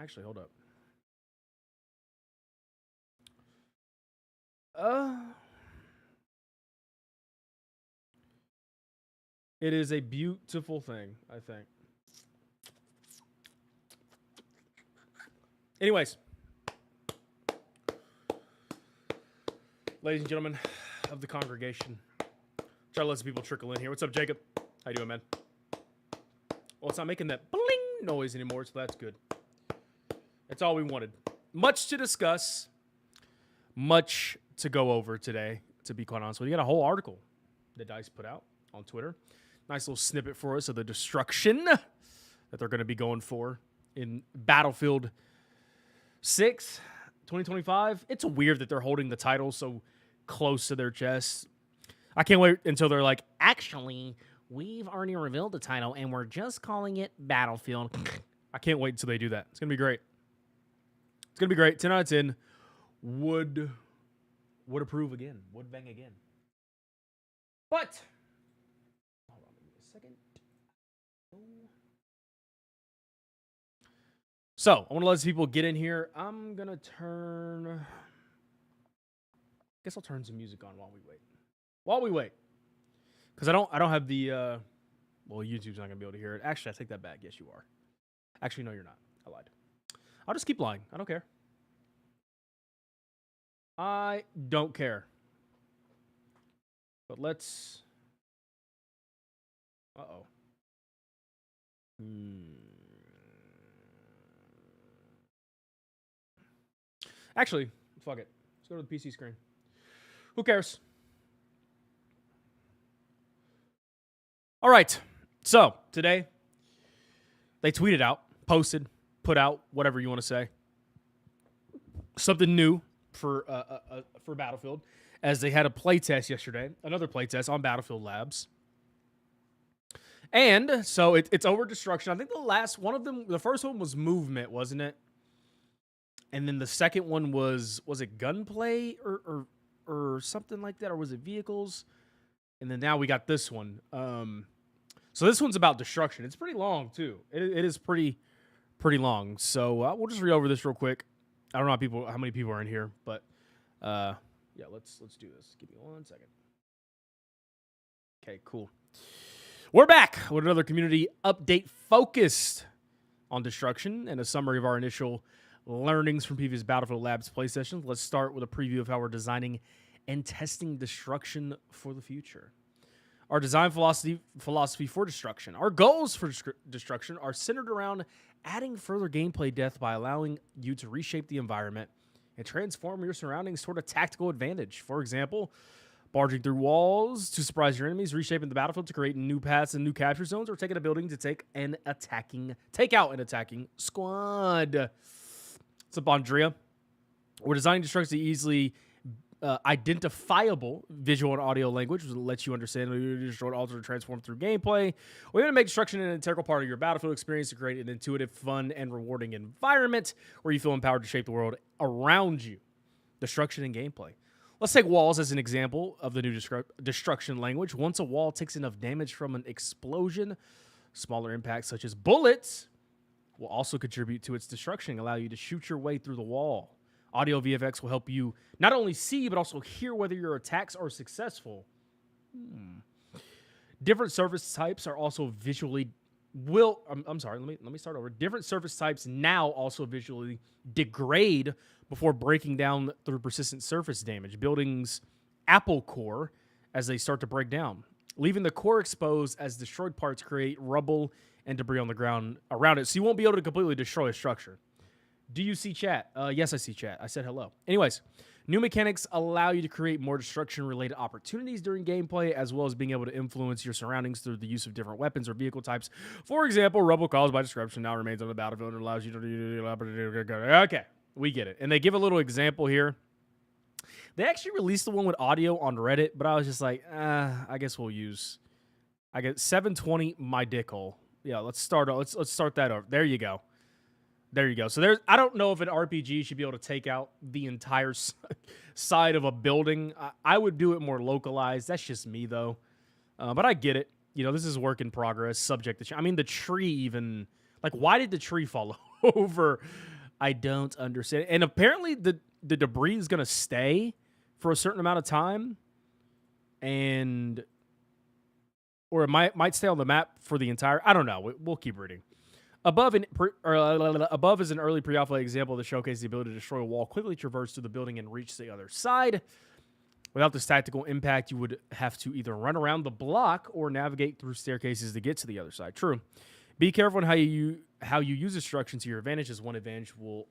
Actually, hold up. It is a beautiful thing, I think. Anyways, ladies and gentlemen of the congregation, try to let some people trickle in here. What's up, Jacob? How you doing, man? Well, it's not making that bling noise anymore, so that's good. That's all we wanted. Much to discuss, much to go over today, to be quite honest with you. We got a whole article that DICE put out on Twitter. Nice little snippet for us of the destruction that they're going to be going for in Battlefield 6 2025. It's weird that they're holding the title so close to their chest. I can't wait until they're like, actually, we've already revealed the title and we're just calling it Battlefield. I can't wait until they do that. It's going to be great. It's going to be great. 10 out of 10. Would approve again. Would bang again. But hold on, give me a second. So, I want to let people get in here. I'm going to turn... I guess I'll turn some music on while we wait. Because I don't have the... well, YouTube's not going to be able to hear it. Actually, I take that back. Yes, you are. Actually, no, you're not. I lied. I'll just keep lying. I don't care. I don't care. But let's... Uh-oh. Actually, fuck it. Let's go to the PC screen. Who cares? All right. So, today, they tweeted out, posted, put out, whatever you want to say, something new for Battlefield, as they had a playtest yesterday, another playtest on Battlefield Labs. And so it's over destruction. I think the first one was movement, wasn't it? And then the second one was it gunplay or something like that? Or was it vehicles? And then now we got this one. So this one's about destruction. It's pretty long, too. It is pretty long. So we'll just read over this real quick. I don't know how many people are in here, but yeah, let's do this. Give me 1 second. Okay, cool. We're back with another community update focused on destruction and a summary of our initial learnings from previous Battlefield Labs play sessions. Let's start with a preview of how we're designing and testing destruction for the future. Our design philosophy for destruction. Our goals for destruction are centered around adding further gameplay depth by allowing you to reshape the environment and transform your surroundings toward a tactical advantage. For example, barging through walls to surprise your enemies, reshaping the battlefield to create new paths and new capture zones, or taking a building to take out an attacking squad. What's up, Andrea? We're designing destruction to easily identifiable visual and audio language, which lets you understand what you destroy, alter, and transform through gameplay. We're going to make destruction an integral part of your Battlefield experience to create an intuitive, fun, and rewarding environment where you feel empowered to shape the world around you. Destruction and gameplay. Let's take walls as an example of the new destruction language. Once a wall takes enough damage from an explosion, smaller impacts such as bullets will also contribute to its destruction, allow you to shoot your way through the wall. Audio VFX will help you not only see, but also hear whether your attacks are successful. Different surface types are also visually... I'm sorry, let me start over. Different surface types now also visually degrade before breaking down through persistent surface damage. Buildings' apple core as they start to break down. Leaving the core exposed as destroyed parts create rubble and debris on the ground around it, so you won't be able to completely destroy a structure. Do you see chat? Yes, I see chat. I said hello. Anyways, new mechanics allow you to create more destruction-related opportunities during gameplay, as well as being able to influence your surroundings through the use of different weapons or vehicle types. For example, rubble caused by destruction now remains on the battlefield and allows you to... Okay, we get it. And they give a little example here. They actually released the one with audio on Reddit, but I was just like, I guess we'll use... I get 720 my dick hole. Yeah, let's start that over. There you go. There you go. So I don't know if an RPG should be able to take out the entire side of a building. I would do it more localized. That's just me, though. But I get it. You know, this is work in progress, subject to change. I mean, the tree even... Like, why did the tree fall over. I don't understand. And apparently the debris is going to stay for a certain amount of time, or it might stay on the map for the entire. I don't know. We'll keep reading. Above is an early pre-alpha example that showcases the ability to destroy a wall, quickly traverse through the building, and reach the other side. Without this tactical impact, you would have to either run around the block or navigate through staircases to get to the other side. True. Be careful on how you use destruction to your advantage, as one advantage will...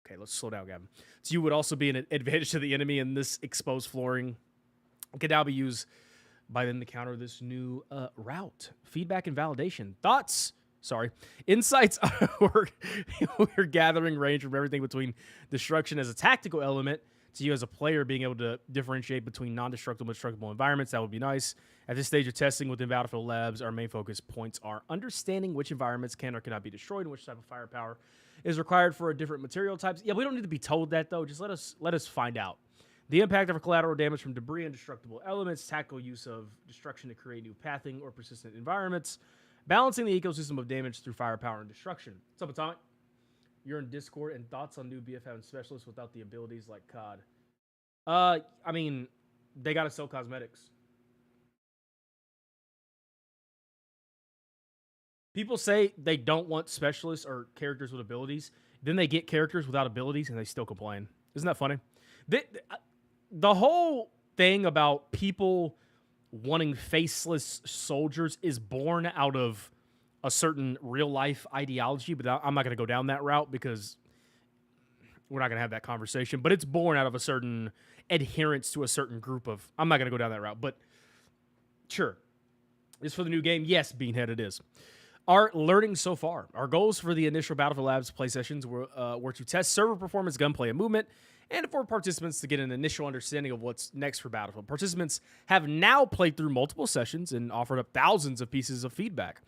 Okay, let's slow down, Gavin. So you would also be an advantage to the enemy, and this exposed flooring can now be used by them to counter this new route. Feedback and validation. Thoughts? Sorry. Insights we're gathering range from everything between destruction as a tactical element to you as a player being able to differentiate between non-destructible and destructible environments. That would be nice. At this stage of testing within Battlefield Labs, our main focus points are understanding which environments can or cannot be destroyed and which type of firepower is required for different material types. Yeah, we don't need to be told that, though. Just let us find out. The impact of collateral damage from debris and destructible elements, tactical use of destruction to create new pathing or persistent environments, balancing the ecosystem of damage through firepower and destruction. What's up, Atomic? You're in Discord, and thoughts on new BFM specialists without the abilities like COD. I mean, they gotta sell cosmetics. People say they don't want specialists or characters with abilities. Then they get characters without abilities, and they still complain. Isn't that funny? The whole thing about people wanting faceless soldiers is born out of a certain real-life ideology, but I'm not going to go down that route because we're not going to have that conversation. But it's born out of a certain adherence to a certain group of... I'm not going to go down that route, but sure. Is for the new game? Yes, Beanhead, it is. Our learning so far. Our goals for the initial Battlefield Labs play sessions were to test server performance, gunplay, and movement, and for participants to get an initial understanding of what's next for Battlefield. Participants have now played through multiple sessions and offered up thousands of pieces of feedback.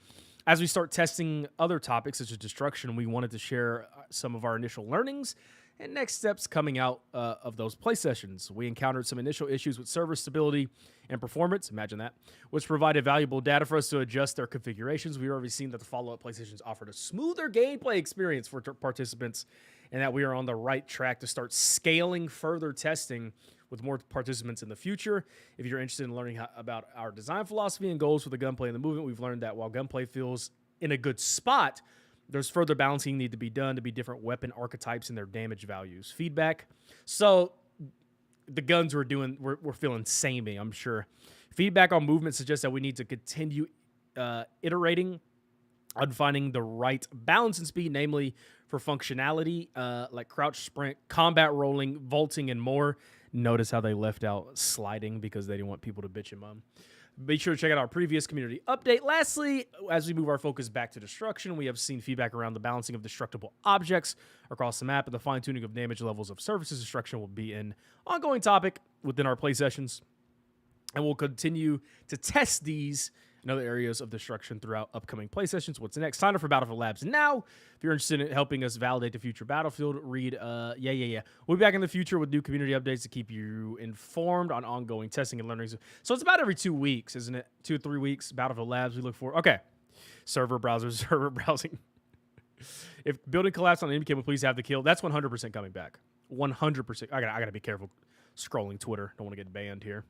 As we start testing other topics such as destruction, we wanted to share some of our initial learnings and next steps coming out of those play sessions. We encountered some initial issues with server stability and performance, imagine that, which provided valuable data for us to adjust their configurations. We've already seen that the follow-up play sessions offered a smoother gameplay experience for participants, and that we are on the right track to start scaling further testing with more participants in the future. If you're interested in learning about our design philosophy and goals for the gunplay and the movement, we've learned that while gunplay feels in a good spot, there's further balancing need to be done to be different weapon archetypes and their damage values. Feedback. So the guns we're feeling samey, I'm sure. Feedback on movement suggests that we need to continue iterating on finding the right balance and speed, namely for functionality like crouch, sprint, combat rolling, vaulting, and more. Notice how they left out sliding because they didn't want people to bitch and moan. Be sure to check out our previous community update. Lastly, as we move our focus back to destruction, we have seen feedback around the balancing of destructible objects across the map, and the fine-tuning of damage levels of surfaces destruction will be an ongoing topic within our play sessions, and we'll continue to test these and other areas of destruction throughout upcoming play sessions. What's next? Sign up for Battlefield Labs now. If you're interested in helping us validate the future Battlefield, read, yeah. We'll be back in the future with new community updates to keep you informed on ongoing testing and learning. So it's about every 2 weeks, isn't it? 2 or 3 weeks, Battlefield Labs we look for. Okay. Server browsers, server browsing. If building collapsed on enemy cable, please have the kill. That's 100% coming back. 100%. I gotta be careful scrolling Twitter. Don't want to get banned here.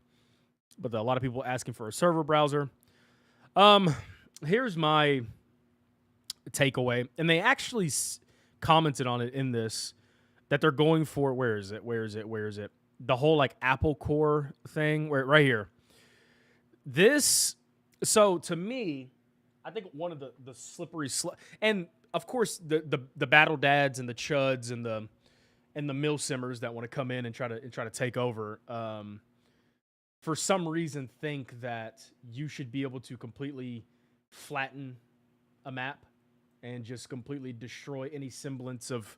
But a lot of people asking for a server browser. Here's my takeaway, and they actually commented on it in this, that they're going for, where is it? The whole like Apple Core thing, right here. So to me, I think one of the slippery and of course the battle dads and the chuds and the mill simmers that want to come in and try to take over, for some reason think that you should be able to completely flatten a map and just completely destroy any semblance of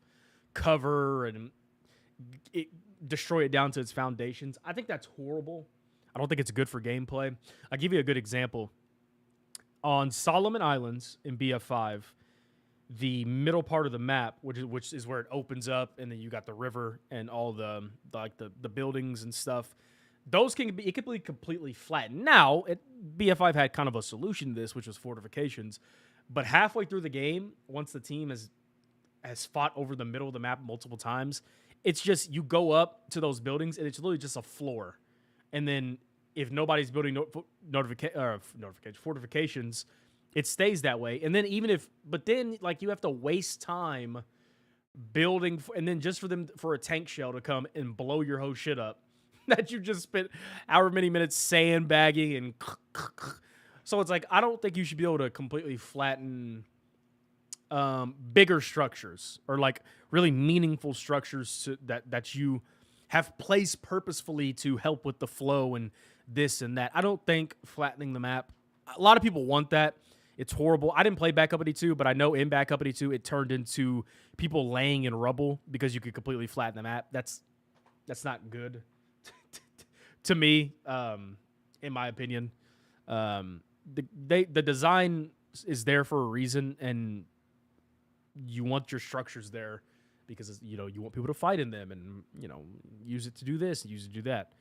cover and destroy it down to its foundations. I think that's horrible. I don't think it's good for gameplay. I'll give you a good example. On Solomon Islands in BF5, the middle part of the map, which is where it opens up, and then you got the river and all the buildings and stuff. Those can be completely flattened. Now, BF5 had kind of a solution to this, which was fortifications. But halfway through the game, once the team has has fought over the middle of the map multiple times. It's just you go up to those buildings and it's literally just a floor, and then if nobody's building fortifications, it stays that way. And then but then like you have to waste time building, and then just for a tank shell to come and blow your whole shit up that you just spent however many minutes sandbagging and so it's like I don't think you should be able to completely flatten bigger structures or like really meaningful structures that you have placed purposefully to help with the flow and this and that. I don't think flattening the map, a lot of people want that. It's horrible. I didn't play Back Uppity 2, but I know in Back Uppity 2 it turned into people laying in rubble because you could completely flatten the map. That's not good to me, in my opinion. The design is there for a reason, and you want your structures there because you want people to fight in them and use it to do this, use it to do that.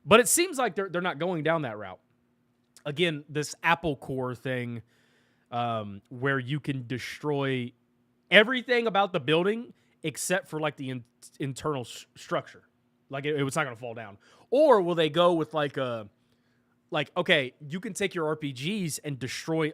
But it seems like they're not going down that route. Again, this Apple Core thing, where you can destroy everything about the building except for like the internal structure, like it's not gonna fall down. Or will they go with okay, you can take your RPGs and destroy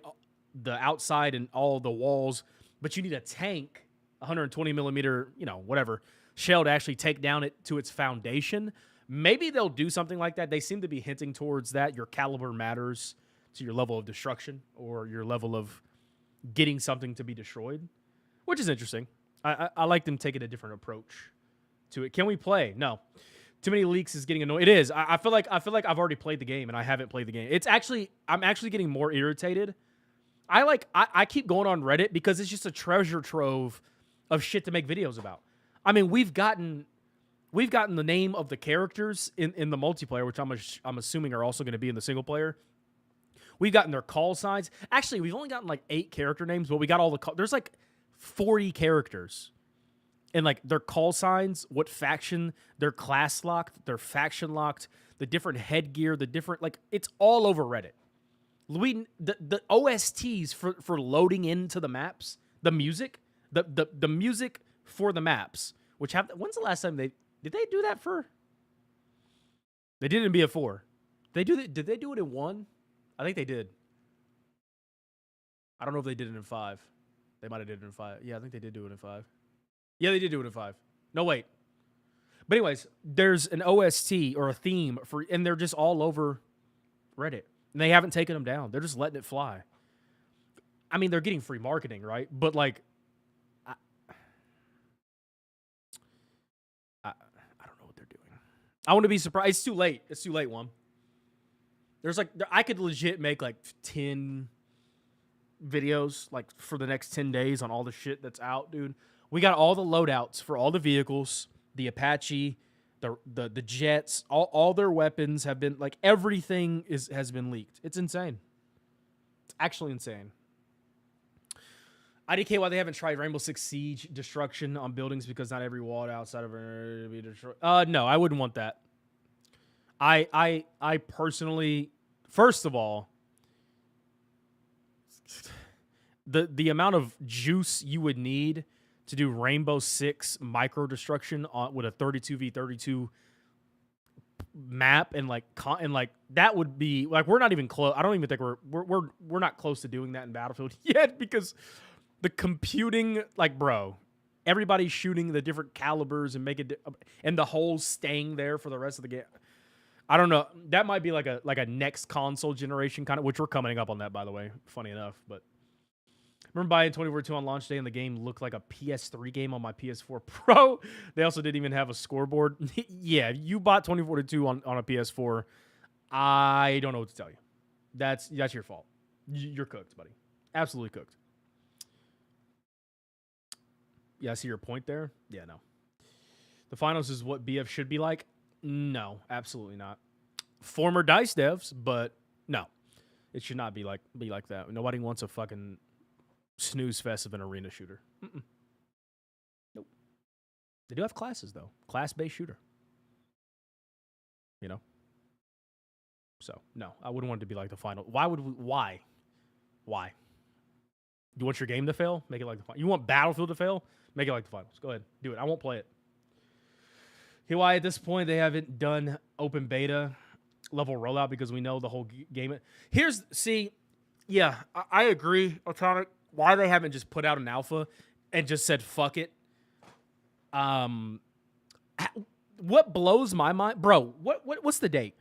the outside and all the walls, but you need a tank, 120 millimeter, whatever, shell to actually take down it to its foundation. Maybe they'll do something like that. They seem to be hinting towards that. Your caliber matters to your level of destruction or your level of getting something to be destroyed, which is interesting. I like them taking a different approach to it. Can we play? No. Too many leaks is getting annoying. It is. I feel like I've already played the game and I haven't played the game. I'm actually getting more irritated. I keep going on Reddit because it's just a treasure trove of shit to make videos about. I mean, we've gotten the name of the characters in the multiplayer, which I'm assuming are also going to be in the single player. We've gotten their call signs. Actually, we've only gotten like 8 character names, but we got all there's like 40 characters. And like their call signs, what faction, their class locked, their faction locked, the different headgear, the different, like, it's all over Reddit. The OSTs for loading into the maps, the music, the music for the maps, which when's the last time did they do that for? They did it in BF4. Did they do it in 1? I think they did. I don't know if they did it in 5. They might have did it in 5. Yeah, I think they did do it in 5. Yeah, they did do it in 5. No, wait. But anyways, there's an OST or a theme and they're just all over Reddit. And they haven't taken them down. They're just letting it fly. I mean, they're getting free marketing, right? But like, I don't know what they're doing. I want to be surprised. It's too late. It's too late, one. There's like, I could legit make like 10 videos like for the next 10 days on all the shit that's out, dude. We got all the loadouts for all the vehicles, the Apache, the jets, all their weapons have been, like, everything has been leaked. It's insane. It's actually insane. IDK, why they haven't tried Rainbow Six Siege destruction on buildings because not every wall outside of it to be destroyed. No, I wouldn't want that. I personally, first of all, the amount of juice you would need to do Rainbow Six micro destruction with a 32v32 map and that would be like, we're not even close. I don't even think we're not close to doing that in Battlefield yet because the computing, like, bro, everybody's shooting the different calibers and and the holes staying there for the rest of the game. I don't know. That might be like a next console generation kind of, which we're coming up on that, by the way. Funny enough, but. Remember buying 2042 on launch day and the game looked like a PS3 game on my PS4 Pro. They also didn't even have a scoreboard. Yeah, you bought 2042 on a PS4. I don't know what to tell you. That's your fault. You're cooked, buddy. Absolutely cooked. Yeah, I see your point there. Yeah, no. The finals is what BF should be like? No, absolutely not. Former DICE devs, but no. It should not be like that. Nobody wants a fucking snooze fest of an arena shooter. Nope. They do have classes, though. Class-based shooter. You know? So, no. I wouldn't want it to be like the final. Why would we? Why? You want your game to fail? Make it like the final. You want Battlefield to fail? Make it like the finals. Go ahead. Do it. I won't play it. Why at this point they haven't done open beta level rollout because we know the whole game. Yeah, I agree, Atomic. Why they haven't just put out an alpha and just said fuck it. What blows my mind, bro? What's the date?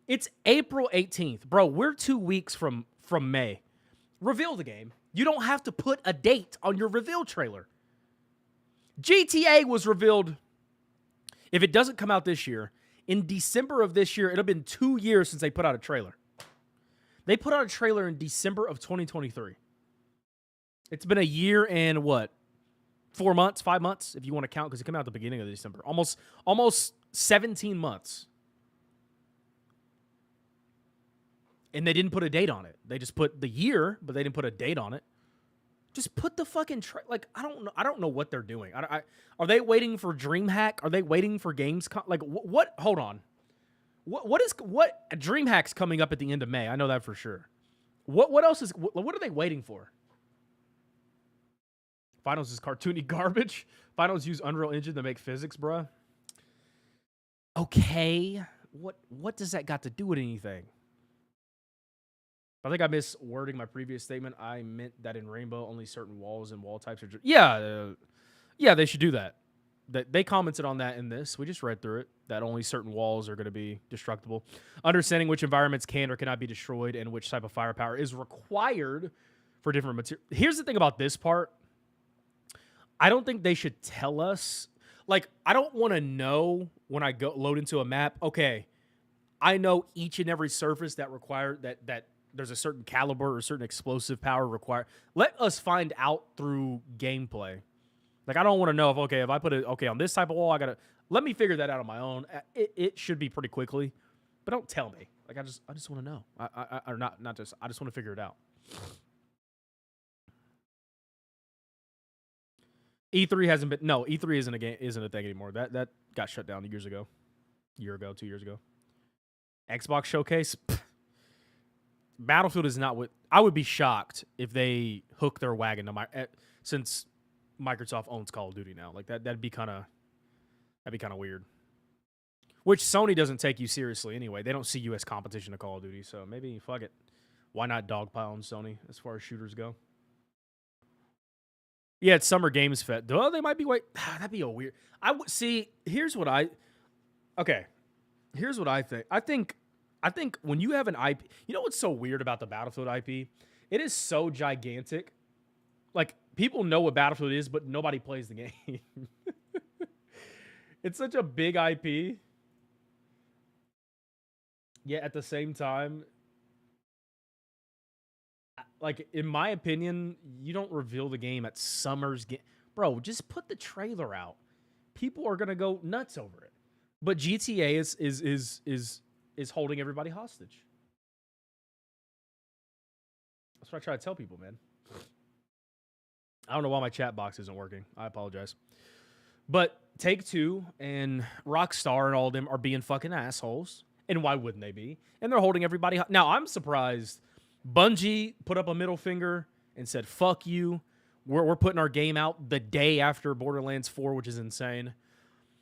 It's April 18th, bro. We're 2 weeks from May. Reveal the game. You don't have to put a date on your reveal trailer. GTA was revealed. If it doesn't come out this year, in December of this year, it'll have been 2 years since they put out a trailer. They put out a trailer in December of 2023. It's been a year and what? 4 months, 5 months, if you want to count, because it came out at the beginning of December. Almost 17 months. And they didn't put a date on it. They just put the year, but they didn't put a date on it. Just put the fucking I don't know what they're doing. Are they waiting for DreamHack? Are they waiting for Gamescom? Like what? Hold on. What DreamHack's coming up at the end of May? I know that for sure. What else is? What are they waiting for? Finals is cartoony garbage. Finals use Unreal Engine to make physics, bruh. Okay. What does that got to do with anything? I think I miswording my previous statement. I meant that in Rainbow, only certain walls and wall types are... Yeah, they should do that. They commented on that in this. We just read through it, that only certain walls are going to be destructible. Understanding which environments can or cannot be destroyed and which type of firepower is required for different materials. Here's the thing about this part. I don't think they should tell us. Like, I don't want to know when I go load into a map, okay, I know each and every surface that require that there's a certain caliber or certain explosive power required. Let us find out through gameplay. Like, I don't want to know if I put it, on this type of wall, let me figure that out on my own. It should be pretty quickly, but don't tell me. Like, I just want to know. I just want to figure it out. E3 hasn't been, no, E3 isn't a thing anymore. That got shut down 2 years ago. 2 years ago. Xbox Showcase, Battlefield is not what I would be shocked if they hook their wagon to since Microsoft owns Call of Duty now. Like that'd be kind of weird. Which Sony doesn't take you seriously anyway. They don't see you as competition to Call of Duty, so maybe fuck it. Why not dogpile on Sony as far as shooters go? Yeah, it's Summer Games Fest. Oh, they might be that'd be a weird. Here's what I think. I think when you have an IP, you know what's so weird about the Battlefield IP? It is so gigantic. Like, people know what Battlefield is, but nobody plays the game. It's such a big IP. Yet at the same time, like, in my opinion, you don't reveal the game at Summer's game. Bro, just put the trailer out. People are gonna go nuts over it. But GTA is holding everybody hostage. That's what I try to tell people, man. I don't know why my chat box isn't working. I apologize. But Take-Two and Rockstar and all of them are being fucking assholes. And why wouldn't they be? And they're holding everybody. Now, I'm surprised Bungie put up a middle finger and said, fuck you. We're putting our game out the day after Borderlands 4, which is insane.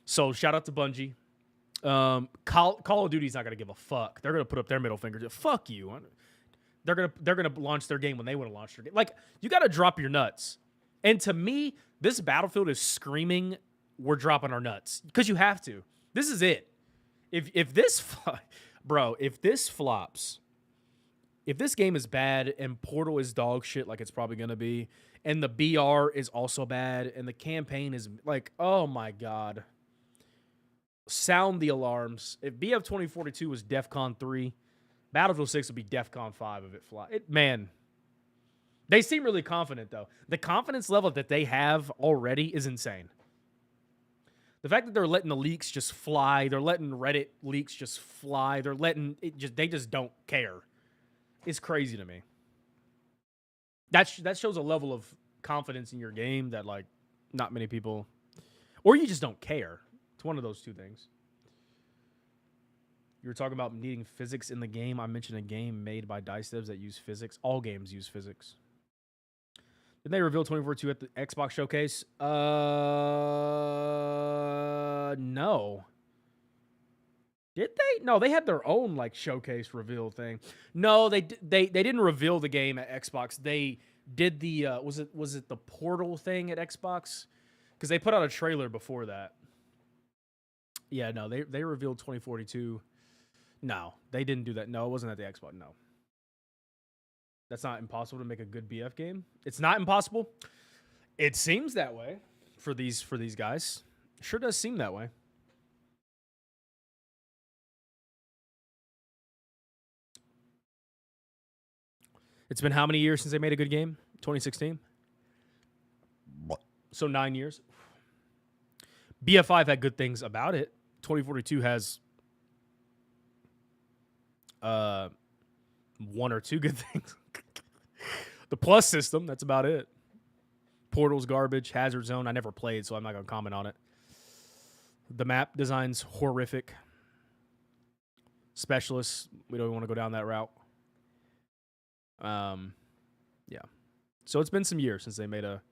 So shout out to Bungie. Call of Duty's not going to give a fuck. They're going to put up their middle finger. Fuck you. They're going to launch their game when they want to launch their game. Like, you got to drop your nuts. And to me, this Battlefield is screaming, we're dropping our nuts. Because you have to. This is it. If this flops, if this game is bad and Portal is dog shit like it's probably going to be, and the BR is also bad, and the campaign is like, oh my God. Sound the alarms. If BF 2042 was DEFCON 3, Battlefield 6 would be DEFCON 5 if it fly. Man, they seem really confident, though. The confidence level that they have already is insane. The fact that they're letting the leaks just fly, they're letting Reddit leaks just fly, they just don't care. It's crazy to me. That shows a level of confidence in your game that, like, not many people, or you just don't care. It's one of those two things. You were talking about needing physics in the game. I mentioned a game made by DICE devs that use physics. All games use physics. Did they reveal 24/2 at the Xbox showcase? No. Did they? No, they had their own like showcase reveal thing. No, they didn't reveal the game at Xbox. They did the was it the Portal thing at Xbox? Because they put out a trailer before that. Yeah, no, they revealed 2042. No, they didn't do that. No, it wasn't at the Xbox. No. That's not impossible to make a good BF game. It's not impossible. It seems that way for these guys. Sure does seem that way. It's been how many years since they made a good game? 2016. So 9 years. BF5 had good things about it. 2042 has one or two good things. The plus system, that's about it. Portal's garbage. Hazard Zone, I never played, so I'm not going to comment on it. The map design's horrific. Specialists, we don't want to go down that route. Yeah. So it's been some years since they made a...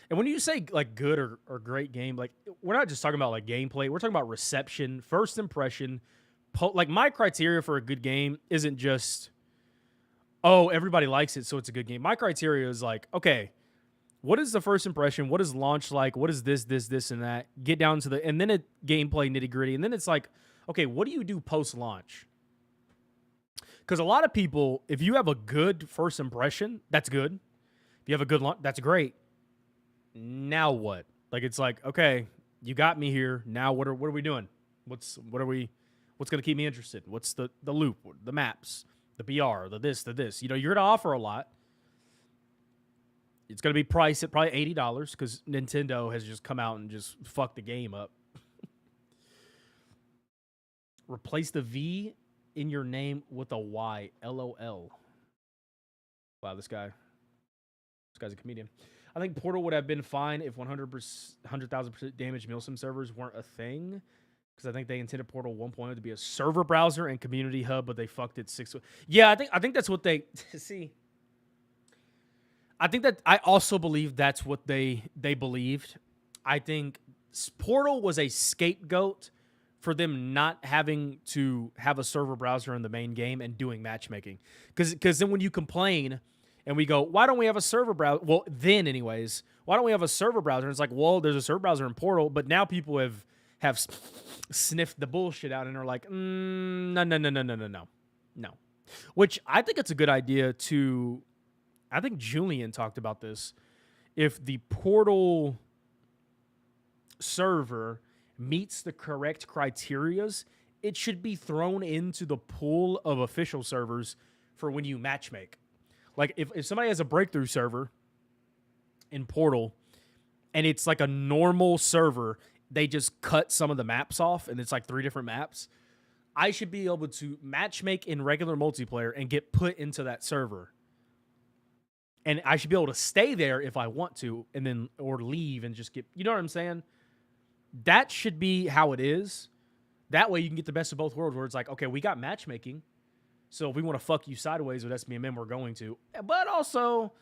And when you say, like, good or great game, like, we're not just talking about, like, gameplay. We're talking about reception, first impression. Like, my criteria for a good game isn't just, oh, everybody likes it, so it's a good game. My criteria is, like, okay, what is the first impression? What is launch like? What is this, and that? Get down to the... And then gameplay nitty-gritty. And then it's like, okay, what do you do post-launch? Because a lot of people, if you have a good first impression, that's good. If you have a good launch, that's great. Now what? Like, it's like, okay, you got me here. Now what are we doing? What's going to keep me interested? What's the loop, the maps, the BR, the this? You know, you're going to offer a lot. It's going to be priced at probably $80 because Nintendo has just come out and just fucked the game up. Replace the V in your name with a Y. LOL. Wow, this guy's a comedian. I think Portal would have been fine if 100,000% damage Milsim servers weren't a thing. Because I think they intended Portal 1.0 to be a server browser and community hub, but they fucked it 6. Yeah, I think that's what they see. I also believe that's what they believed. I think Portal was a scapegoat for them not having to have a server browser in the main game and doing matchmaking. Because then when you complain and we go, why don't we have a server browser? Well, then anyways, why don't we have a server browser? And it's like, well, there's a server browser in Portal, but now people have sniffed the bullshit out and are like, no. Which I think it's a good idea to... I think Julian talked about this. If the Portal server meets the correct criterias, it should be thrown into the pool of official servers for when you matchmake. Like, if somebody has a breakthrough server in Portal and it's like a normal server, they just cut some of the maps off and it's like 3 different maps, I should be able to matchmake in regular multiplayer and get put into that server. And I should be able to stay there if I want to, and then, or leave and just get, you know what I'm saying? That should be how it is. That way you can get the best of both worlds where it's like, okay, we got matchmaking. So if we want to fuck you sideways with SBMM, we're going to. But also,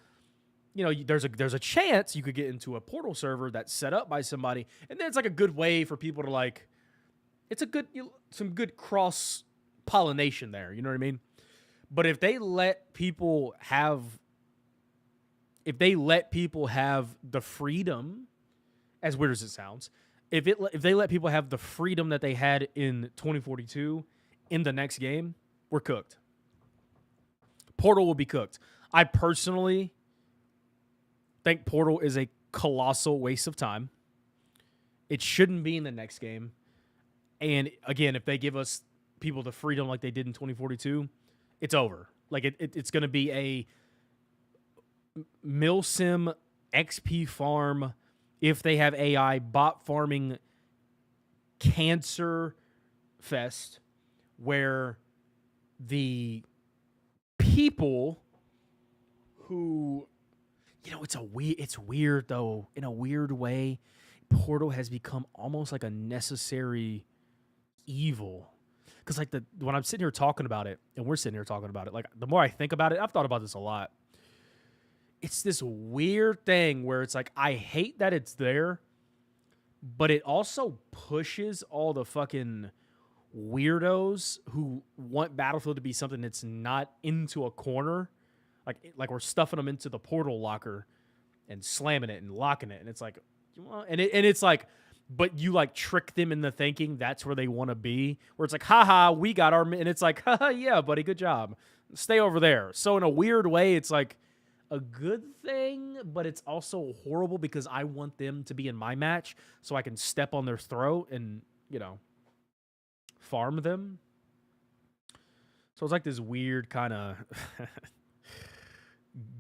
you know, there's a chance you could get into a Portal server that's set up by somebody. And then it's like a good way for people to like, it's a good, some good cross pollination there. You know what I mean? But if they let people have the freedom, as weird as it sounds, if they let people have the freedom that they had in 2042 in the next game, we're cooked. Portal will be cooked. I personally think Portal is a colossal waste of time. It shouldn't be in the next game. And again, if they give us people the freedom like they did in 2042, it's over. Like it's going to be a Milsim XP farm, if they have AI, bot farming cancer fest, where the people who, you know, it's weird though, in a weird way, Portal has become almost like a necessary evil. Because like when I'm sitting here talking about it, and we're sitting here talking about it, like the more I think about it, I've thought about this a lot. it's this weird thing where it's like, I hate that it's there, but it also pushes all the fucking weirdos who want Battlefield to be something that's not into a corner. Like we're stuffing them into the portal locker and slamming it and locking it. And it's like, and it's like, but you like trick them into thinking that's where they want to be, where it's like, haha, we got our, and it's like, haha, yeah, buddy, good job. Stay over there. So in a weird way, it's like a good thing, but it's also horrible because I want them to be in my match so I can step on their throat and, you know, farm them. So it's like this weird kind of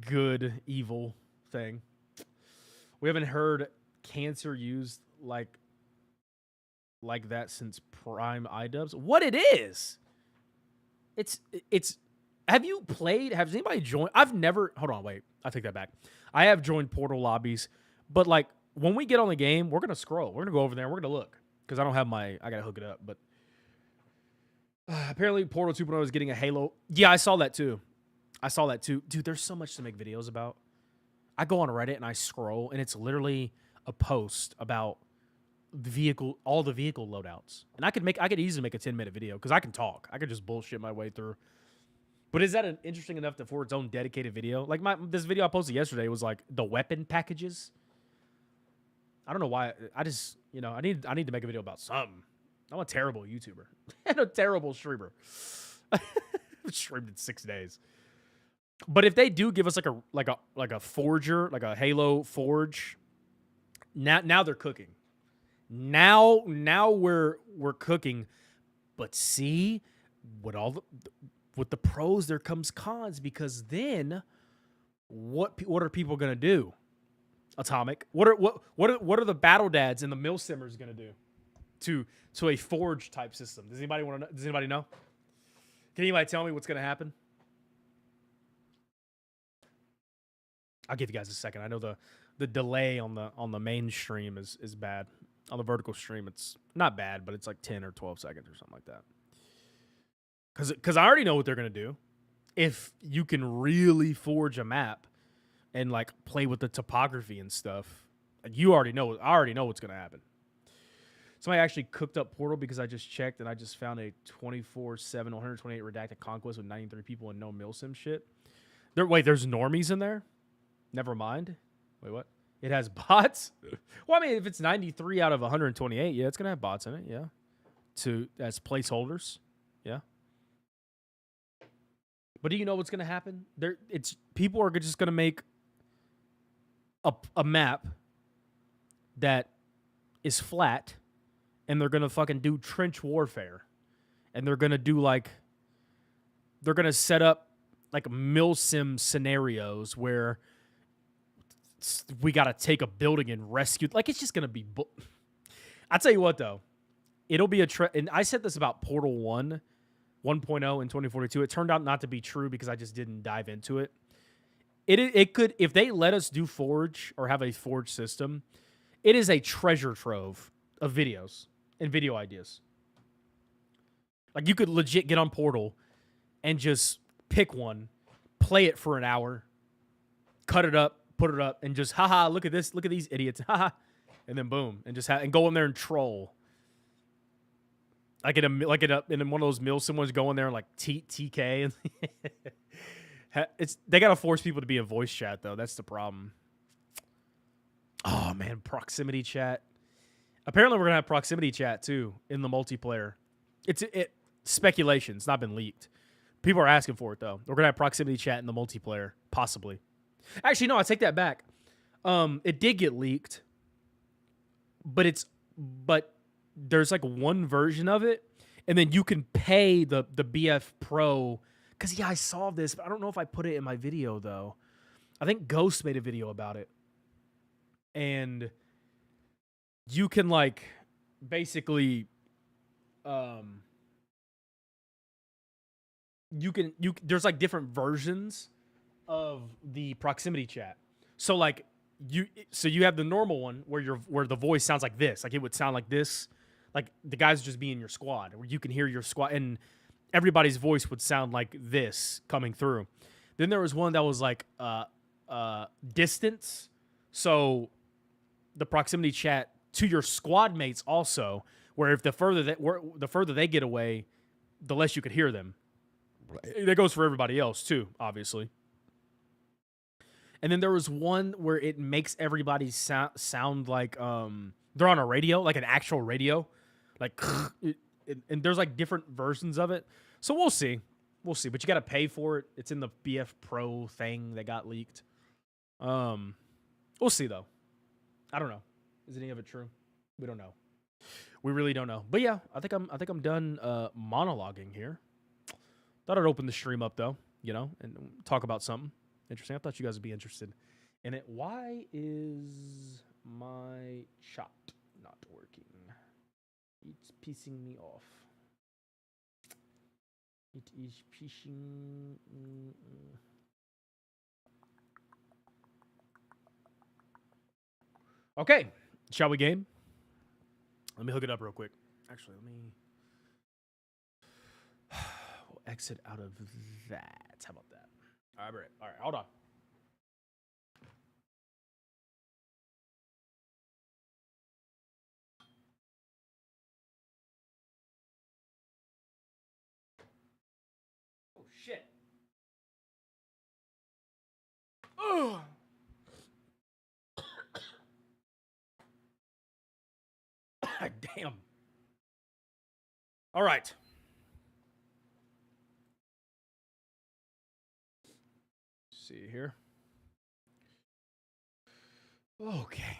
good, evil thing. We haven't heard cancer used like that since prime iDubbbz. What it is? It's have you played? Has anybody joined? I've never. Hold on, wait. I take that back. I have joined portal lobbies, but like when we get on the game, we're gonna scroll. We're gonna go over there and we're gonna look because I don't have my. I gotta hook it up, but apparently Portal 2.0 is getting a Halo. Yeah, I saw that too. Dude, there's so much to make videos about. I go on Reddit and I scroll, and it's literally a post about all the vehicle loadouts. And I could easily make a 10-minute video because I can talk. I could just bullshit my way through. But is that interesting enough for its own dedicated video? Like this video I posted yesterday was like the weapon packages. I don't know why. I just, you know, I need to make a video about something. I'm a terrible YouTuber and a terrible streamer. I've streamed in 6 days. But if they do give us like a forger, like a Halo forge, now they're cooking. Now we're cooking. But see, with the pros there comes cons, because then what are people gonna do? Atomic. What are the battle dads and the mill simmers gonna do to a forge type system? Does anybody want to know? Does anybody know? Can anybody tell me what's gonna happen? I'll give you guys a second. I know the delay on the main stream is bad. On the vertical stream, it's not bad, but it's like 10 or 12 seconds or something like that. Because I already know what they're going to do. If you can really forge a map and like play with the topography and stuff, I already know what's going to happen. Somebody actually cooked up Portal because I just checked and I just found a 24/7 128 redacted conquest with 93 people and no milsim shit. There's normies in there? Never mind. Wait, what? It has bots? Well, I mean, if it's 93 out of 128, yeah, it's going to have bots in it, yeah. As placeholders, yeah. But do you know what's going to happen? People are just going to make a map that is flat, and they're going to fucking do trench warfare. And they're going to do they're going to set up like milsim scenarios where we got to take a building and rescue. Like, it's just going to be... I'll tell you what, though. It'll be and I said this about Portal 1, 1.0 in 2042. It turned out not to be true because I just didn't dive into it. It could... If they let us do Forge or have a Forge system, it is a treasure trove of videos and video ideas. Like, you could legit get on Portal and just pick one, play it for an hour, cut it up, put it up, and just, haha, look at this, look at these idiots, haha, and then boom, and just and go in there and troll. Like in one of those mills, someone's going there and like TK, and they gotta force people to be in voice chat though. That's the problem. Oh man, proximity chat. Apparently, we're gonna have proximity chat too in the multiplayer. It's speculation. It's not been leaked. People are asking for it though. We're gonna have proximity chat in the multiplayer, possibly. Actually, no, I take that back. It did get leaked, but there's like one version of it, and then you can pay the BF Pro. Because yeah, I saw this, but I don't know if I put it in my video though. I think Ghost made a video about it, and you can like basically, there's like different versions of the proximity chat. So like you have the normal one where the voice sounds like this, like it would sound like this, like the guys just be in your squad, where you can hear your squad and everybody's voice would sound like this coming through. Then there was one that was like distance. So the proximity chat to your squad mates also, where if the further they get away, the less you could hear them. That goes for everybody else too, obviously. And then there was one where it makes everybody sound like they're on a radio, like an actual radio, like and there's like different versions of it. So we'll see, but you got to pay for it. It's in the BF Pro thing that got leaked. We'll see though. I don't know. Is any of it true? We don't know. We really don't know. But yeah, I think I'm done monologuing here. Thought I'd open the stream up though, you know, and talk about something interesting. I thought you guys would be interested in it. Why is my chat not working? It's pissing me off. It is pissing. Okay, shall we game? Let me hook it up real quick. Actually, we'll exit out of that. How about that? All right, hold on. Oh, shit. Oh. Damn. All right. See here. Okay.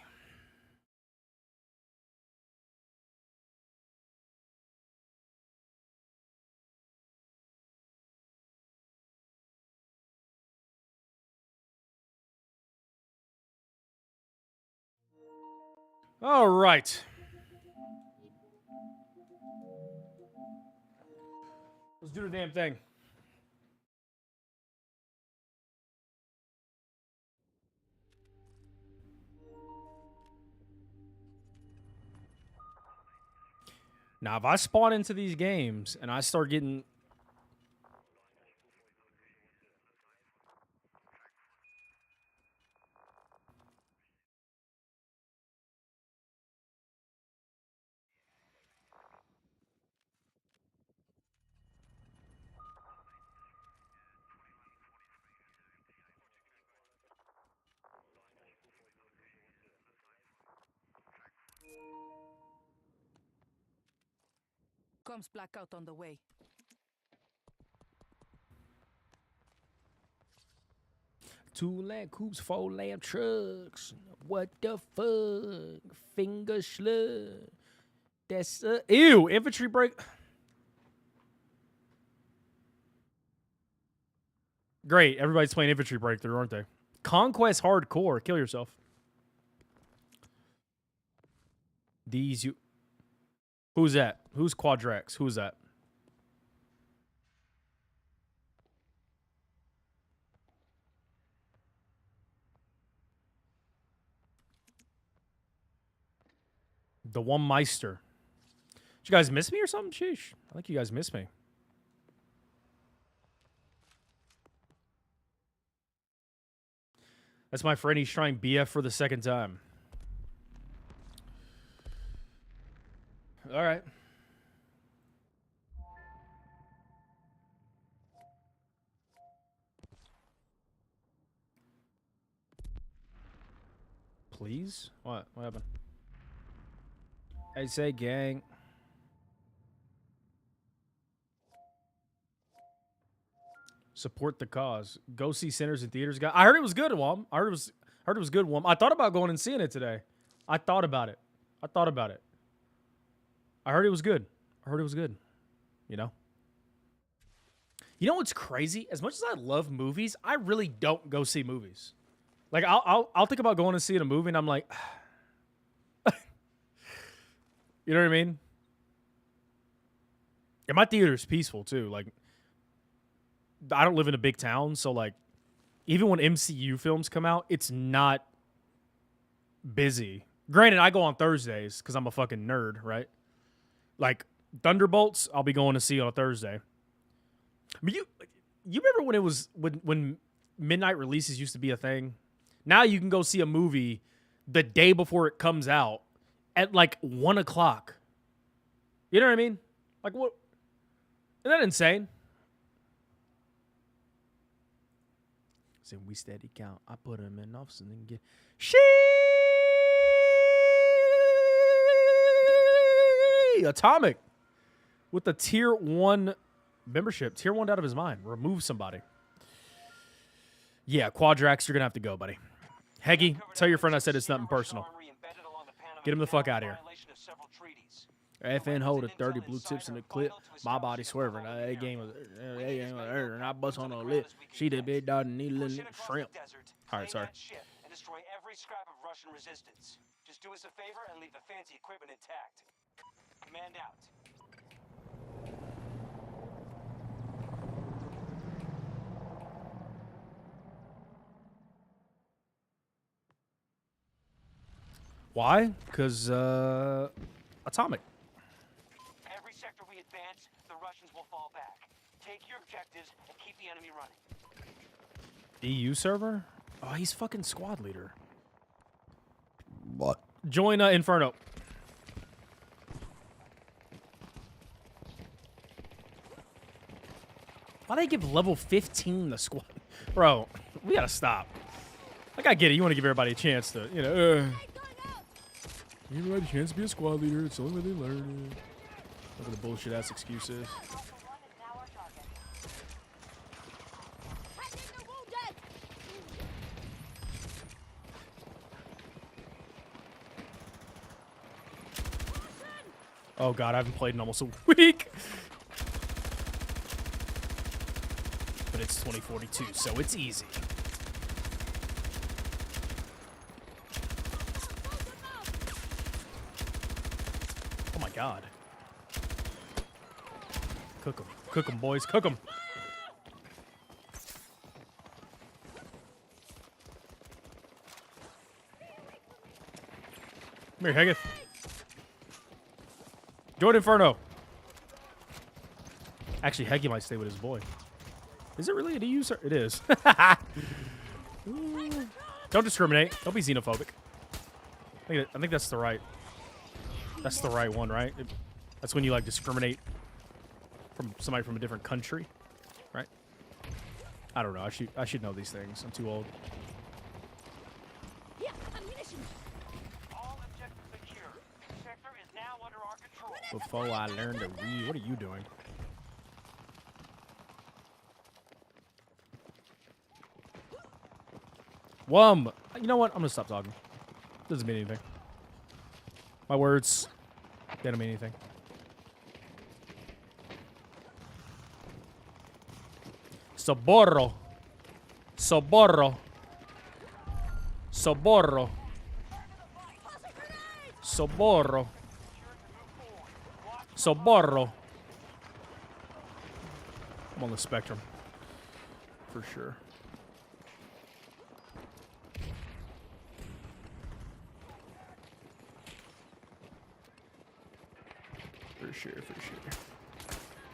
All right. Let's do the damn thing. Now, if I spawn into these games and I start getting... Comes blackout on the way. Two lamp coops, four lamp trucks. What the fuck? Finger slug. That's ew. Infantry break. Great. Everybody's playing infantry breakthrough, aren't they? Conquest hardcore. Kill yourself. These you. Who's that? Who's Quadrax? Who's that? The one Meister. Did you guys miss me or something? Sheesh. I think you guys missed me. That's my friend. He's trying BF for the second time. All right. Please? What? What happened? I say gang. Support the cause. Go see Sinners in theaters. I heard it was good, Wom. I heard it was good, Wom. I thought about going and seeing it today. I thought about it. I heard it was good. You know? You know what's crazy? As much as I love movies, I really don't go see movies. Like I'll think about going and seeing a movie and I'm like you know what I mean? And my theater's peaceful too. Like I don't live in a big town, so like even when MCU films come out, it's not busy. Granted, I go on Thursdays because I'm a fucking nerd, right? Like Thunderbolts, I'll be going to see on a Thursday. But you remember when it was when midnight releases used to be a thing. Now you can go see a movie the day before it comes out at like 1 o'clock. You know what I mean? Like, what? Isn't that insane? So we steady count. I put him in office and then get Atomic with the tier 1 membership. Tier 1 out of his mind. Remove somebody. Yeah, Quadrax, you're going to have to go, buddy. Heggy, tell your friend I said it's nothing personal. Get him the fuck out of here. FN hold 30 blue tips in the clip. My body swerving. That game was her, and I bust on her lip. She the big dog and need a little shrimp. All right, sorry. And destroy every scrap of Russian resistance. Just do us a favor and leave the fancy equipment intact. Command out. Why? Because Atomic. Every sector we advance, the Russians will fall back. Take your objectives and keep the enemy running. EU server? Oh, he's fucking squad leader. What? Join Inferno. Why they give level 15 the squad? Bro, we gotta stop. Like, I get it. You want to give everybody a chance to, you know. Give everybody a chance to be a squad leader. It's the only way they learn it. Look at the bullshit ass excuses. Oh god, I haven't played in almost a week. But it's 2042, so it's easy. Oh my god. Cook them. Cook them, boys. Cook them. Come here, Haggith. Join Inferno. Actually, Heggy might stay with his boy. Is it really an EU server? It is. Don't discriminate. Don't be xenophobic. I think that's the right. That's the right one, right? That's when you like discriminate from somebody from a different country, right? I don't know. I should know these things. I'm too old. Before I learn to read, what are you doing? You know what? I'm gonna stop talking. Doesn't mean anything. My words, they don't mean anything. Soborro. Soborro. Soborro. Soborro. Soborro. I'm on the spectrum. For sure. For sure, for sure.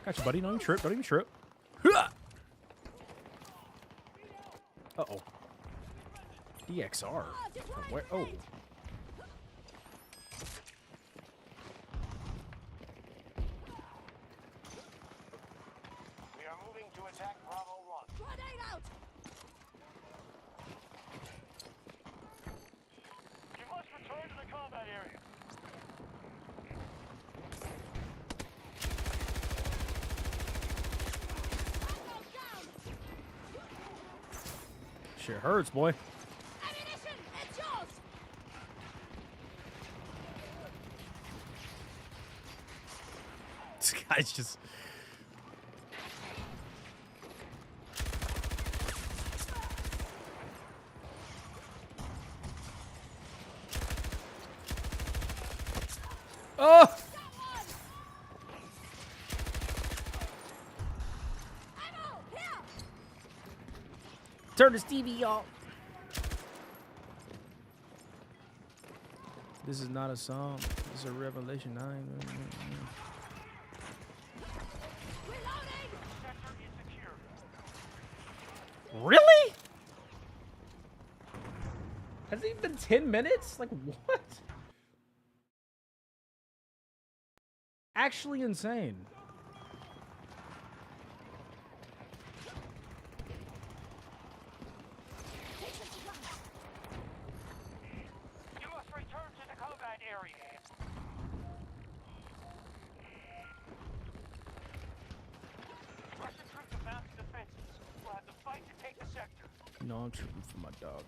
Gotcha, buddy. Don't even trip. Don't even trip. Uh-oh. DXR. From where? Oh. We are moving to attack Bravo 1. Grenade out! You must return to the combat area. Shit hurts, boy. Ammunition! It's yours! This guy's just... Oh! Turn this TV off. This is not a song. This is a Revelation 9. Really? Has it even been 10 minutes? Like, what? Actually insane. You must return to the combat area. Russian troops have mounted defenses. We'll have to fight to take the sector. No, I'm tripping for my dog.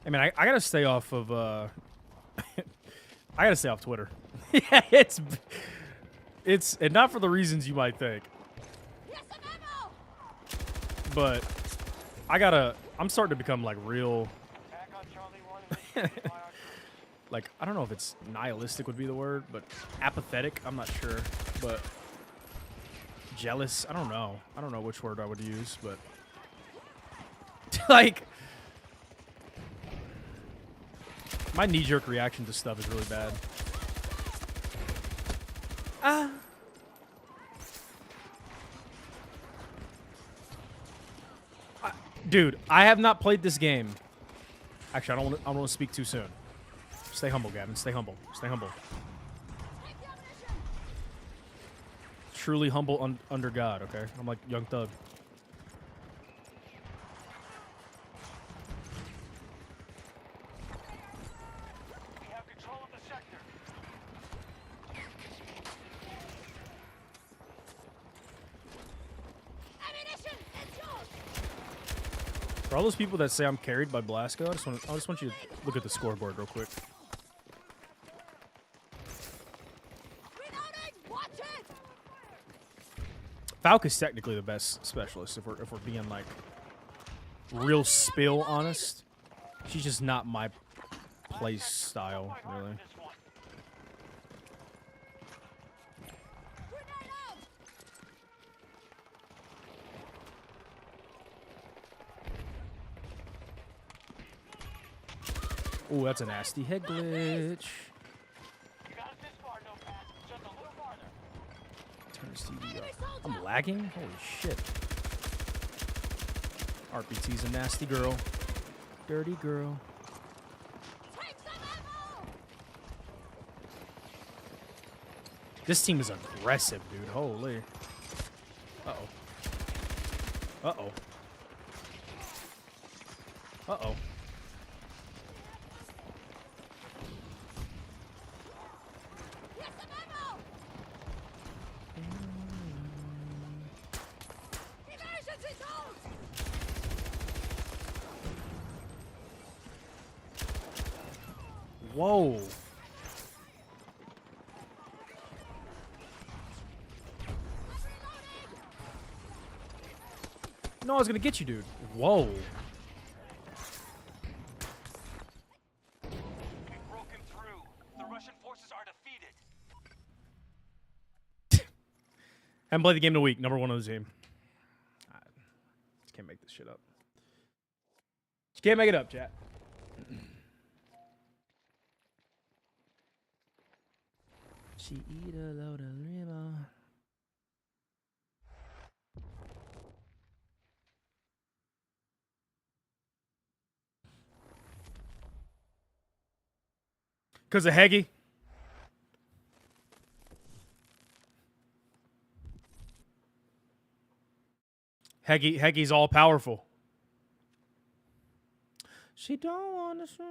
I mean, I gotta stay off of, I gotta stay off Twitter. Yeah, it's, and not for the reasons you might think. But, I'm starting to become, like, real, Attack on Charlie 1 and by our troops. like, I don't know if it's nihilistic would be the word, but apathetic, I'm not sure. But, jealous, I don't know. I don't know which word I would use, but, like, my knee-jerk reaction to stuff is really bad. Dude, I have not played this game. Actually, I don't want to speak too soon. Stay humble, Gavin. Stay humble. Stay humble. Truly humble under God, okay? I'm like Young Thug. We have control of the sector. For all those people that say I'm carried by Blasco, I just want you to look at the scoreboard real quick. Falk is technically the best specialist if we're being like real spill honest. She's just not my play style, really. Oh, that's a nasty head glitch. You got it this far, no pass. Just a little farther. Turn this TV up. I'm lagging? Holy shit. RPT's a nasty girl. Dirty girl. This team is aggressive, dude. Holy. Uh-oh. Uh-oh. Uh-oh. Whoa. No, I was gonna get you, dude. Whoa. We've broken through. The Russian forces are defeated. Haven't played the game in a week. Number one on the team. I just can't make this shit up. Just can't make it up, chat. She eat a load of liver. Because of Heggy? Heggy's all powerful. She don't want to.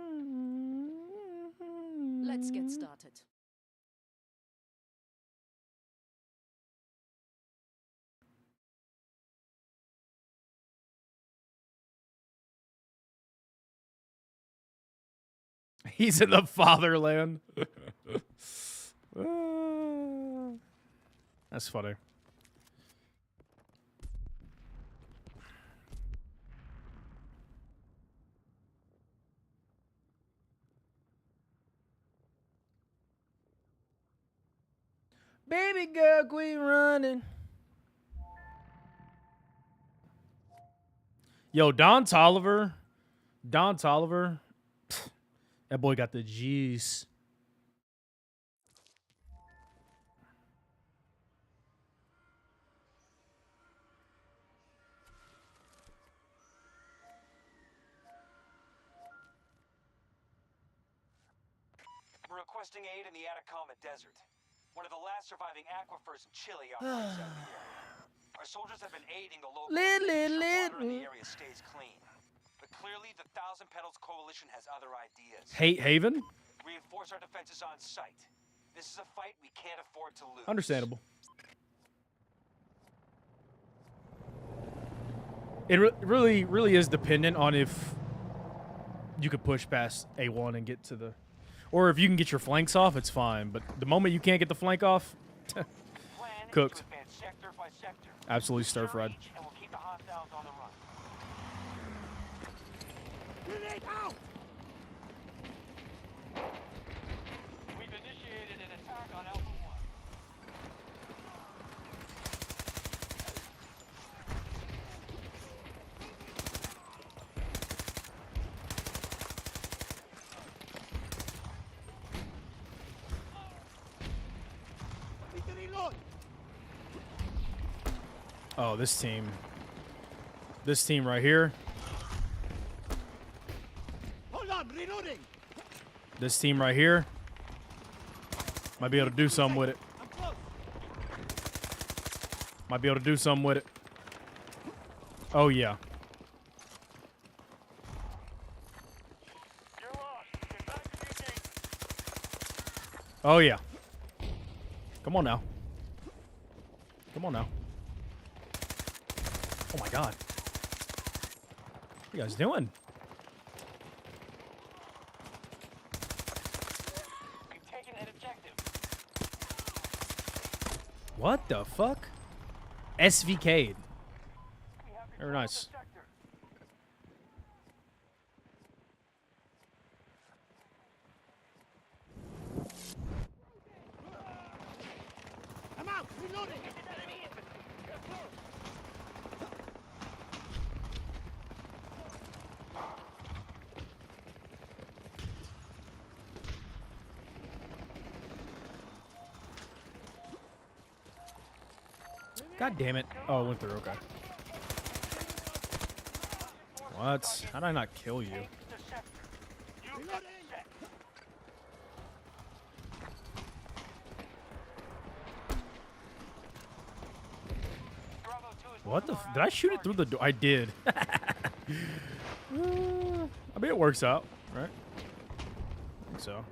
Let's get started. He's in the fatherland. That's funny. Baby girl, quit running. Yo, Don Tolliver. That boy got the G's. requesting aid in the Atacama Desert. One of the last surviving aquifers in Chile operates out of the area. Our soldiers have been aiding the local water in the area stays clean. But clearly the Thousand Petals Coalition has other ideas. Hate Haven? Reinforce our defenses on site. This is a fight we can't afford to lose. Understandable. It really is dependent on if you could push past A1 and get to the... Or if you can get your flanks off, it's fine. But the moment you can't get the flank off, cooked. Sector by sector. Absolutely stir-fried. And we'll keep the hostiles on the run. Grenade out! We've initiated an attack on Alpha 1. Need to reload! Oh, this team. This team right here. Hold on, reloading! This team right here. Might be able to do something with it. I'm close! Might be able to do something with it. Oh, yeah. You're lost. Get back to your gate. Oh, yeah. Come on now. Come on now. Oh, my God. What are you guys doing? We've taken an objective. What the fuck? SVK'd. We have Very control of nice. the sector. I'm out! Reloading! God damn it. Oh, it went through. Okay. What? How did I not kill you? The sector. You Reloading! set. Bravo 2 is What the? moving Did I around shoot the it through the door? I did. I mean, it works out, right? I think so.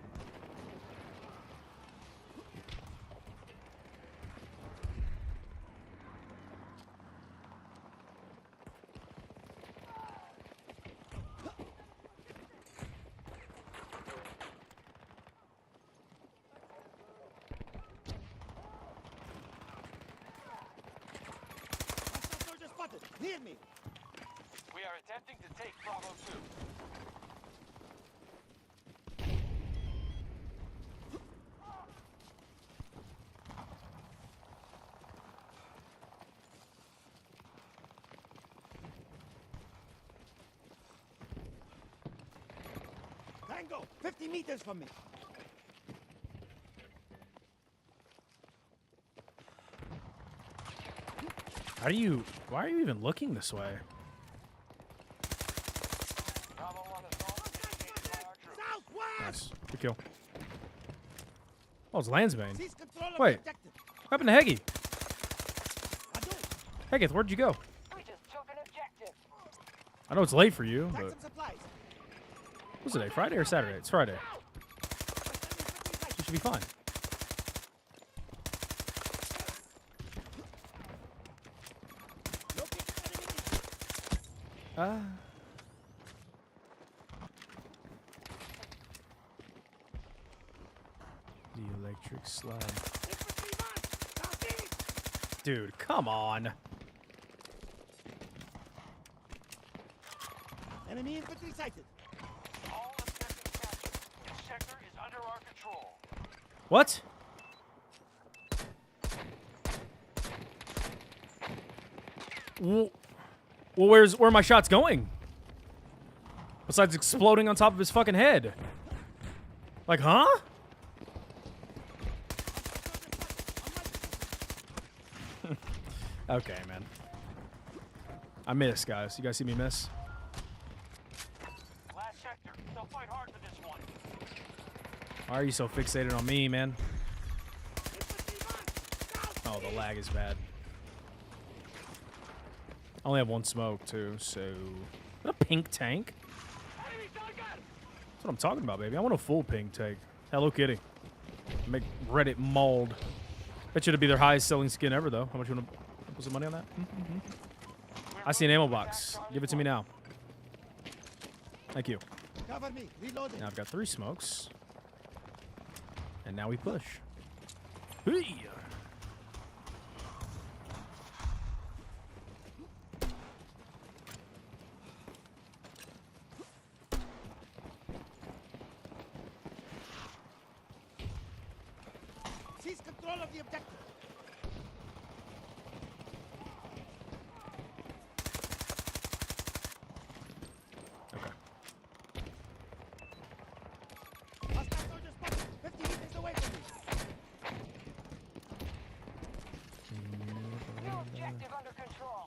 Hostile soldier spotted! Near me! We are attempting to take Bravo 2. Tango! 50 meters from me! How do you? Why are you even looking this way? Bravo 1 is all engaged by our troops. Southwest! Nice. Good kill. Oh, it's Landsbane. Seize control of Wait. the objective! What happened to Heggy? I do! Heggy, where'd you go? We just took an objective. I know it's late for you, Track but some supplies! what's today? Friday or Saturday? It's Friday. You should be fine. The electric slide. Infantry march! Southeast! Dude, come on. Enemy infantry sighted! All objectives captured. This sector is under our control. What? Well, where are my shots going? Besides exploding on top of his fucking head. Like, huh? Okay, man. I miss, guys. You guys see me miss? Last sector. They'll fight hard for this one. Why are you so fixated on me, man? Oh, the lag is bad. I only have one smoke, too, so... A pink tank? That's what I'm talking about, baby. I want a full pink tank. Hello Kitty. Make Reddit mauled. Bet you it'd be their highest selling skin ever, though. How much you want to put some money on that? I see an ammo box. Give it to me now. Thank you. Cover me. Reloading. Now I've got 3 smokes. And now we push. Hey! Seize control of the objective. Okay. Hostile soldier spotted. 50 meters away from me. New objective under control.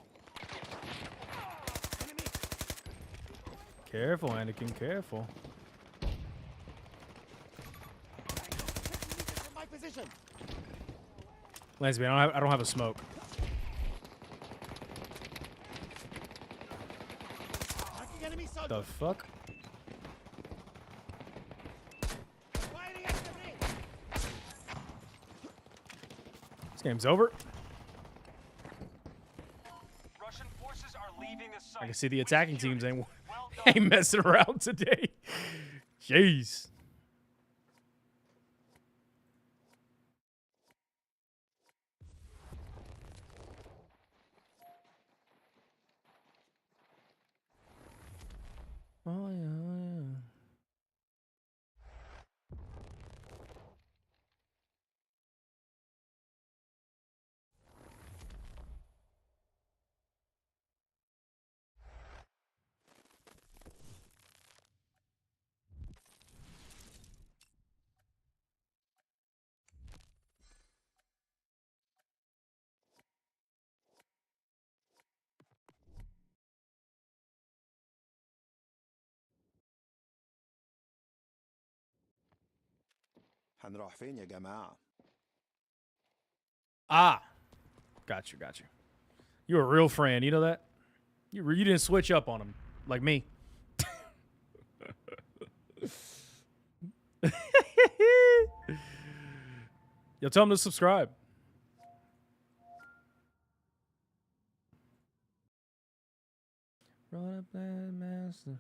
Enemy. Careful, Anakin. Careful. 50 meters from my position. Lansby, I don't have a smoke. Marking enemy soldier. The fuck? Firing activity. This game's over. Russian forces are leaving the site. I can see the attacking teams ain't, Well done. ain't messing around today. Jeez. Oh yeah, oh yeah. هنروح فين يا جماعة؟ Ah, got you. You're a real friend. You know that? You didn't switch up on him like me. Yo, tell him to subscribe. Run up that master.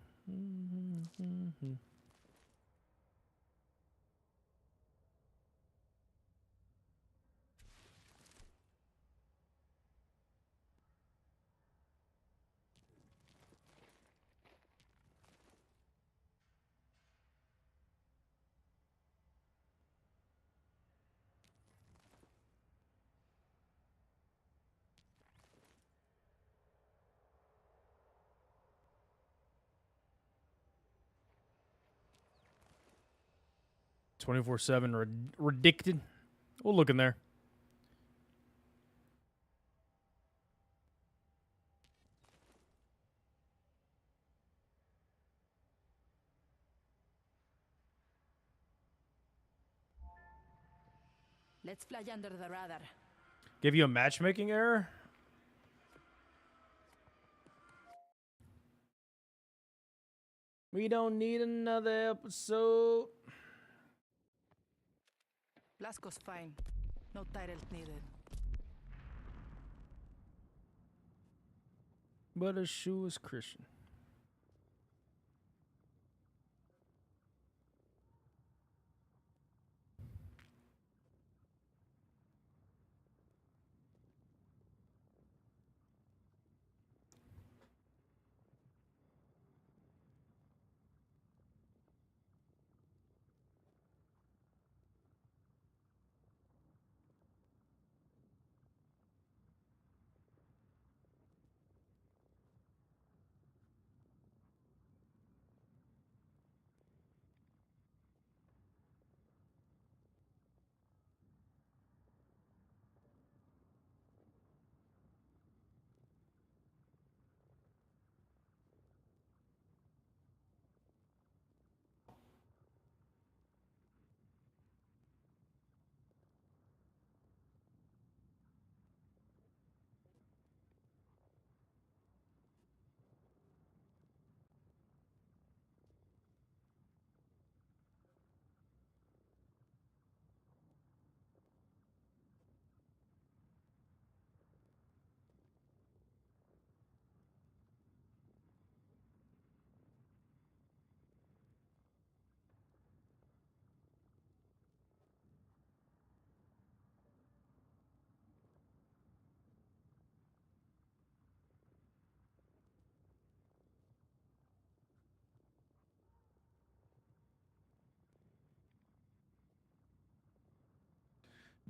"24/7 Redicted." We'll look in there. Let's fly under the radar. Give you a matchmaking error? We don't need another episode. Blasco's fine. No titles needed. But a shoe is Christian.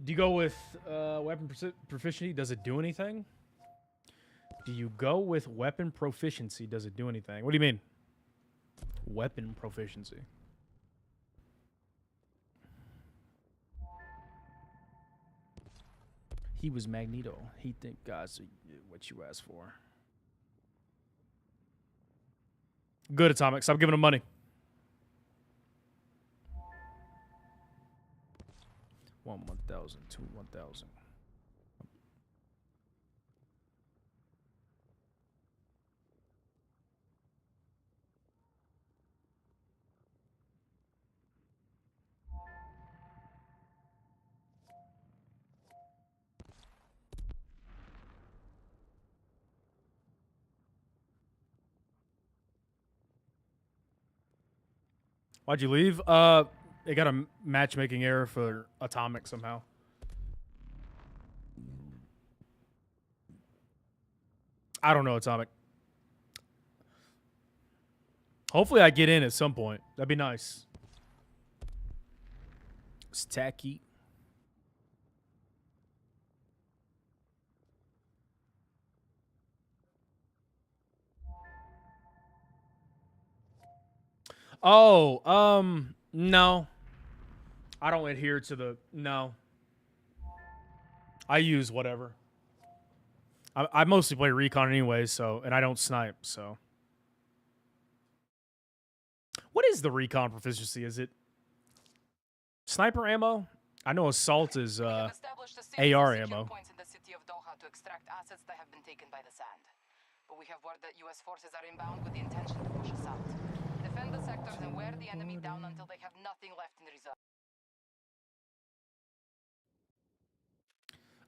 Do you go with weapon proficiency? Does it do anything? Do you go with weapon proficiency? Does it do anything? What do you mean? Weapon proficiency. He was Magneto. He think God's what you asked for. Good, Atomic. Stop giving him money. 1,000, 2, 1,000. Why'd you leave? It got a matchmaking error for Atomic somehow. I don't know, Atomic. Hopefully I get in at some point. That'd be nice. It's tacky. Oh, no. I don't adhere to the, no. I use whatever. I mostly play recon anyway, so, and I don't snipe, so. What is the recon proficiency? Is it sniper ammo? I know assault is AR ammo. Points in the city of Doha to extract assets that have been taken by the sand. But we have word that U.S. forces are inbound with the intention to push us out. Defend the sectors and wear the enemy down until they have nothing left in reserve.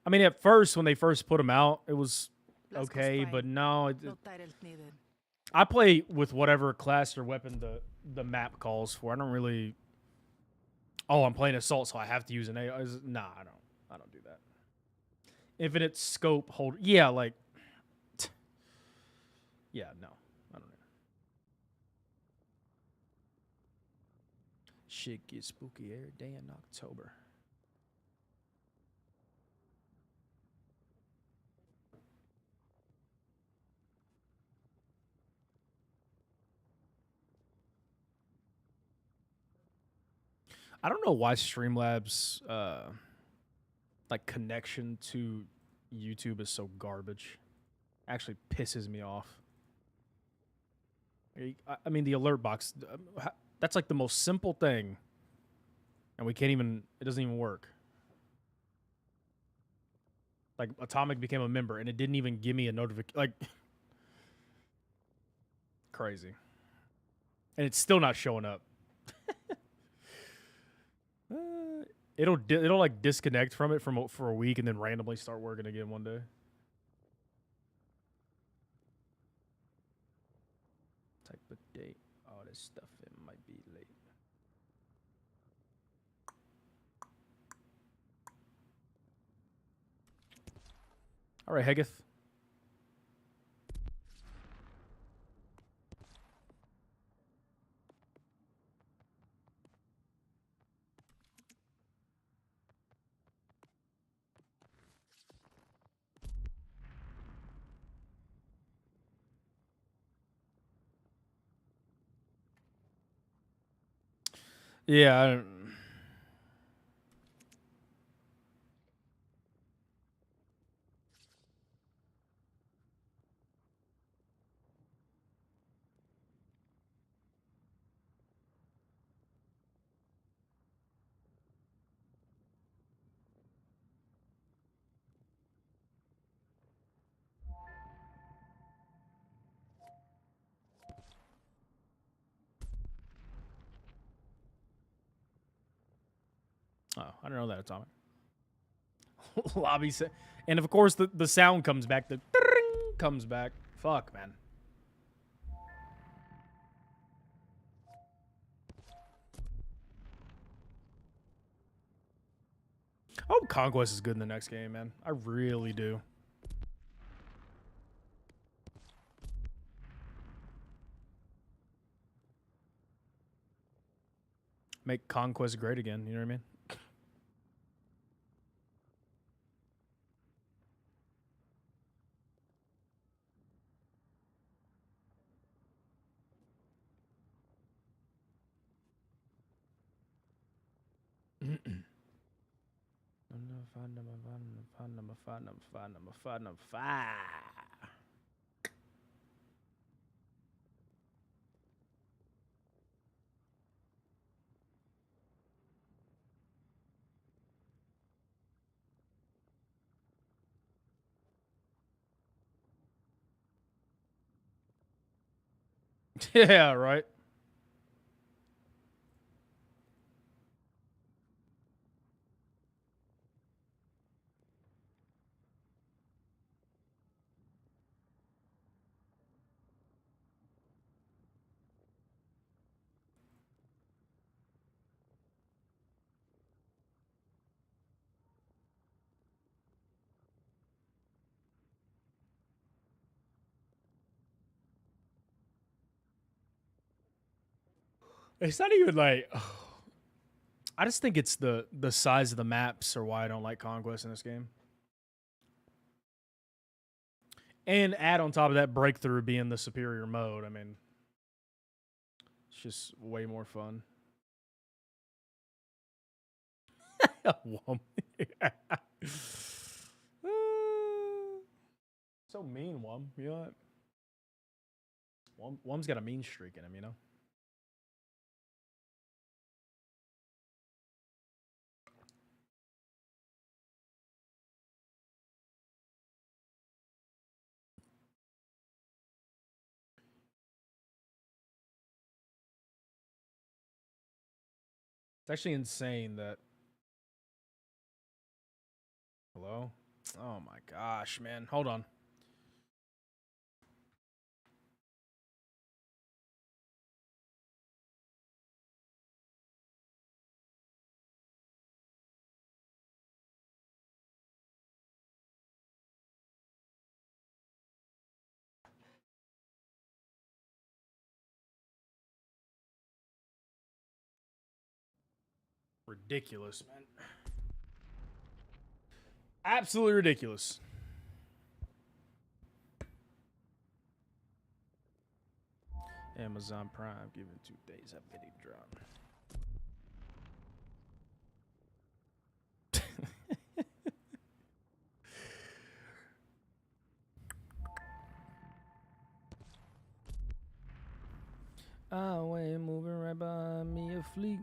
I mean, at first, when they first put them out, it was okay, but no. No titles needed. I play with whatever class or weapon the map calls for. I don't really. Oh, I'm playing assault, so I have to use an AR. Nah, I don't do that. Infinite scope hold. Yeah, like. Yeah, no, I don't know. Shit gets spooky every day in October. I don't know why Streamlabs like connection to YouTube is so garbage. Actually pisses me off. I mean, the alert box, that's like the most simple thing. And we can't even, it doesn't even work. Like, Atomic became a member, and it didn't even give me a notification. Like, crazy. And it's still not showing up. It'll like disconnect from it for a week and then randomly start working again one day. Type of date, all this stuff, it might be late. All right, Hegeth. Yeah, I don't... Oh, I don't know that, Atomic. Lobby and of course the sound comes back, the comes back. Fuck, man. I hope Conquest is good in the next game, man. I really do. Make Conquest great again, you know what I mean? Number five. Yeah, right. It's not even like I just think it's the size of the maps or why I don't like Conquest in this game. And add on top of that Breakthrough being the superior mode. I mean, it's just way more fun. So mean, Wum. You know what? Wum's got a mean streak in him, you know? It's actually insane that. Hello? Oh my gosh, man. Hold on. Ridiculous, man. Absolutely ridiculous. Amazon Prime given 2 days. I bet he dropped. Oh, ain't moving right by me a fleet.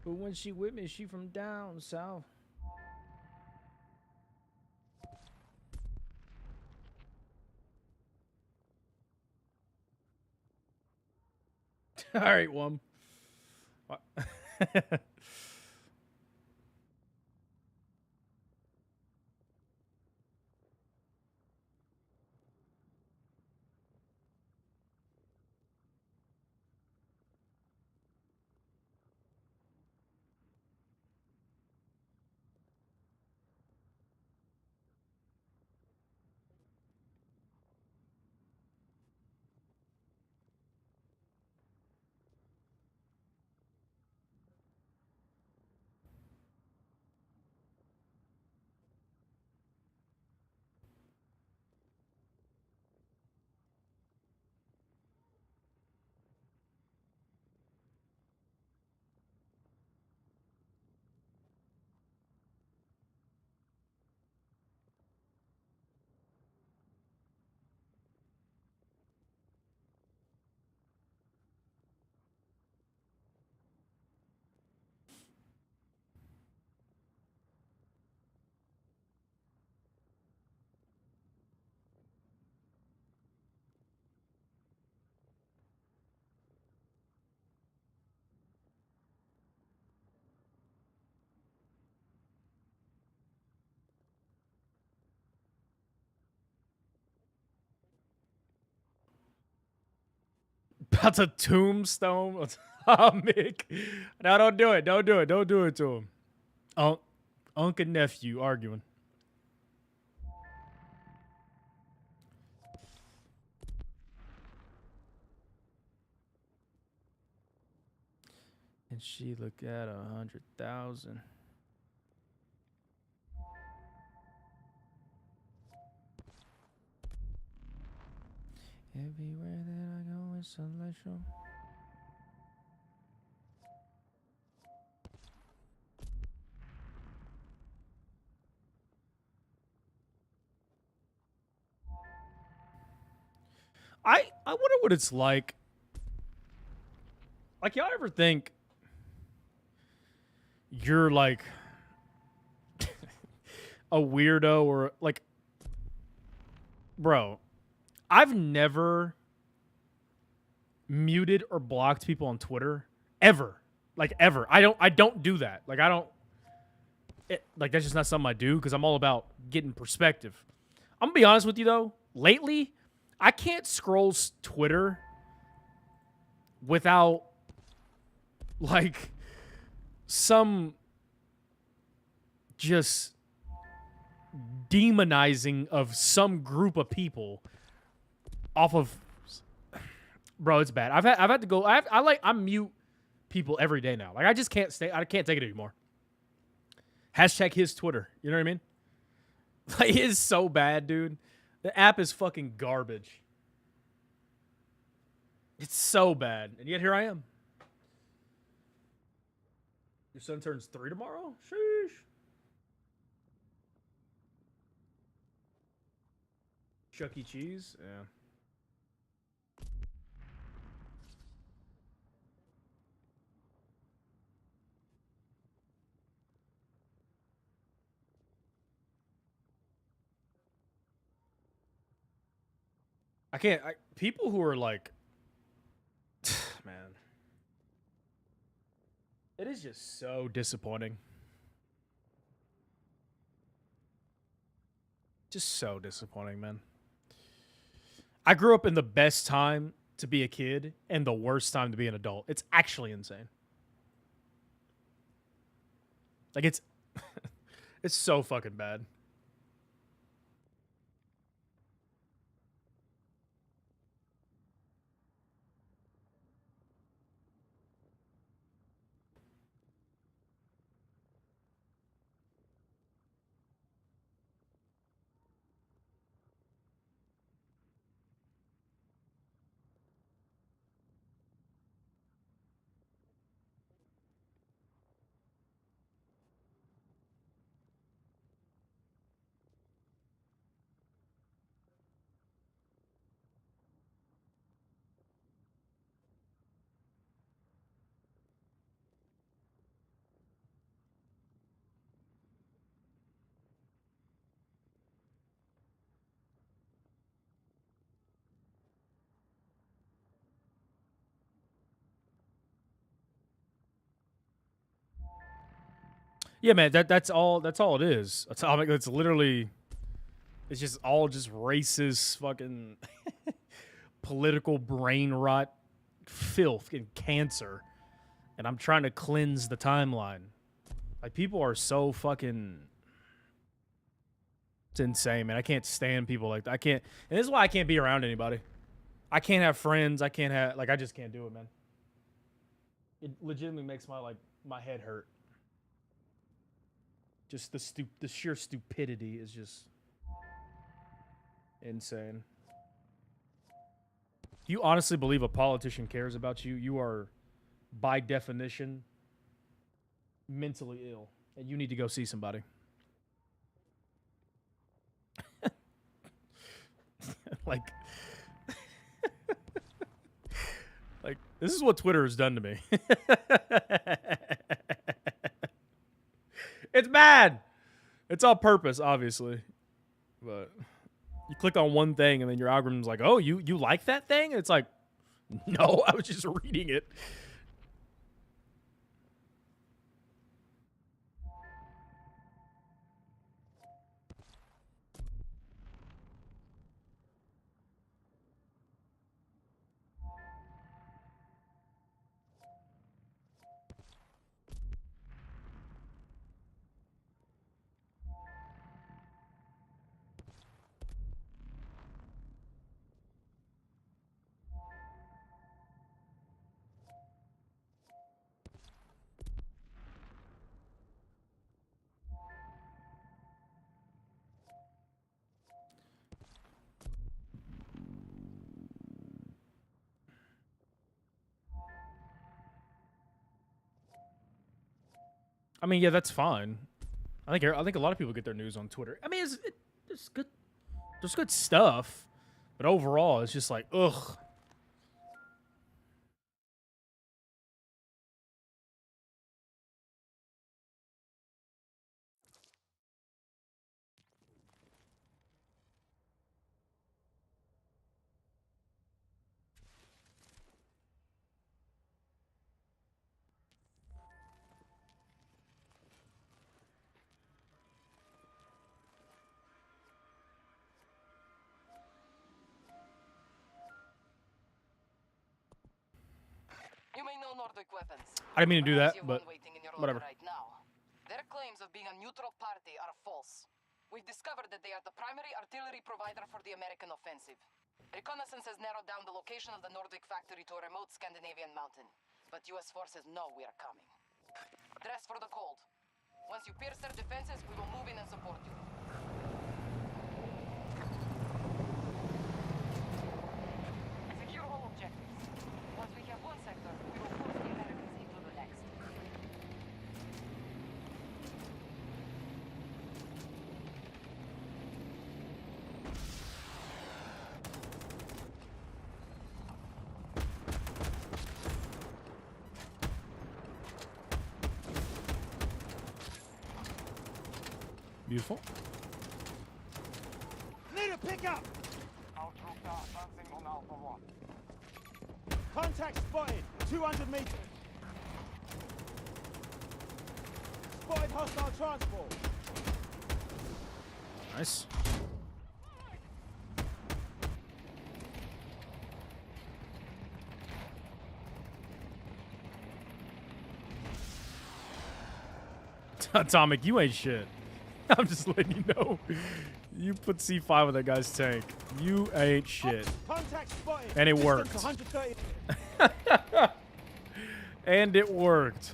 But when she with me, she from down south. All right, Wum. What? About to tombstone. Oh, Mick. No, don't do it. Don't do it. Don't do it to him. Uncle and nephew arguing. And she look at 100,000. Everywhere that I go is celestial. I wonder what it's like. Like, y'all ever think you're like a weirdo or like, bro, I've never muted or blocked people on Twitter ever. Like, ever. I don't do that. Like, like, that's just not something I do because I'm all about getting perspective. I'm gonna be honest with you though. Lately, I can't scroll Twitter without like some just demonizing of some group of people off of, bro, it's bad. I've had to go. I mute people every day now. Like, I just can't stay. I can't take it anymore. Hashtag his Twitter. You know what I mean? Like, it is so bad, dude. The app is fucking garbage. It's so bad. And yet here I am. Your son turns 3 tomorrow? Sheesh. Chuck E. Cheese? Yeah. People who are like, man, it is just so disappointing. Just so disappointing, man. I grew up in the best time to be a kid and the worst time to be an adult. It's actually insane. Like, it's it's so fucking bad. Yeah, man, that's all it is. It's literally, it's just all just racist fucking political brain rot filth and cancer. And I'm trying to cleanse the timeline. Like, people are so fucking, it's insane, man. I can't stand people like that. I can't, and this is why I can't be around anybody. I can't have friends. I can't have, like, I just can't do it, man. It legitimately makes my head hurt. Just the sheer stupidity is just insane. If you honestly believe a politician cares about you, you are, by definition, mentally ill, and you need to go see somebody. like, like, this is what Twitter has done to me. It's bad. It's on purpose, obviously. But you click on one thing and then your algorithm's like, oh, you like that thing? And it's like, no, I was just reading it. I mean, yeah, that's fine. I think a lot of people get their news on Twitter. I mean, it's good. There's good stuff, but overall, it's just like, ugh. You may know Nordic weapons. I didn't mean to do that, Perhaps you have but one waiting in your whatever. locker right now. Their claims of being a neutral party are false. We've discovered that they are the primary artillery provider for the American offensive. Reconnaissance has narrowed down the location of the Nordic factory to a remote Scandinavian mountain, but U.S. forces know we are coming. Dress for the cold. Once you pierce their defenses, we will move in and support you. Secure all objectives. Once we have one sector, we will force the Americans into the next. Beautiful. Need a pickup! Our troops are advancing on Alpha 1. Contact spotted. 200 meters. Spotted hostile transport. Nice. Atomic, you ain't shit. I'm just letting you know. You put C5 on that guy's tank. You ain't shit. Contact spotted. And it Distance worked. 130. And it worked.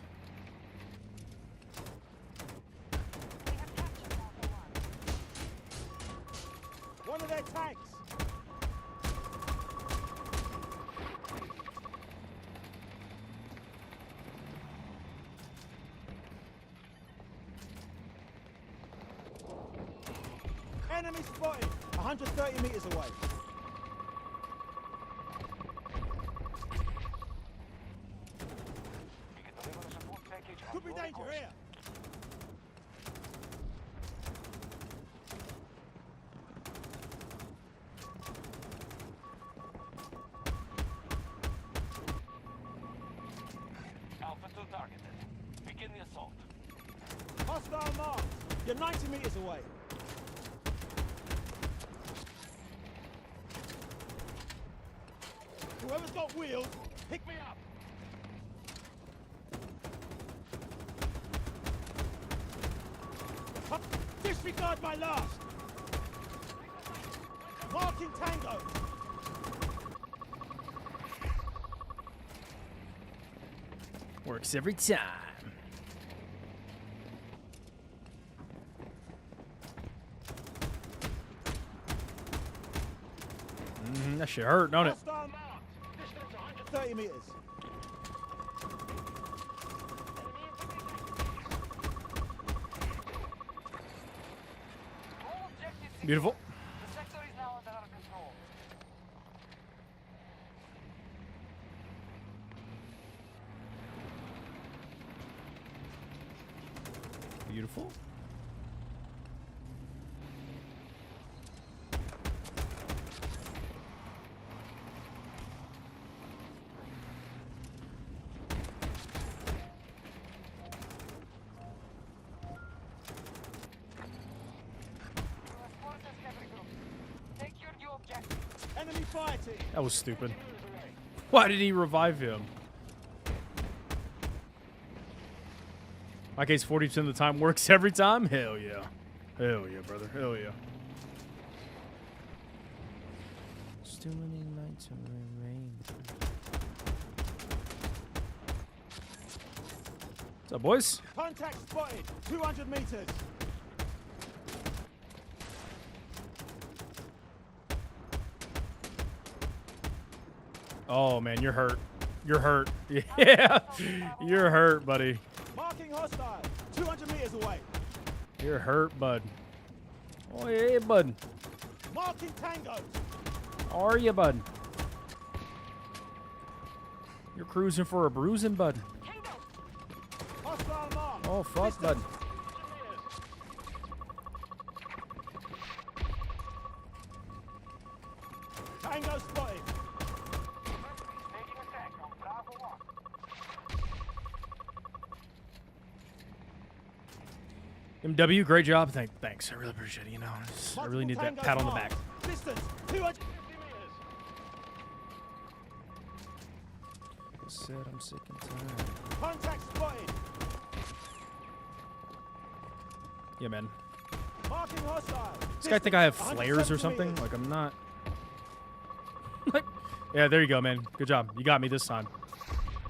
One of their tanks. Enemy spotted. 130 meters away. We can deliver a support package at Could be your danger request. here. Alpha 2 targeted. Begin the assault. Hostile marked. You're 90 meters away. Whoever's got wheels, pick me up. Disregard my last. Marking Tango. Works every time. That shit hurt, don't it? Hostile marked. Distance 130 meters. All objectives secure. Beautiful. The sector is now under our control. Beautiful. U.S. forces have regrouped. Secure new objectives. Enemy fire team. That was stupid. Why did he revive him? My case 40% of the time works every time? Hell yeah. Hell yeah, brother. Hell yeah. Still many nights of rain. What's up, boys? Contact spotted. 200 meters. Oh, man, you're hurt. You're hurt. Yeah. You're hurt, buddy. Marking hostile. 200 meters away. You're hurt, bud. Oh, yeah, bud. Marking tangos. How are you, bud? You're cruising for a bruising, bud. Hostile mark. Oh, fuck, bud. Tango spotted. Making attack on Bravo 1. MW, great job. Thanks. I really appreciate it. You know, I really need that pat on the back. Distance 200. I said I'm sick and tired. Contact spotted. Yeah, man. Marking hostile. This guy think I have flares or something? Like, I'm not... like... Yeah, there you go, man. Good job. You got me this time.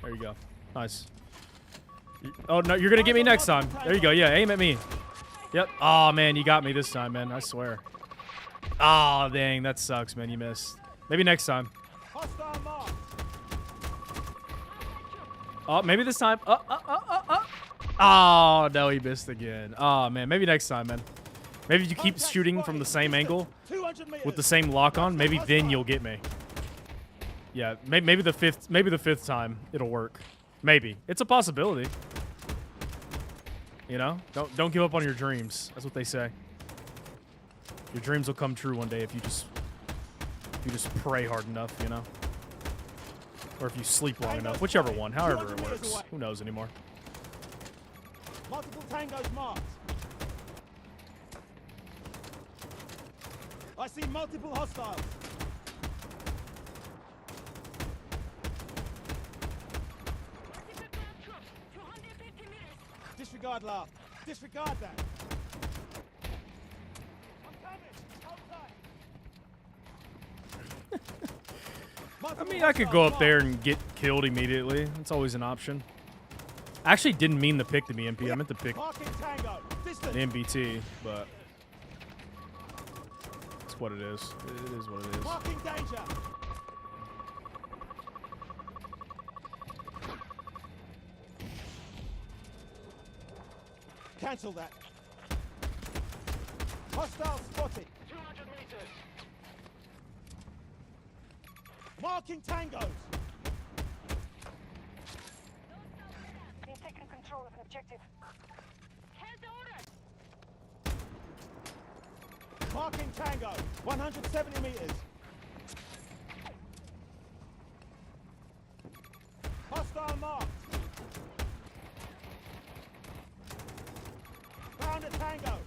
There you go. Nice. Oh, no, you're going to get me next time. There you go. Yeah, aim at me. Yep. Oh, man, you got me this time, man. I swear. Oh, dang. That sucks, man. You missed. Maybe next time. Hostile mark. Oh, maybe this time. Oh, no, he missed again. Oh, man. Maybe next time, man. Maybe if you keep shooting from the same angle with the same lock on, maybe then you'll get me. Yeah, maybe the fifth time it'll work. Maybe. It's a possibility. You know? Don't give up on your dreams. That's what they say. Your dreams will come true one day if you just pray hard enough, you know? Or if you sleep long enough. Whichever one. However it works. Who knows anymore? Multiple tangos marked. I see multiple hostiles. Disregard laugh. Disregard that. I'm coming. I mean, I could go up there and get killed immediately. It's always an option. I actually didn't mean to pick the BMP. I meant to pick Marking tango. the Distance. MBT, but it's what it is. It is what it is. Marking danger. Cancel that. Hostile spotted. 200 meters. Marking tangos. They've taken control of an objective. Here's the order. Marking tango. 170 meters. Hostile marked. Found a tango.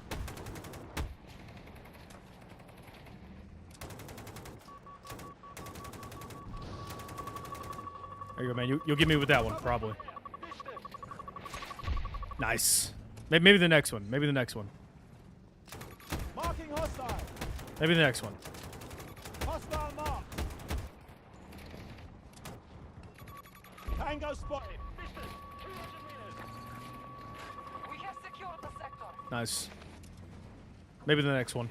There you go, man. You'll get me with that one, probably. Nice. Maybe the next one. Maybe the next one. Marking hostile. Maybe the next one. Hostile marked. Tango spotted. Distance 200 meters. We have secured the sector. Nice. Maybe the next one.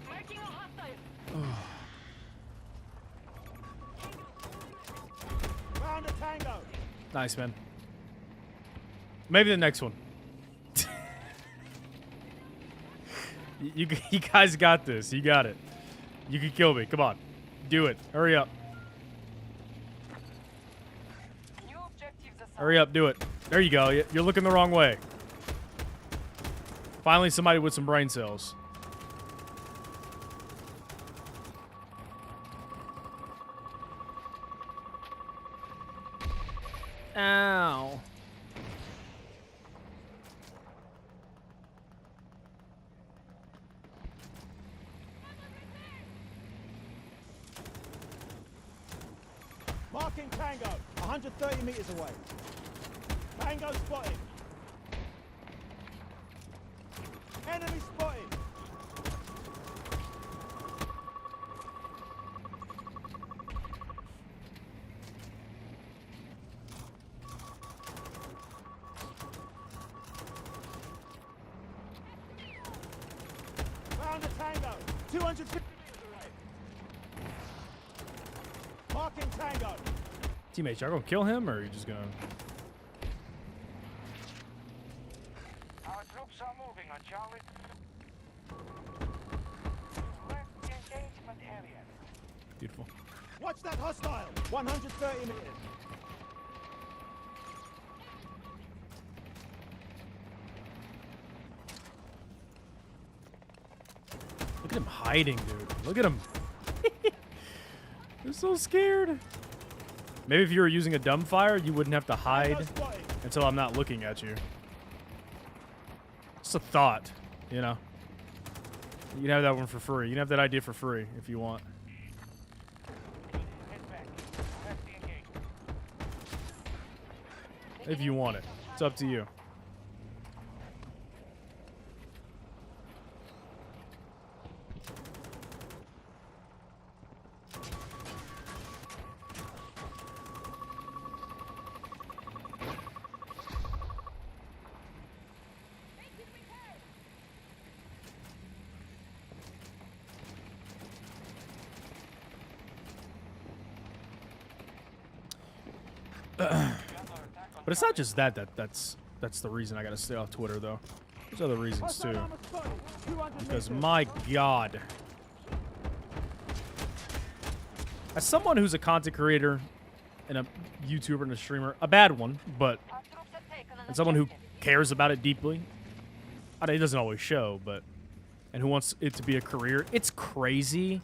Marking a hostile. Found a tango. Nice, man. Maybe the next one. you guys got this. You got it. You can kill me. Come on. Do it. Hurry up. New objectives assigned. Hurry up. Do it. There you go. You're looking the wrong way. Finally, somebody with some brain cells. Ow. Marking tango. 130 meters away. Tango spotted. Enemy spotted. Found a tango. 250 meters away. Marking tango. Teammates, y'all gonna kill him, or are you just gonna... Our troops are moving on Charlie. Left engagement area. Beautiful. Watch that hostile. 130 meters. Look at him hiding, dude. Look at him. They're so scared. Maybe if you were using a dumbfire, you wouldn't have to hide Tango spotted. until I'm not looking at you. It's a thought, you know. You can have that one for free. You can have that idea for free if you want. Head back. Left engagement. If you want it. It's up to you. But it's not just that's the reason I gotta stay off Twitter though. There's other reasons Hostile too. armor spotted. 200 Because meters. my God. As someone who's a content creator and a YouTuber and a streamer, a bad one, but Our troops have taken an and someone who objective. cares about it deeply. I mean, it doesn't always show, but and who wants it to be a career. It's crazy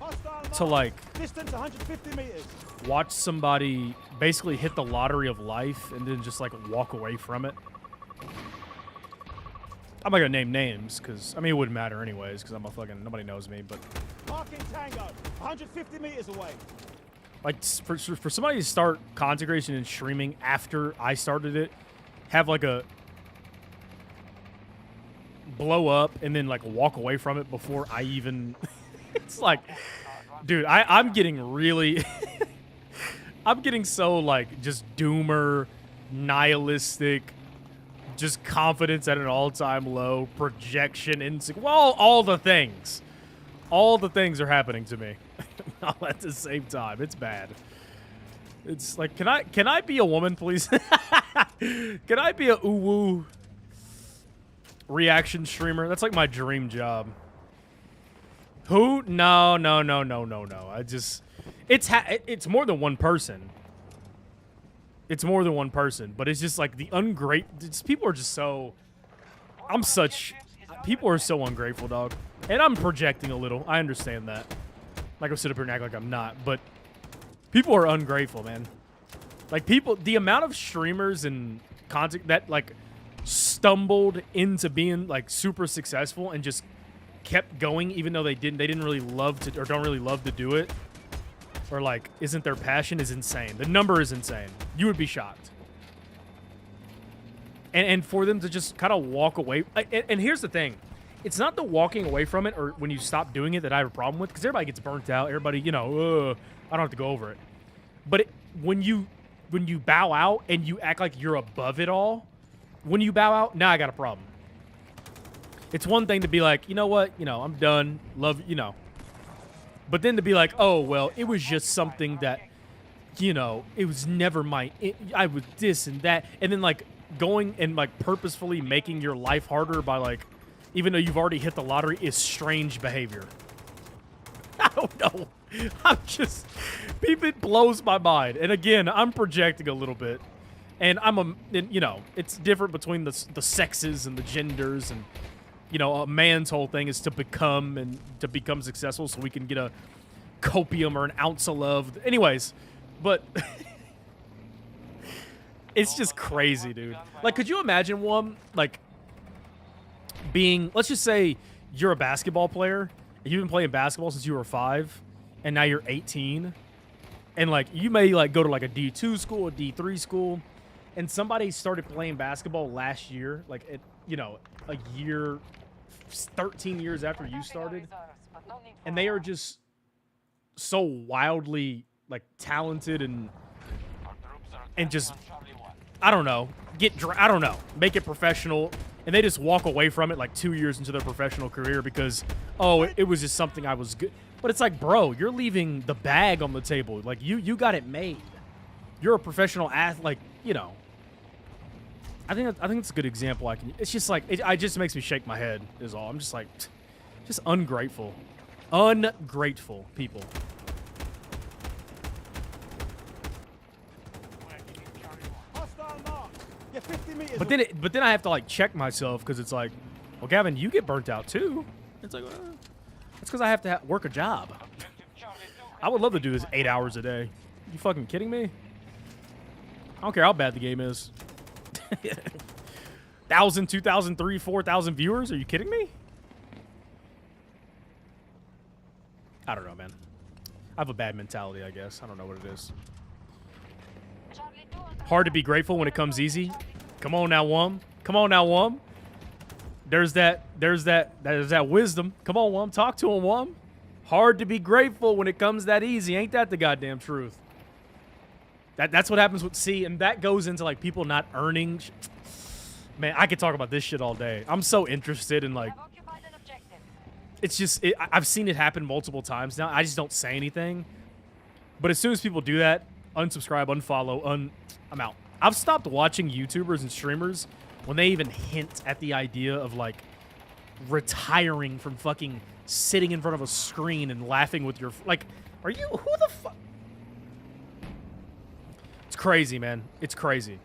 Hostile to mark. like Distance 150 meters. watch somebody basically hit the lottery of life and then just like walk away from it. I'm not gonna name names because I mean it wouldn't matter anyways because I'm a fucking nobody knows me. But Marking Tango. 150 meters away. like for somebody to start content creation and streaming after I started it, have like a blow up and then like walk away from it before I even. It's like, dude, I'm getting really. I'm getting so like just doomer, nihilistic, just confidence at an all-time low, projection, well, all the things. All the things are happening to me all at the same time. It's bad. It's like, can I be a woman, please? Can I be a uwu reaction streamer? That's like my dream job. Who? No. I just, it's more than one person. It's more than one person, but it's just like the people are just so, people are so ungrateful, dog. And I'm projecting a little. I understand that. Like I'll sit up here and act like I'm not, but people are ungrateful, man. Like the amount of streamers and content that like stumbled into being like super successful and just kept going even though they didn't really love to or don't really love to do it or like isn't their passion is insane. The number is insane. You would be shocked. And for them to just kind of walk away. And here's the thing. It's not the walking away from it or when you stop doing it that I have a problem with because everybody gets burnt out. Everybody, you know, I don't have to go over it. But when you bow out and you act like you're above it all, when you bow out, now I got a problem. It's one thing to be like, you know what, I'm done, love, But then to be like, oh, well, it was just something that, it was never I was this and that. And then like going and like purposefully making your life harder by like, even though you've already hit the lottery is strange behavior. I don't know. It blows my mind. And again, I'm projecting a little bit. And it's different between the sexes and the genders and, a man's whole thing is to become successful so we can get a copium or an ounce of love. Anyways, but it's just crazy, dude. Like, could you imagine one, like, being, let's just say you're a basketball player and you've been playing basketball since you were 5 and now you're 18 and, like, you may, like, go to, like, a D2 school, a D3 school, and somebody started playing basketball last year, like, a year, 13 years after you started, and they are just so wildly like talented and just I don't know make it professional, and they just walk away from it like 2 years into their professional career because it was just something I was good. But it's like, bro, you're leaving the bag on the table. Like you got it made. you're a professional athlete, like, you know. I think it's a good example. It's just like it just makes me shake my head. Is all. I'm just like, just ungrateful people. Hostile mark. You're 50 meters. But then I have to like check myself because it's like, well, Gavin, you get burnt out too. It's like, well, that's because I have to work a job. I would love to do this 8 hours a day. You fucking kidding me? I don't care how bad the game is. 1,000, 2,000, 3,000, 4,000 viewers? Are you kidding me? I don't know, man. I have a bad mentality, I guess. I don't know what it is. Hard to be grateful when it comes easy. Come on now, Wum. Come on now, Wum. There's that wisdom. Come on, Wum. Talk to him, Wum. Hard to be grateful when it comes that easy. Ain't that the goddamn truth? That's what happens with and that goes into like people not earning. Man, I could talk about this shit all day. I'm so interested in like. It's just I've seen it happen multiple times now. I just don't say anything. But as soon as people do that, unsubscribe, unfollow, I'm out. I've stopped watching YouTubers and streamers when they even hint at the idea of like retiring from fucking sitting in front of a screen and laughing with your like. Who the fuck? It's crazy, man. It's crazy.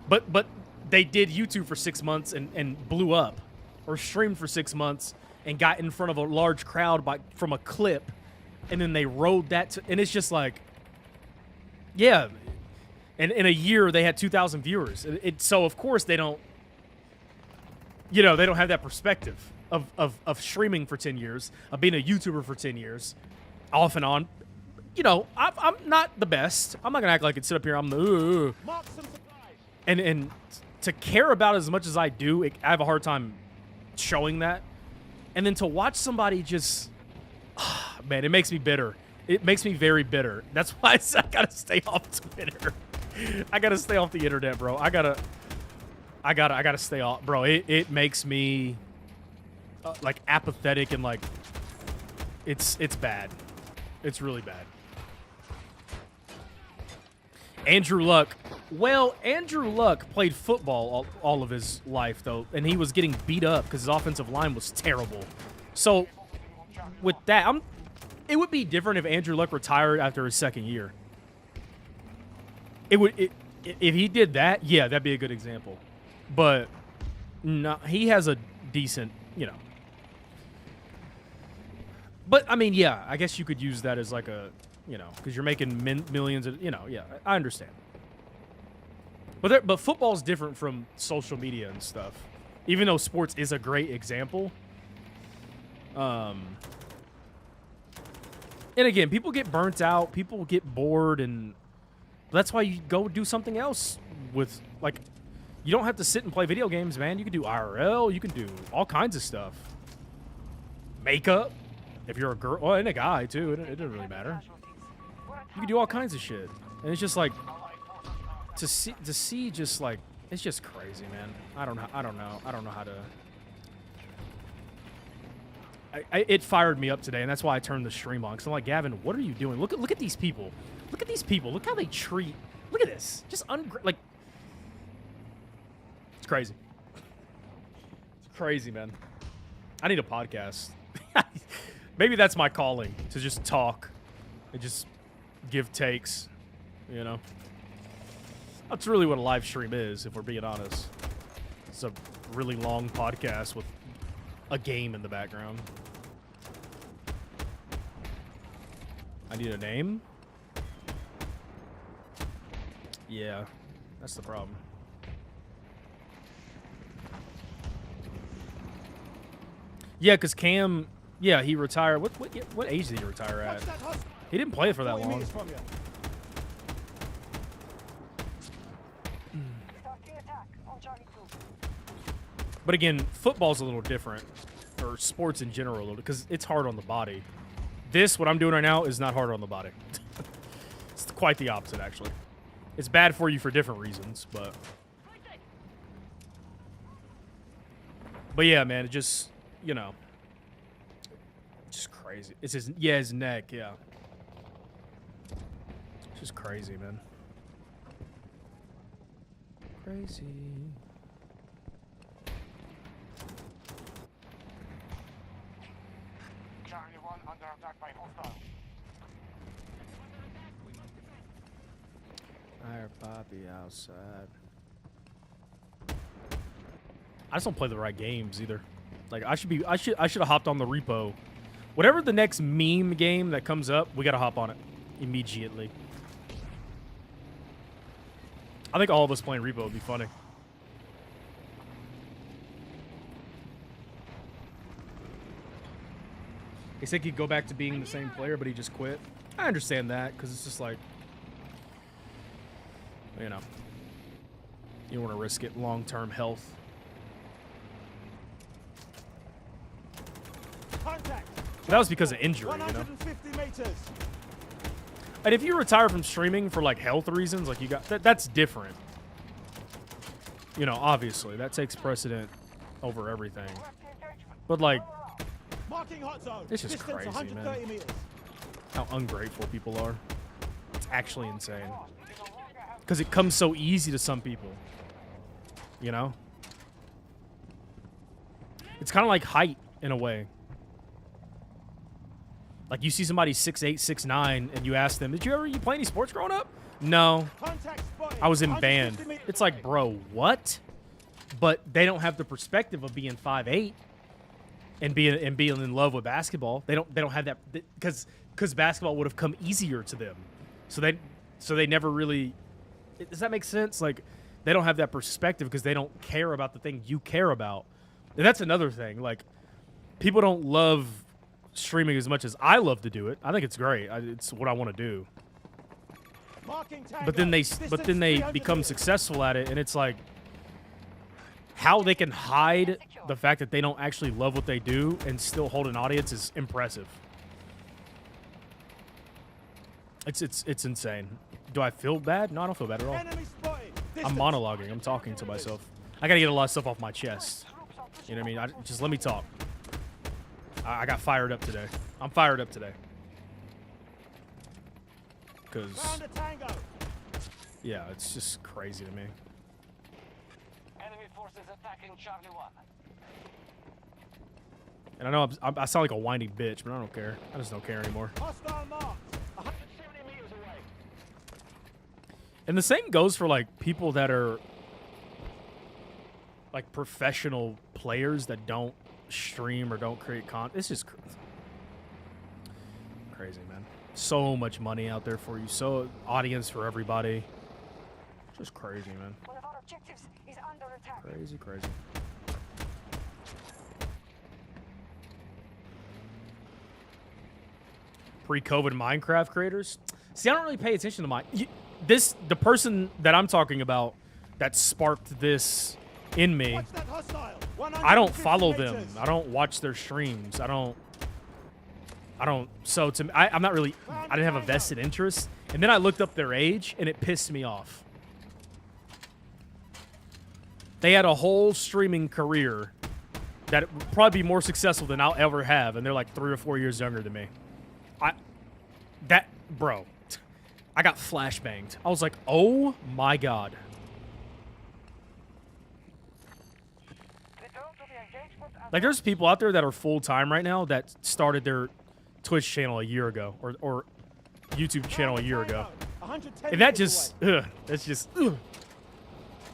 But they did YouTube for 6 months and blew up, or streamed for 6 months and got in front of a large crowd from a clip, and then they rode that and it's just like, yeah. And in a year they had 2,000 viewers. So of course they don't, they don't have that perspective of streaming for 10 years, of being a YouTuber for 10 years, off and on. I'm not the best. I'm not gonna act like I sit up here. I'm the and to care about as much as I do, I have a hard time showing that. And then to watch somebody just, man, it makes me bitter. It makes me very bitter. That's why I gotta stay off Twitter. I gotta stay off the internet, bro. I gotta stay off, bro. It makes me like apathetic and like it's bad. It's really bad. Andrew Luck. Well, Andrew Luck played football all of his life, though, and he was getting beat up because his offensive line was terrible. So, with that, it would be different if Andrew Luck retired after his second year. If he did that, yeah, that'd be a good example. But no, he has a decent, But, I mean, yeah, I guess you could use that as like a, because you're making millions of, yeah, I understand. But football's different from social media and stuff. Even though sports is a great example. And again, people get burnt out, people get bored, and that's why you go do something else with, like, you don't have to sit and play video games, man. You can do IRL, you can do all kinds of stuff. Makeup. If you're a girl, and a guy too, it doesn't really matter. You can do all kinds of shit, and it's just like to see just like it's just crazy, man. I don't know how to. It fired me up today, and that's why I turned the stream on. Cause I'm like, Gavin, what are you doing? Look at these people. Look at these people. Look how they treat. Look at this. Just like it's crazy. It's crazy, man. I need a podcast. Maybe that's my calling, to just talk and just give takes, That's really what a live stream is, if we're being honest. It's a really long podcast with a game in the background. I need a name? Yeah, that's the problem. Yeah, because Cam... Yeah, he retired. What age did he retire at? He didn't play it for that long. But again, football's a little different, or sports in general, because it's hard on the body. What I'm doing right now, is not hard on the body. It's quite the opposite, actually. It's bad for you for different reasons, but... But yeah, man, it just, just crazy. It's his neck, yeah. It's just crazy, man. crazy. Charlie 1 under attack by hostile. Fire Poppy outside. I just don't play the right games either. Like I should have hopped on the repo. Whatever the next meme game that comes up, we gotta hop on it immediately. I think all of us playing repo would be funny. He said he'd go back to being the same player, but he just quit. I understand that because it's just like, you know, you don't want to risk it long-term health. Contact. But that was because of injury, you know. 150 meters. And if you retire from streaming for like health reasons, like you got that's different. You know, obviously that takes precedent over everything. But like, Marking hot zone. it's just Distance crazy, 130 man. meters. How ungrateful people are. It's actually insane. Because it comes so easy to some people. You know? It's kind of like height in a way. Like you see somebody 6'8", 6'9", and you ask them, you play any sports growing up? No. Contact spotted. I was in band. 150 meters It's like, away. bro, what? But they don't have the perspective of being 5'8" and being in love with basketball. They don't have that because basketball would have come easier to them. So they never really. Does that make sense? Like they don't have that perspective because they don't care about the thing you care about. And that's another thing. Like people don't love streaming as much as I love to do it. I think it's great. It's what I want to do. Marking tango. But then they Distance become 300 meters. successful at it, and it's like how they can hide the fact that they don't actually love what they do and still hold an audience is impressive. It's insane. Do I feel bad? No, I don't feel bad at all. Enemy spotted. I'm Distance. monologuing. I'm talking to myself. I gotta get a lot of stuff off my chest. You know what I mean? Just let me talk. I got fired up today. I'm fired up today. Because, Found a tango. yeah, it's just crazy to me. Enemy forces attacking Charlie 1. And I know I sound like a whiny bitch, but I don't care. I just don't care anymore. Hostile marked. 170 meters away. And the same goes for, like, people that are, like, professional players that don't stream or don't create content. It's just crazy, man. So much money out there for you. So audience for everybody. Just crazy, man. One of our objectives is under attack. Crazy, crazy. Pre-COVID Minecraft creators. See, I don't really pay attention to the person that I'm talking about that sparked this in me. Watch that hostile. I don't 150 follow them. meters. I don't watch their streams. I don't. So to me, I'm not really. I didn't have a vested interest. And then I looked up their age, and it pissed me off. They had a whole streaming career that would probably be more successful than I'll ever have, and they're like 3 or 4 years younger than me. Bro, I got flashbanged. I was like, oh my god. Return to the engagement and Like, there's people out there that are full-time right now that started their Twitch channel a year ago, or YouTube channel a year ago. 110 And that meters just, away. that's just,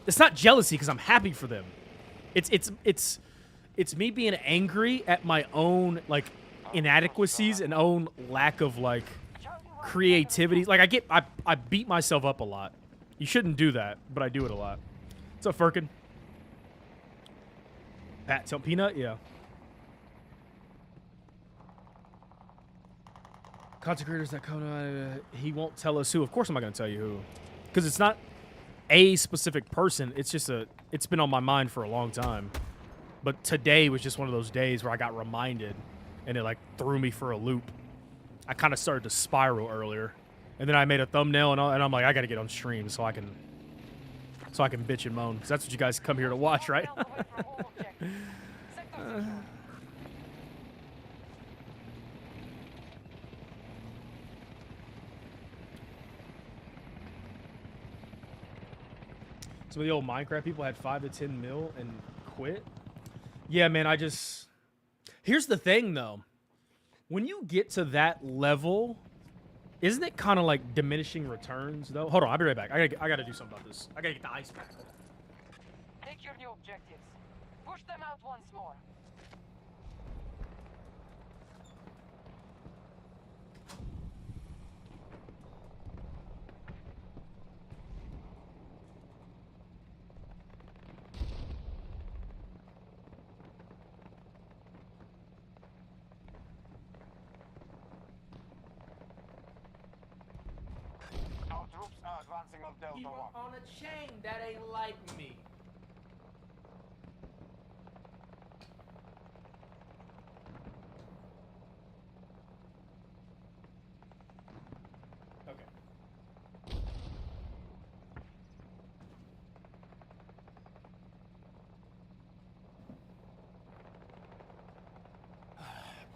it's not jealousy because I'm happy for them. It's me being angry at my own, like, inadequacies and own lack of, like, creativity. Like, I beat myself up a lot. You shouldn't do that, but I do it a lot. What's up, Firkin? Pat, tell Peanut? Yeah. Content creators that come he won't tell us who. Of course I'm not going to tell you who. Because it's not a specific person. It's just it's been on my mind for a long time. But today was just one of those days where I got reminded, and it, like, threw me for a loop. I kind of started to spiral earlier. And then I made a thumbnail, and I'm like, I got to get on stream so I can bitch and moan. Because that's what you guys come here to watch, right? away from all objectives. Some of the old Minecraft people had 5 to 10 mil and quit. Yeah, man, I just... Here's the thing, though. When you get to that level, isn't it kind of like diminishing returns, though? Hold on, I'll be right back. I gotta do something about this. I gotta get the ice back. Take your new objectives. Push them out once more. Our troops are advancing on Delta 1. on a chain that ain't like me. Okay.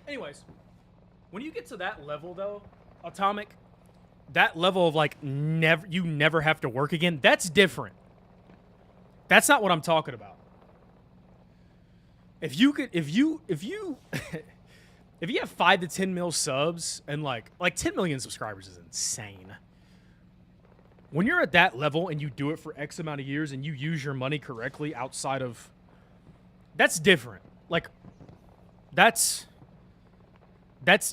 Anyways, when you get to that level, though, Atomic, that level of like you never have to work again, that's different. That's not what I'm talking about. If you have 5 to 10 mil subs and like 10 million subscribers is insane. When you're at that level and you do it for X amount of years and you use your money correctly outside of, that's different. Like that's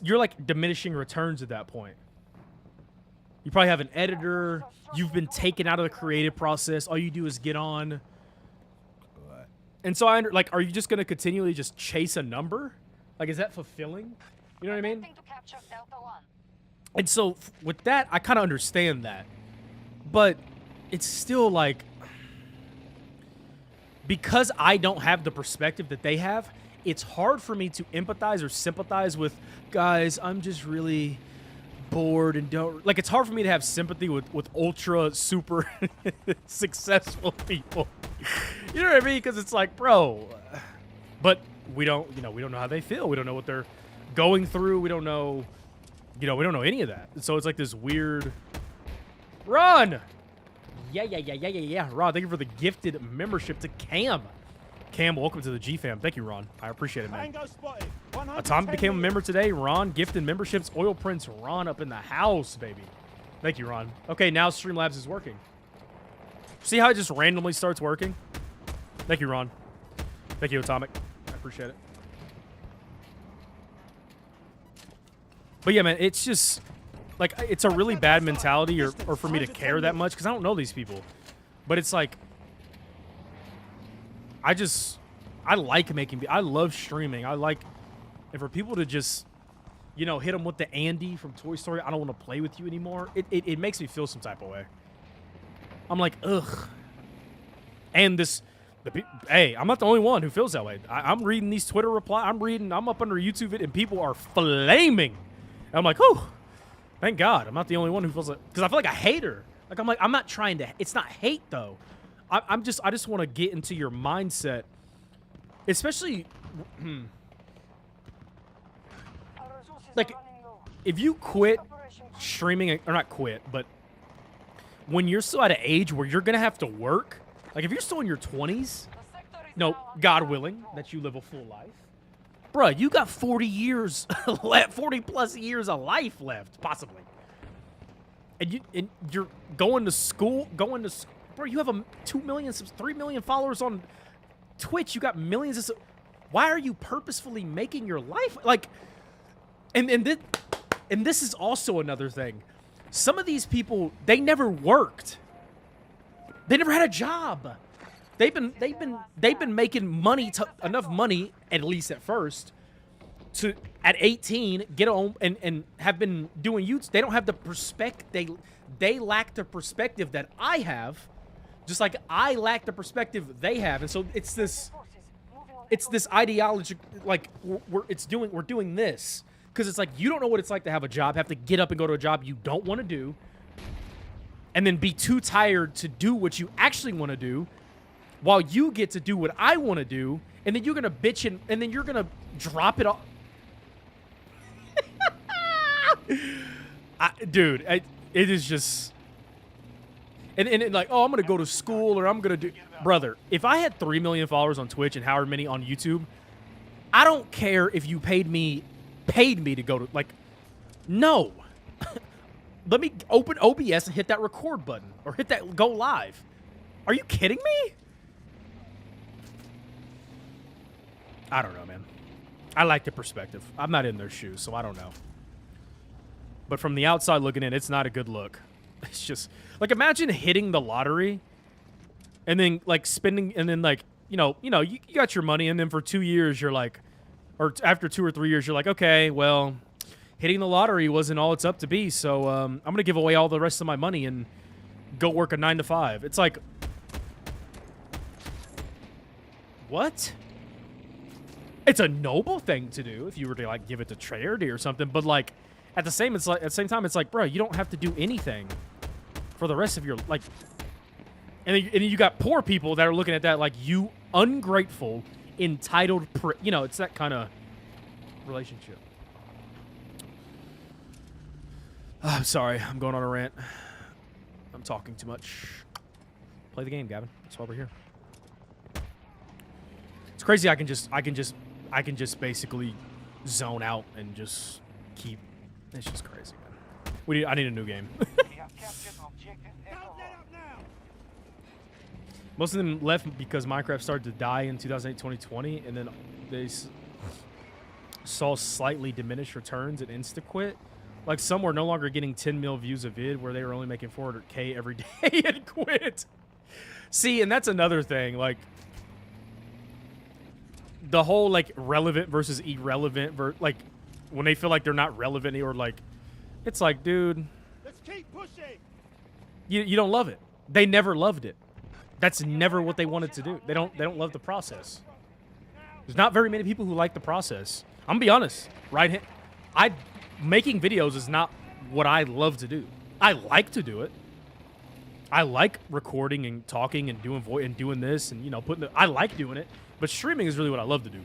you're like diminishing returns at that point. You probably have an editor. You've been taken out of the creative process. All you do is get on. And so are you just going to continually just chase a number? Like, is that fulfilling? You know what I mean? To capture Delta 1. And so with that, I kind of understand that. But it's still like, because I don't have the perspective that they have, it's hard for me to empathize or sympathize with, guys, I'm just really bored and don't, like, it's hard for me to have sympathy with ultra super successful people. You know what I mean? Because it's like, bro, but we don't know how they feel. We don't know what they're going through. We don't know, we don't know any of that. So it's like this weird run. Yeah. Ron, thank you for the gifted membership to Cam. Cam, welcome to the G fam. Thank you, Ron. I appreciate it, man. Tango spotted. Atomic became a member today. Ron, gifted memberships. Oil Prince Ron up in the house, baby. Thank you, Ron. Okay, now Streamlabs is working. See how it just randomly starts working? Thank you, Ron. Thank you, Atomic. I appreciate it. But yeah, man, it's just like, it's a really bad mentality or for me to care that much because I don't know these people. But it's like, I like I love streaming. I like, and for people to just, hit them with the Andy from Toy Story, I don't want to play with you anymore. It makes me feel some type of way. I'm like, ugh. And hey, I'm not the only one who feels that way. I'm reading these Twitter replies. I'm up under YouTube and people are flaming. And I'm like, oh, thank God. I'm not the only one who feels like, because I feel like a hater. Like, I'm not trying to, it's not hate though. I just want to get into your mindset, especially, like, if you quit streaming, or not quit, but when you're still at an age where you're going to have to work, like if you're still in your 20s, no, God willing, that you live a full life, bruh, you got 40 years left, 40 plus years of life left, possibly. And you're going to school, bro, you have 2 million, 3 million followers on Twitch. You got millions of, why are you purposefully making your life? Like, and this is also another thing. Some of these people, they never worked. They never had a job. They've been making money, enough money, at least at first, to at 18 get home and have been doing YouTube. They don't have the perspective. They lack the perspective that I have, just like I lack the perspective they have. And so it's this ideology, like we're doing this because it's like you don't know what it's like to have a job, have to get up and go to a job you don't want to do, and then be too tired to do what you actually want to do, while you get to do what I want to do, and then you're gonna bitch and then you're gonna drop it off. Dude, it is just, And like, oh, I'm gonna go to school, or I'm gonna do. Brother, if I had 3 million followers on Twitch and however many on YouTube, I don't care if you paid me to go to, like, no. Let me open OBS and hit that record button or hit that go live. Are you kidding me? I don't know, man. I like the perspective. I'm not in their shoes, so I don't know. But from the outside looking in, it's not a good look. It's just like, imagine hitting the lottery and then like spending, and then like, you got your money, and then for 2 years you're like, or after 2 or 3 years you're like, okay, well, hitting the lottery wasn't all it's up to be, so I'm gonna give away all the rest of my money and go work a 9 to 5. It's like, what? It's a noble thing to do if you were to like give it to charity or something, but like at the same time it's like, bro, you don't have to do anything for the rest of your, like, and then you got poor people that are looking at that like, you ungrateful, entitled it's that kind of relationship. I'm sorry, I'm going on a rant. I'm talking too much. Play the game, Gavin. That's why we're here. It's crazy. I can just basically zone out and just keep. It's just crazy, man. I need a new game. Most of them left because Minecraft started to die in 2008-2020, and then they saw slightly diminished returns and insta-quit. Like, some were no longer getting 10 mil views a vid where they were only making 400K every day and quit. See, and that's another thing. Like, the whole, like, relevant versus irrelevant, like, when they feel like they're not relevant, or, like, it's like, dude, Let's keep pushing. you don't love it. They never loved it. That's never what they wanted to do. They don't love the process. There's not very many people who like the process. I'm gonna be honest, right? Making videos is not what I love to do. I like to do it. I like recording and talking and doing this and I like doing it. But streaming is really what I love to do.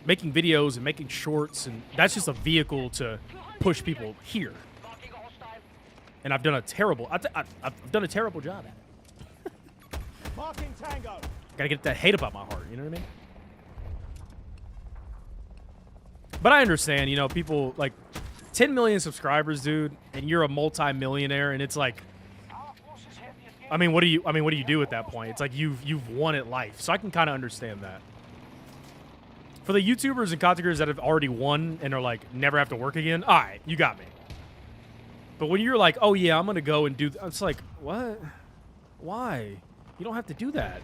Making videos and making shorts, and that's just a vehicle to push people here. And I've done a terrible job at it. Marking Tango. Gotta get that hate up out my heart, you know what I mean? But I understand, people like 10 million subscribers, dude, and you're a multi-millionaire, and it's like, I mean, what do you do at that point? It's like you've won at life. So I can kind of understand that. For the YouTubers and content creators that have already won and are like never have to work again, all right, you got me. But when you're like, oh yeah, I'm gonna go and do, it's like, what? Why? You don't have to do that.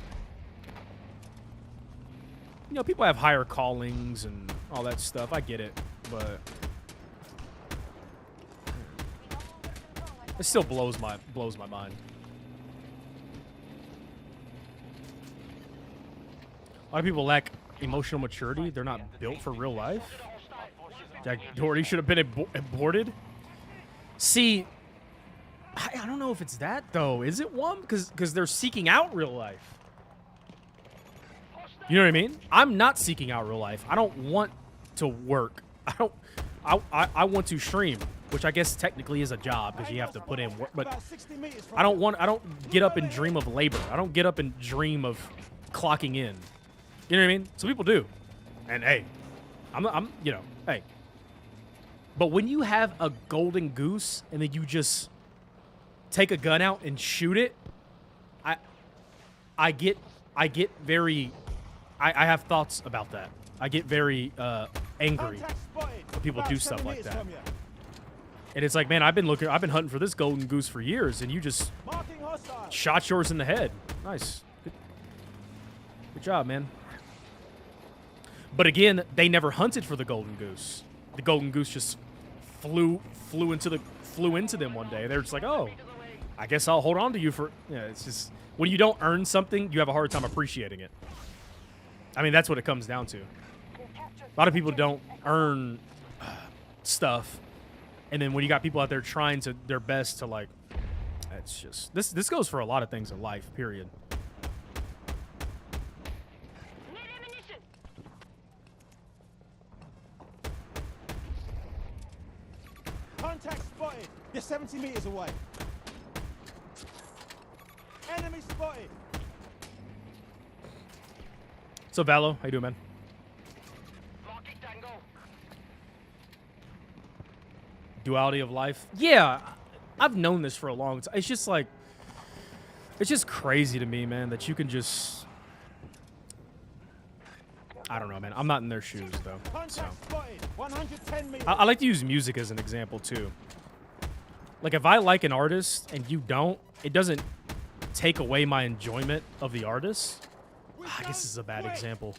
People have higher callings and all that stuff. I get it, but it still blows my mind. A lot of people lack emotional maturity. They're not built for real life. Jack Doherty should have been aborted. See, I don't know if it's that, though. Is it one? Because they're seeking out real life. You know what I mean? I'm not seeking out real life. I don't want to work. I want to stream, which I guess technically is a job because you have to put in work. But I don't get up and dream of labor. I don't get up and dream of clocking in. You know what I mean? Some people do. And hey, hey. But when you have a golden goose and then you just take a gun out and shoot it, I get very, I have thoughts about that. I get very angry when people do stuff like that. And it's like, man, I've been hunting for this golden goose for years, and you just shot yours in the head. Nice. Good job, man. But again, they never hunted for the golden goose. The golden goose just flew into them one day. They're just like, oh, I guess I'll hold on to you for. Yeah, it's just when you don't earn something, you have a hard time appreciating it. I mean, that's what it comes down to. A lot of people don't earn stuff, and then when you got people out there trying to their best to like, it's just this goes for a lot of things in life. Period. Contact spotted. You're 70 meters away. Enemy spotted. So Valo, how you doing, man? Marking Tango. Duality of life. Yeah, I've known this for a long time. It's just like, it's just crazy to me, man, that you can just. I don't know, man. I'm not in their shoes though. So Contact spotted. 110 meters. I like to use music as an example too. Like if I like an artist and you don't, it doesn't take away my enjoyment of the artist. I guess this is a bad example.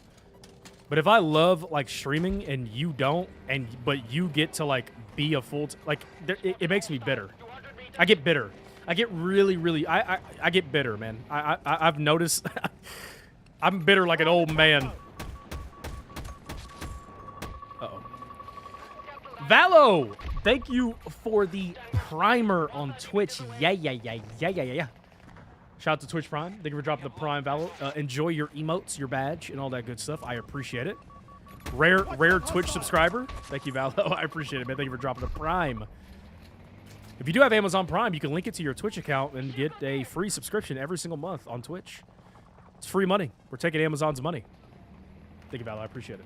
But if I love like streaming and you don't, but you get to like be a it makes me bitter. I get bitter. I get really I get bitter, man. I've noticed I'm bitter like an old man. Uh-oh. Valo, thank you for the primer on Twitch. Yeah. Shout out to Twitch Prime. Thank you for dropping the Prime, Valo. Enjoy your emotes, your badge, and all that good stuff. I appreciate it. Rare Twitch subscriber. Thank you, Valo. I appreciate it, man. Thank you for dropping the Prime. If you do have Amazon Prime, you can link it to your Twitch account and get a free subscription every single month on Twitch. It's free money. We're taking Amazon's money. Thank you, Valo. I appreciate it.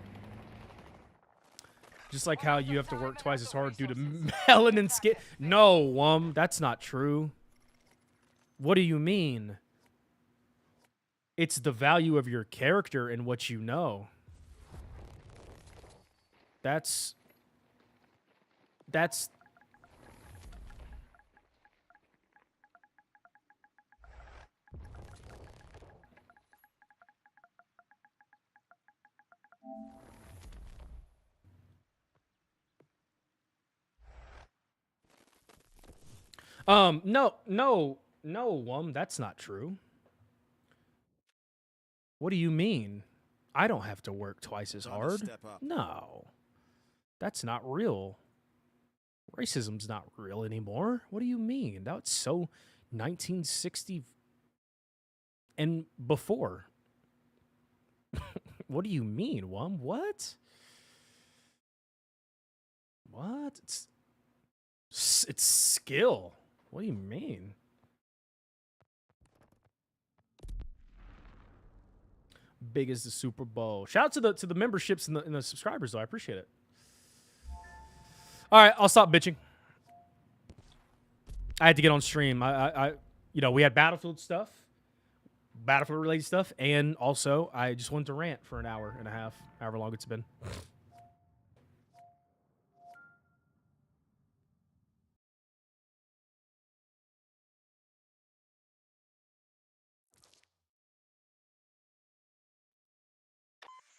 Just like how you have to work twice as hard due to melanin skin. No, that's not true. What do you mean? It's the value of your character and what you know. That's no, that's not true. What do you mean? I don't have to work twice as Time to hard. step up. No. That's not real. Racism's not real anymore. What do you mean? That's so 1960 and before. What do you mean, Wum? What? What? It's skill. What do you mean? Big as the Super Bowl. Shout out to the memberships and the subscribers though. I appreciate it. All right, I'll stop bitching. I had to get on stream. We had Battlefield stuff, Battlefield related stuff, and also I just wanted to rant for an hour and a half, however long it's been.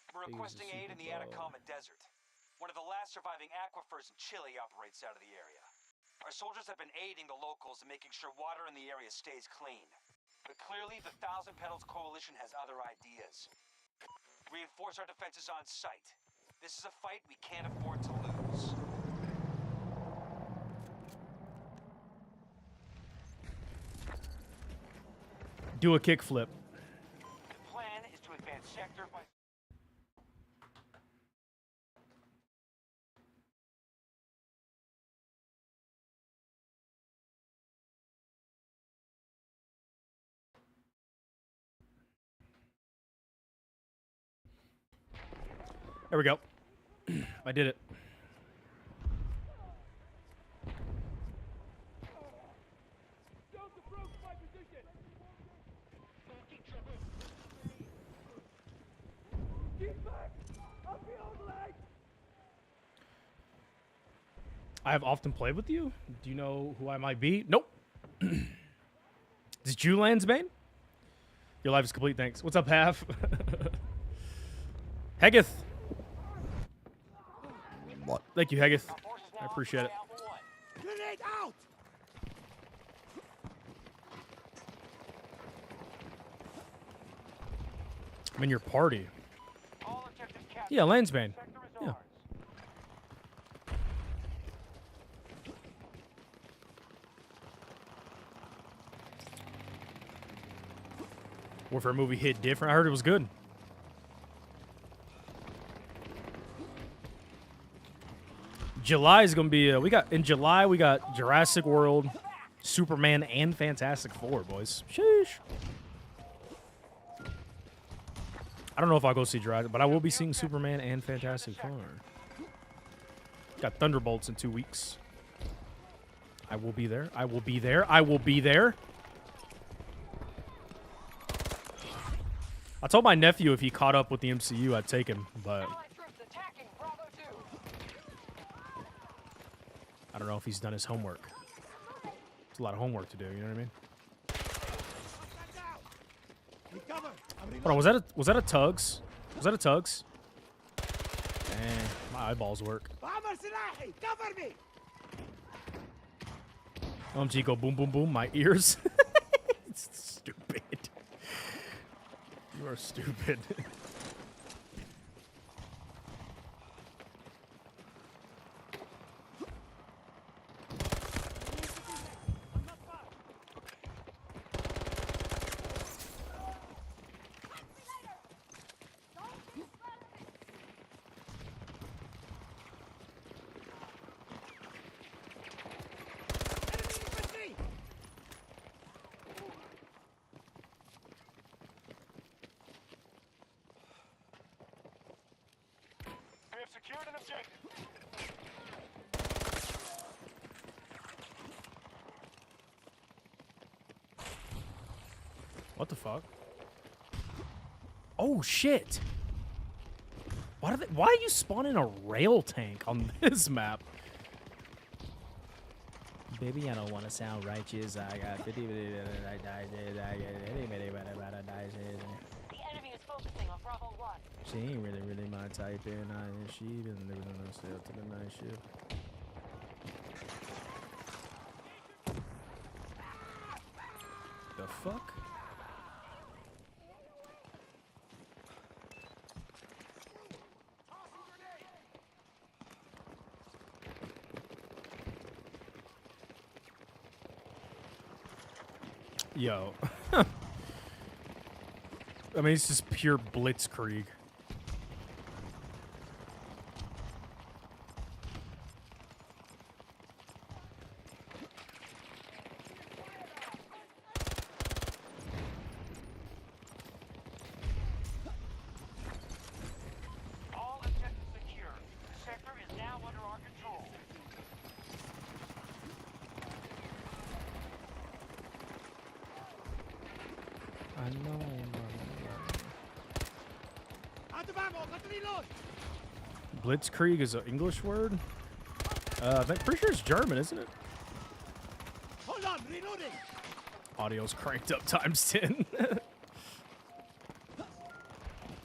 We're requesting aid in the Atacama Desert. One of the last surviving aquifers in Chile operates out of the area. Our soldiers have been aiding the locals in making sure water in the area stays clean. But clearly, the Thousand Petals Coalition has other ideas. Reinforce our defenses on site. This is a fight we can't afford to lose. Do a kickflip. The plan is to advance sector by... There we go. I did it. I have often played with you. Do you know who I might be? Nope. Is it you, Lansbane? Your life is complete, thanks. What's up, Half? Hegeth. What? Thank you, Hegeth. I appreciate it. Grenade out! I'm in your party. All objectives captured. Yeah, Lansbane. Sector is Yeah. ours. Warfare movie hit different. I heard it was good. July is gonna be in July we got Jurassic World, Superman, and Fantastic Four, boys. Sheesh. I don't know if I'll go see Jurassic, but I will be seeing Superman and Fantastic Four. Got Thunderbolts in 2 weeks. I will be there. I will be there. I will be there. I told my nephew if he caught up with the MCU, I'd take him, but I don't know if he's done his homework. It's a lot of homework to do, you know what I mean? Hold on, was that a Tugs? Was that a Tugs? Dang, my eyeballs work. OMG, go boom, boom, boom, my ears. It's stupid. You are stupid. We have secured an objective. What the fuck? Oh shit! Why are you spawning a rail tank on this map? Baby, I don't want to sound righteous. I got 50. The enemy is focusing on Bravo 1. She ain't really my type, and she been living on herself to the night shift. The fuck? Yo. I mean, it's just pure blitzkrieg. All objectives secure. The sector is now under our control. I know. Blitzkrieg is an English word? I'm pretty sure it's German, isn't it? Hold on, reloading. Audio's cranked up times 10.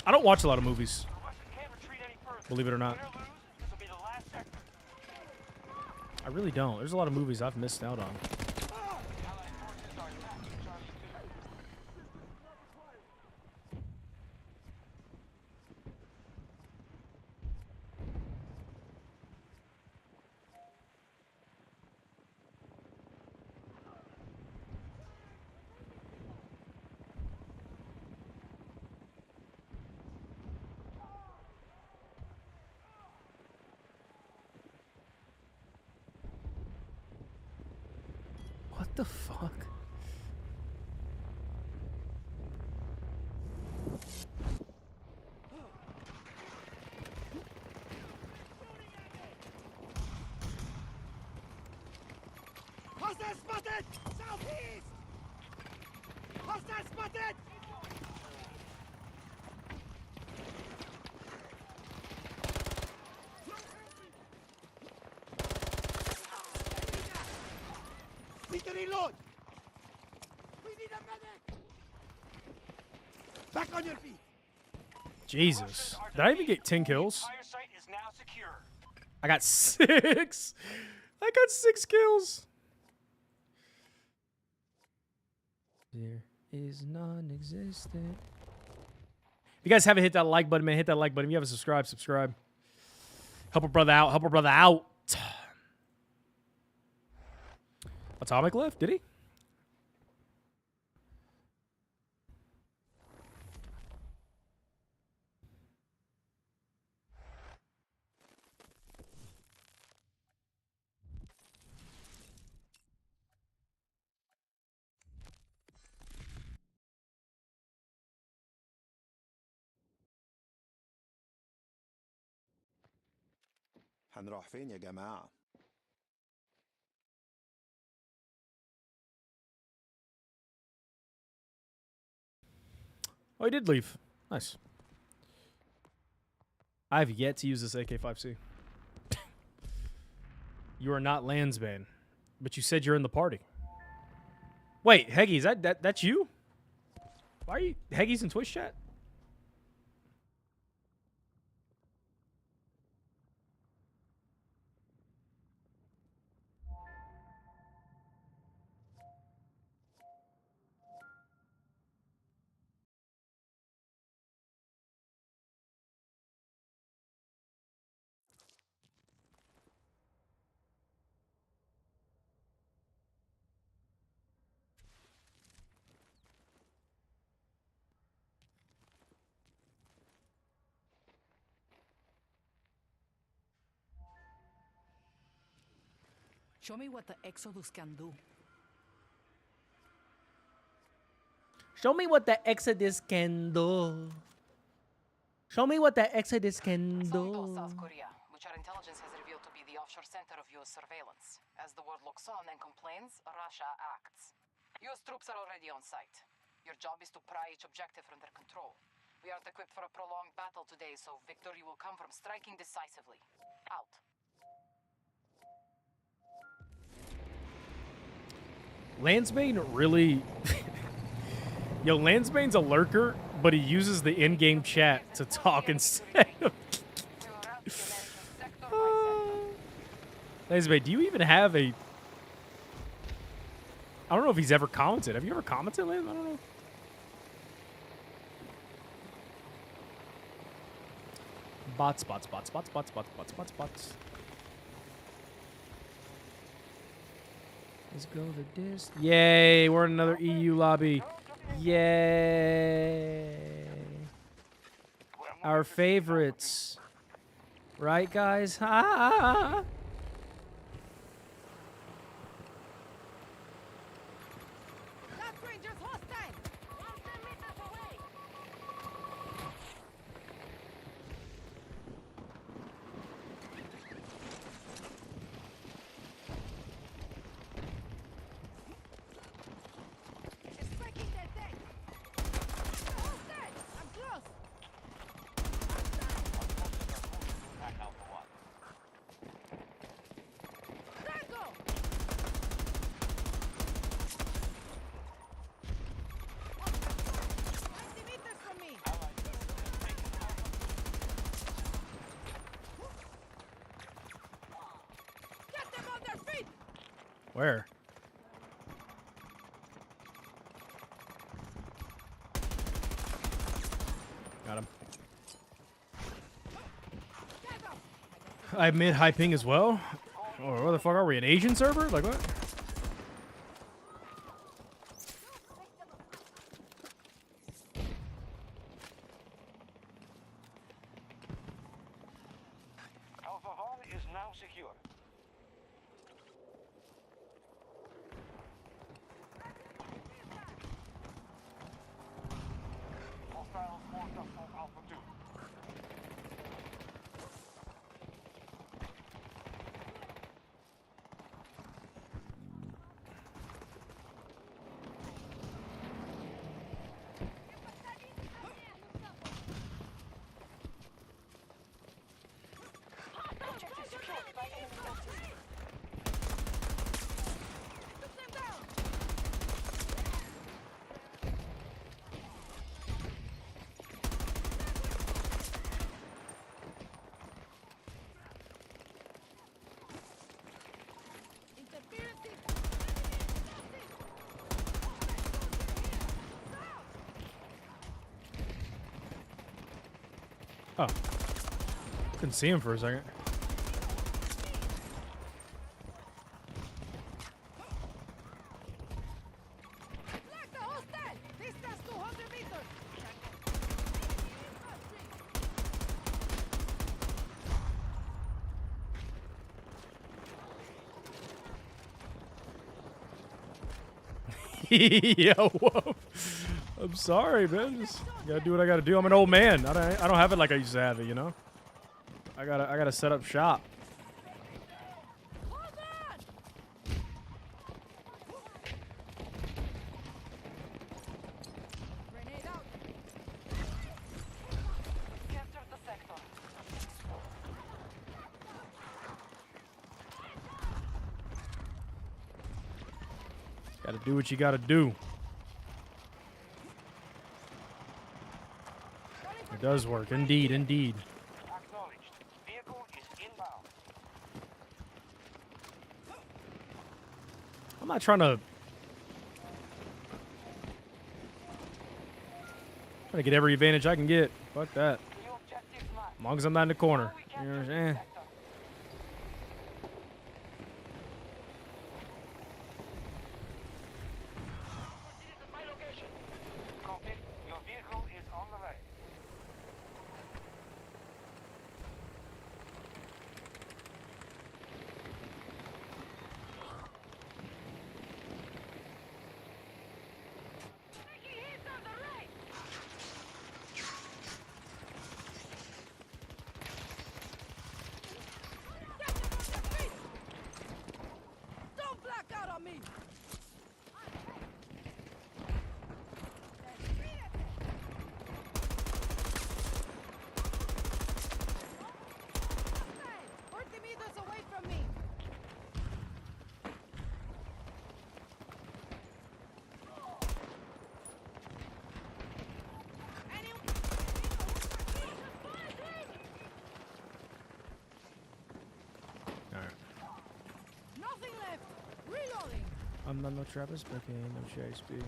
I don't watch a lot of movies, Can't retreat any further. believe it or not. Win or lose, this will be the last sector. I really don't. There's a lot of movies I've missed out on. Allied forces are attacking Charlie 2. What the fuck? Hostile spotted! Southeast! Hostile spotted! Need to reload! We need a medic! Back on your feet! Jesus. Did I even get 10 kills? Fire site is now secure. I got 6. I got 6 kills. There is non-existent. If you guys haven't hit that like button, man, hit that like button. If you haven't subscribed, subscribe. Help a brother out. Help a brother out. Atomic left, did he? هنروح فين يا جماعة؟ Oh, he did leave. Nice. I have yet to use this AK-5C. You are not Landsbane, but you said you're in the party. Wait, Heggy, is that's you? Why are you Heggy's in Twitch chat? Show me what the Exodus can do. Show me what the Exodus can do. Show me what the Exodus can Songdo, do. South Korea, which our intelligence has revealed to be the offshore center of U.S. surveillance. As the world looks on and complains, Russia acts. U.S. troops are already on site. Your job is to pry each objective from their control. We aren't equipped for a prolonged battle today, so victory will come from striking decisively. Out. Landsbane really... Yo, Landsbane's a lurker, but he uses the in-game chat to talk instead of... Landsbane, do you even have a... I don't know if he's ever commented. Have you ever commented, Lance? I don't know. Bots. Let's go to this. Yay, we're in another EU lobby. Yay. Our favorites. Right, guys? Ha! Where? Got him. I mid high ping as well. Oh, where the fuck are we? An Asian server? Like what? Alpha 1 is now secure. Hostiles forced up on Alpha 2. Objective secured by enemy forces. Oh. Couldn't see him for a second. Yo, whoa. I'm sorry, man. Just gotta do what I gotta do. I'm an old man. I don't have it like I used to have it, you know. I gotta set up shop. Gotta do what you gotta do. It does work, indeed, indeed. Acknowledged. Vehicle is inbound. I'm not trying to get every advantage I can get. Fuck that. New objective marked. As long as I'm not in the corner. Now we You know what capture I'm this saying? sector. Proceed to my location. Copy. Your vehicle is on the way. Don't black out on me! Hey, 40 meters away from me! Alright. Nothing left! Reloading! I'm not no Travis Booking, no Shakespeare.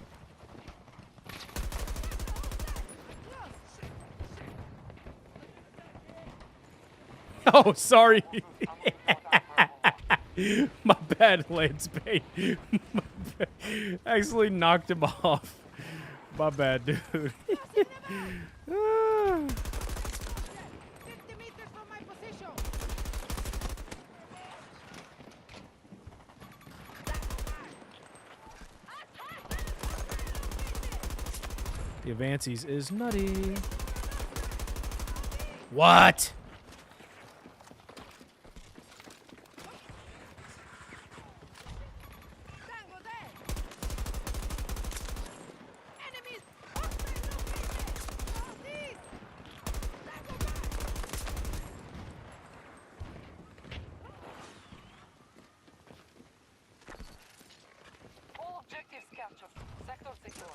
Oh, sorry. My bad, Lance Payne. My bad. Actually knocked him off. My bad, dude. Ah. 50 meters from my position! The advances is nutty. What? Tango dead! Enemies! Hostile located! Northeast! Tango back! All objectives captured. Sector secure.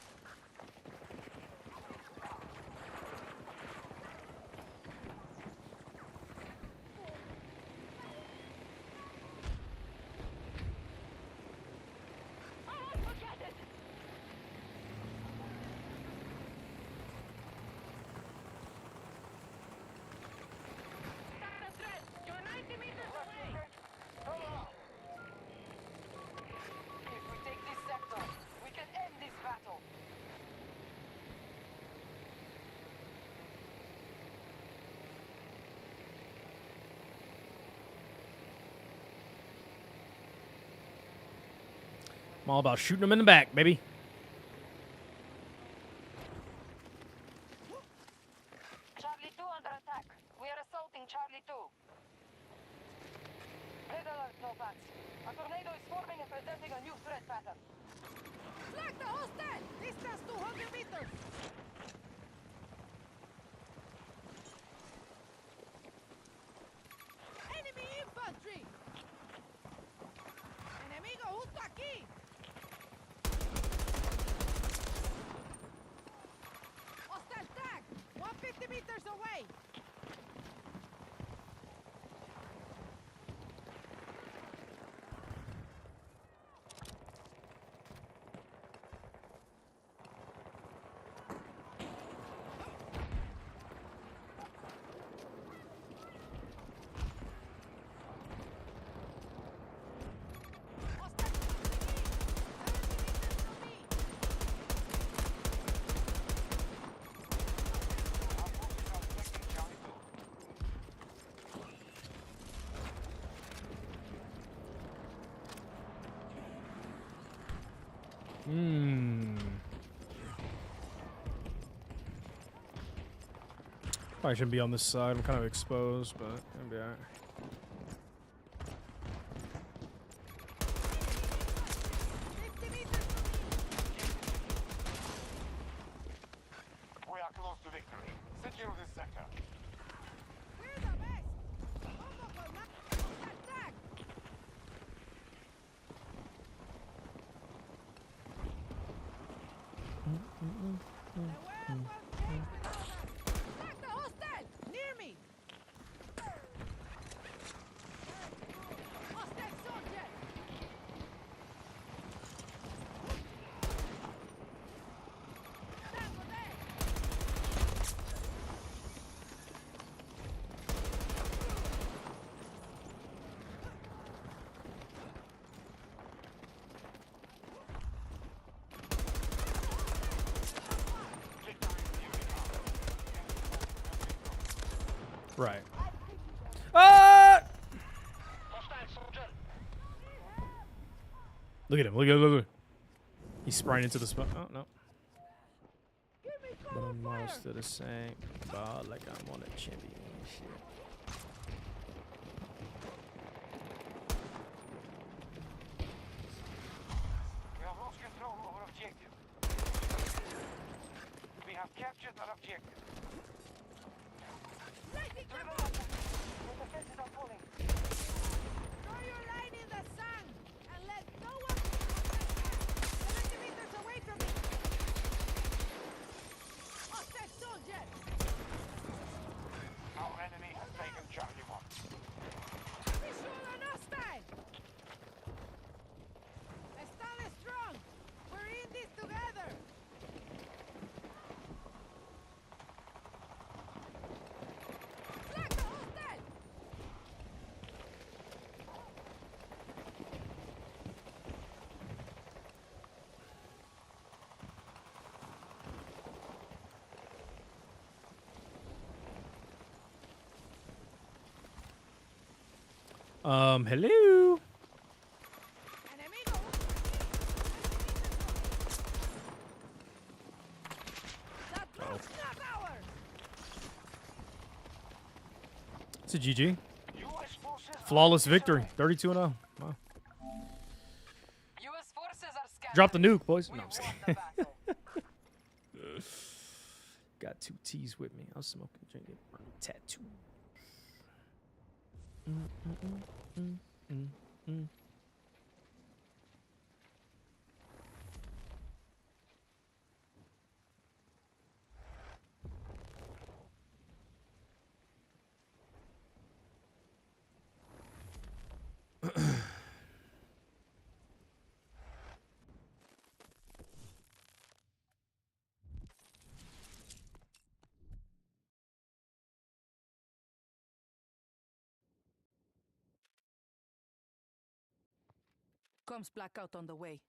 You're 90 meters away! If we take this sector, we can end this battle. I'm all about shooting them in the back, baby. Charlie 2 under attack. We are assaulting Charlie 2. Red alert, no bats. A tornado is forming and presenting a new threat pattern. Flag the hostile! Distance 200 meters! Enemy infantry! Enemigo justo aquí! Hostile tag! 150 meters away! Probably shouldn't be on this side. I'm kind of exposed, but it'll be alright. We are close to victory. Secure this sector. We're the best! Combo for now! Hostile tag! the hostile! Near me! Hostile soldier! Tango there! Right. Ah! Hostile soldier. Look at him. Look at him. Look at him. He's spraying into the spot. Oh, no. But I'm most of the same. Ball like I'm on a championship. We have lost control over objective. We have captured that objective. Lighting them up! The defenses are falling. Throw your line in the sand and let no one 70 meters away from me! Hostile soldier! Our enemy has taken Charlie 1. Visual on hostile! Stand strong! We're in this together! Flag the hostile! Hello. Enemigo! That road's not ours! It's a GG. US forces are Flawless on victory. disarray. 32-0. Wow. U.S. forces are scattered. Drop the nuke, boys. We No, I'm just won kidding. the battle. Got 2 T's with me. I was smoking, drinking, tattoo. Comes blackout on the way.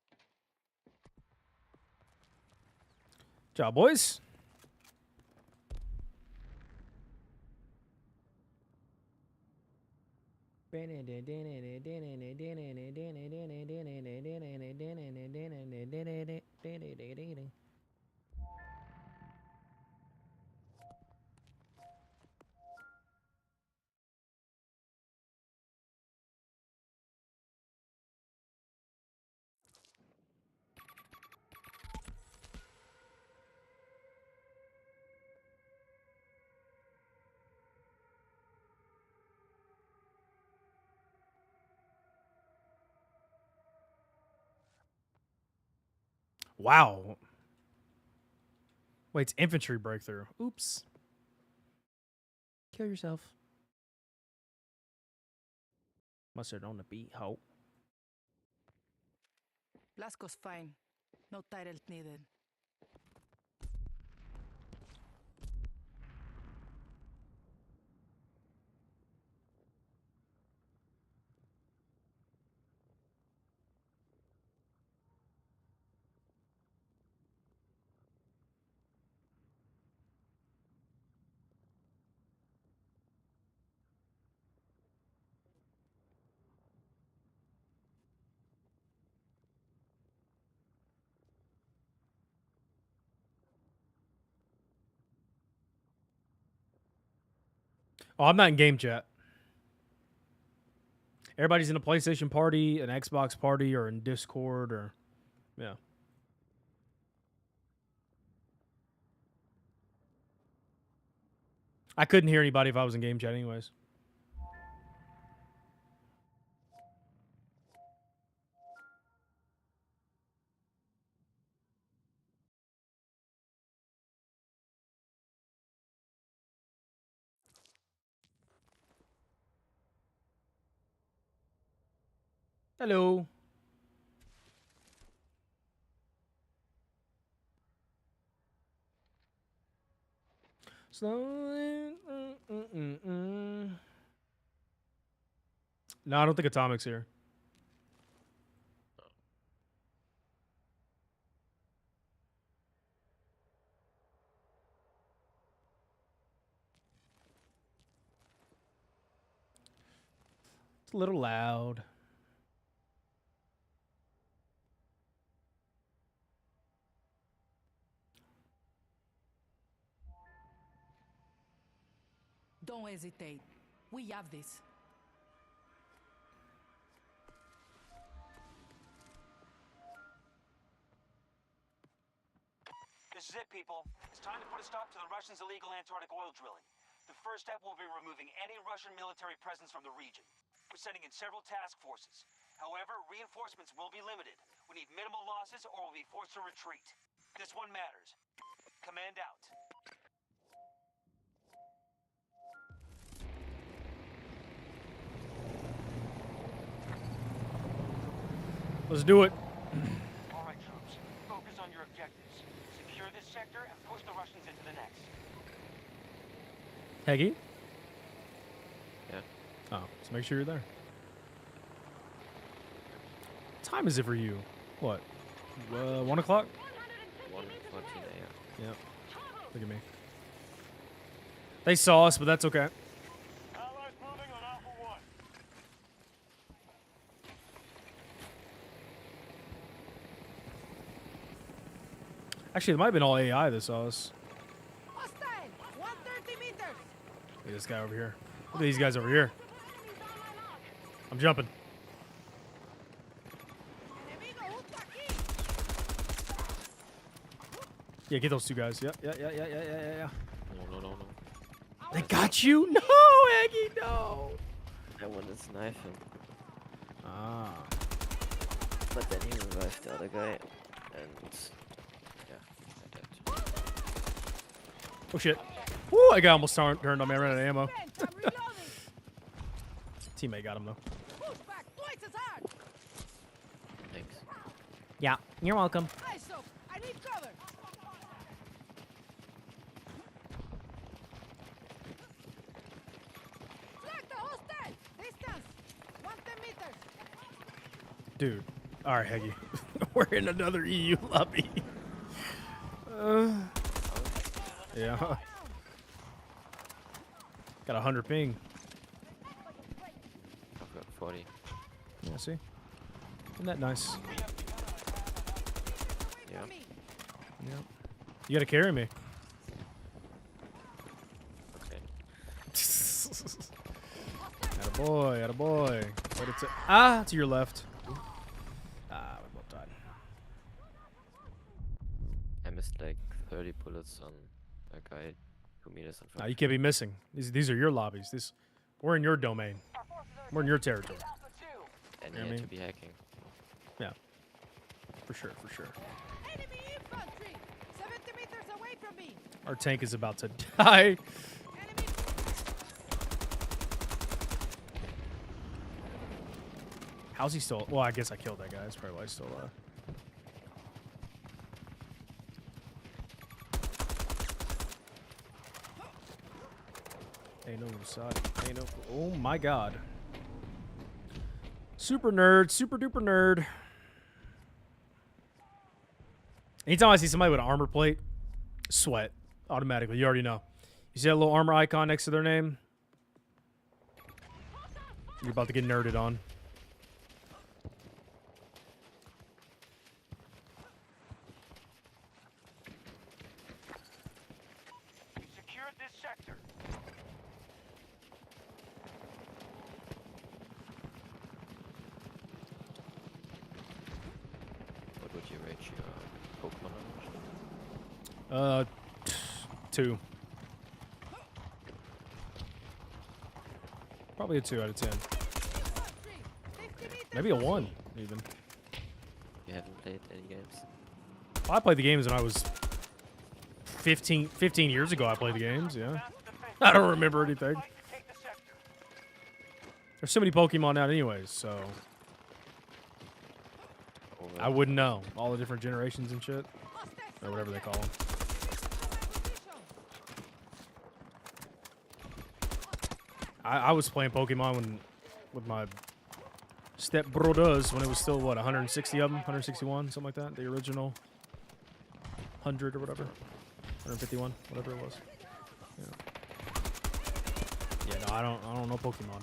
Job, boys. Wow. Wait, it's infantry breakthrough. Oops. Kill yourself. Mustard on the beat, ho. Blasco's fine. No titles needed. Oh, I'm not in game chat. Everybody's in a PlayStation party, an Xbox party, or in Discord, or yeah. I couldn't hear anybody if I was in game chat, anyways. Hello. Slowly. No, I don't think Atomic's here. It's a little loud. Don't hesitate. We have this. This is it, people. It's time to put a stop to the Russians' illegal Antarctic oil drilling. The first step will be removing any Russian military presence from the region. We're sending in several task forces. However, reinforcements will be limited. We need minimal losses or we'll be forced to retreat. This one matters. Command out. Let's do it. All right, troops. Focus on your objectives. Secure this sector and push the Russians into the next. Heggy? Yeah. Oh, so make sure you're there. What time is it for you? What? 1 o'clock? 1:14 a.m. Yep. Look at me. They saw us, but that's okay. Allies moving on Alpha 1. Actually, it might have been all AI that saw us. Hostile! 130 meters! Look at this guy over here. Look at these guys over here. I'm jumping. Enemigo justo aquí! Yeah, get those two guys. Yeah. No. They got you? No, Aggie, no. I wanted to knife him, Ah. but then he revived the other guy, and yeah, I died. Oh, shit. Woo, I got almost turned on me. I ran out of ammo. Friends, I'm reloading! Teammate got him, though. Push back twice as hard! Thanks. Yeah, you're welcome. ISO! I need cover! Flag the hostile! Distance! 110 meters! Dude. All right, Heggy. We're in another EU lobby. Yeah. Got 100 ping. I've got 40. Yeah, see? Isn't that nice? Yeah. Yeah. You gotta carry me. Okay. Attaboy, attaboy. What it's to your left. Ah, we both died. I missed like 30 bullets on a guy 2 meters in Nah, front. you can't be missing. These are your lobbies. We're in your domain. We're in your territory. And Yeah, he I had mean- to be hacking. Yeah. For sure, for sure. Enemy infantry! 70 meters away from me! Our tank is about to die. Enemy! How's he still? Well, I guess I killed that guy. That's probably why he's still alive. Ain't no side. Ain't no. Oh my god. Super nerd. Super duper nerd. Anytime I see somebody with an armor plate, sweat automatically. You already know. You see that little armor icon next to their name? You're about to get nerded on. We secured this sector. What would you rate your Pokemon knowledge? 2. Probably a 2 out of 10. Infantry! 50 meters Maybe a from 1, me. even. You haven't played any games? I played the games when I was 15 years ago. I played the games, yeah. I don't remember anything. Fight to take the sector. There's so many Pokemon out anyways, so. I wouldn't know. All the different generations and shit. Or whatever they call them. I was playing Pokemon with my stepbrothers when it was still, what, 160 of them? 161? Something like that? The original 100 or whatever. 151, whatever it was. Yeah, no, I don't know Pokemon.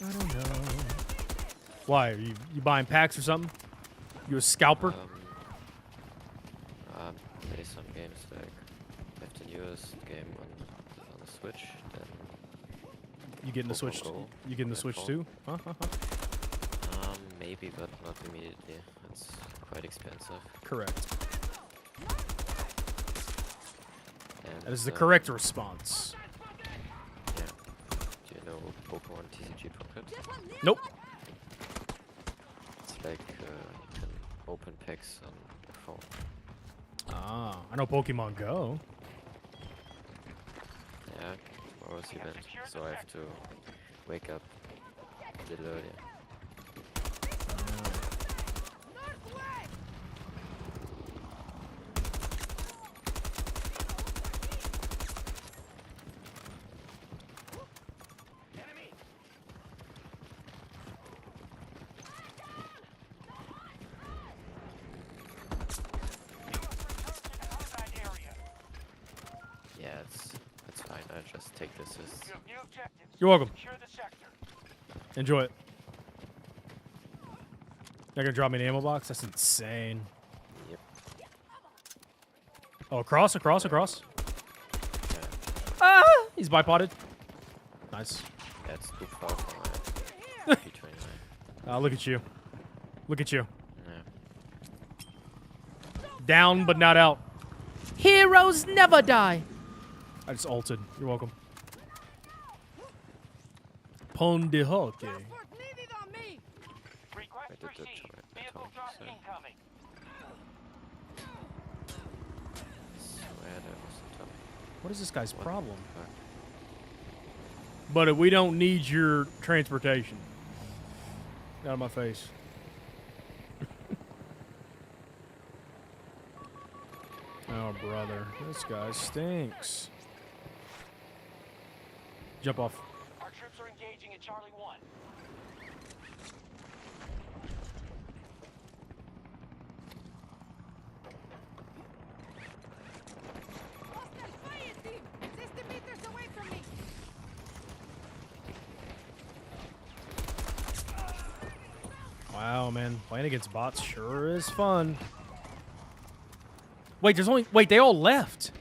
I don't know. Why? Are you buying packs or something? You a scalper? Play some games like have the newest game on the Switch. Then You getting the Switch? Go. You getting the Switch Phone. too? Huh? Maybe, but not immediately. It's quite expensive. Correct. And, That is the correct response. Yeah. Do you know Pokemon TCG Pocket? Nope. It's like you can open packs on your phone. Ah, I know Pokemon Go. Yeah, tomorrow's event, so I have to wake up a little earlier. Yeah, it's fine. I just take this as You have new objectives. You're welcome. Secure the sector. Enjoy it. They're gonna drop me an ammo box? That's insane. Yep. Oh, across. Ah! He's bipoded. Nice. That's too far from my P29. Look at you. Look at you. Yeah. Down, but not out. Heroes never die. I just ulted. You're welcome. Pon de hockey. Transport needed on me. Request I did that received. to Vehicle Tom, drop so- incoming. Swear that was a top. What is this guy's What problem? the fuck? But we don't need your transportation. Out of my face. Oh, brother. This guy stinks. Jump off. Our troops are engaging at Charlie 1. Hostile fire team. 60 meters away from me. Wow, man. Playing against bots sure is fun. Wait, they all left.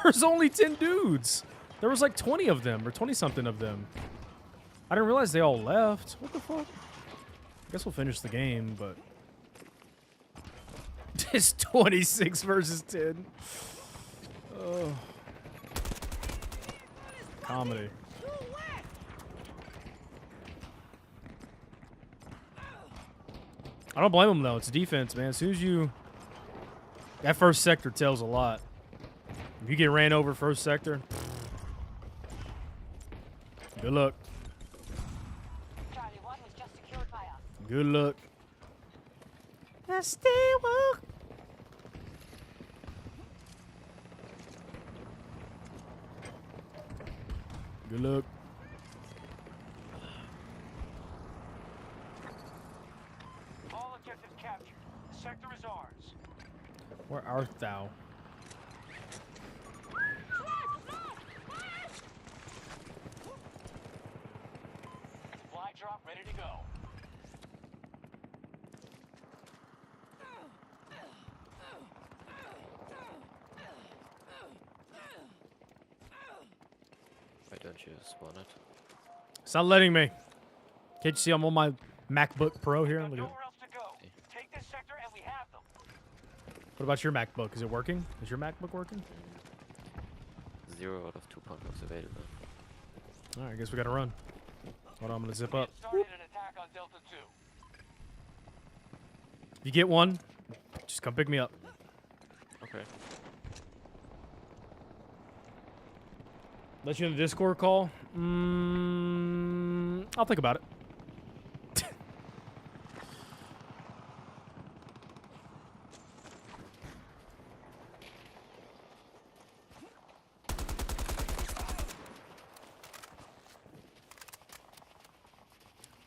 There's only 10 dudes. There was like 20 of them, or 20-something of them. I didn't realize they all left. What the fuck? I guess we'll finish the game, but... It's 26 versus 10. Oh. Comedy. I don't blame them, though. It's defense, man. As soon as you... That first sector tells a lot. If you get ran over first sector... Good luck. Charlie 1 was just secured by us. Good luck. I stay woke. Good luck. All objectives captured. The sector is ours. Where art thou? Fly drop ready to go. Why don't you spawn it? It's not letting me. Can't you see I'm on my MacBook Pro here? We've Look got at it. nowhere else to go. Take this sector and we have them. What about your MacBook? Is it working? Is your MacBook working? 0 out of 2 pumpkins available. All right, I guess we gotta run. Hold on, I'm gonna zip up. Started an attack on Delta 2. If you get one, just come pick me up. Okay. Let you in the Discord call? I'll think about it.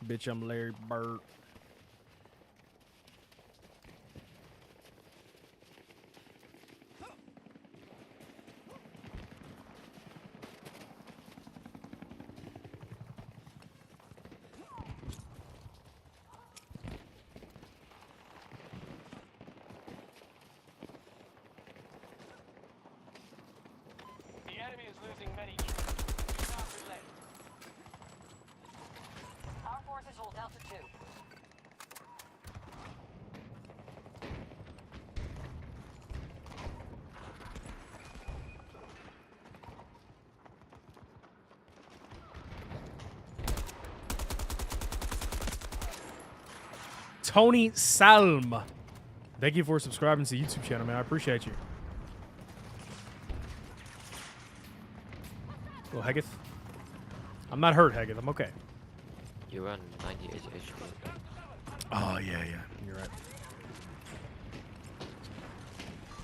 Bitch, I'm Larry Bird. The enemy is losing many troops. Do not relent. Our forces hold Delta 2. Tony Salm. Thank you for subscribing to the YouTube channel, man. I appreciate you. Well, Hegeth. I'm not hurt, Hegeth. I'm okay. You run 98 HP. Oh, yeah. You're right.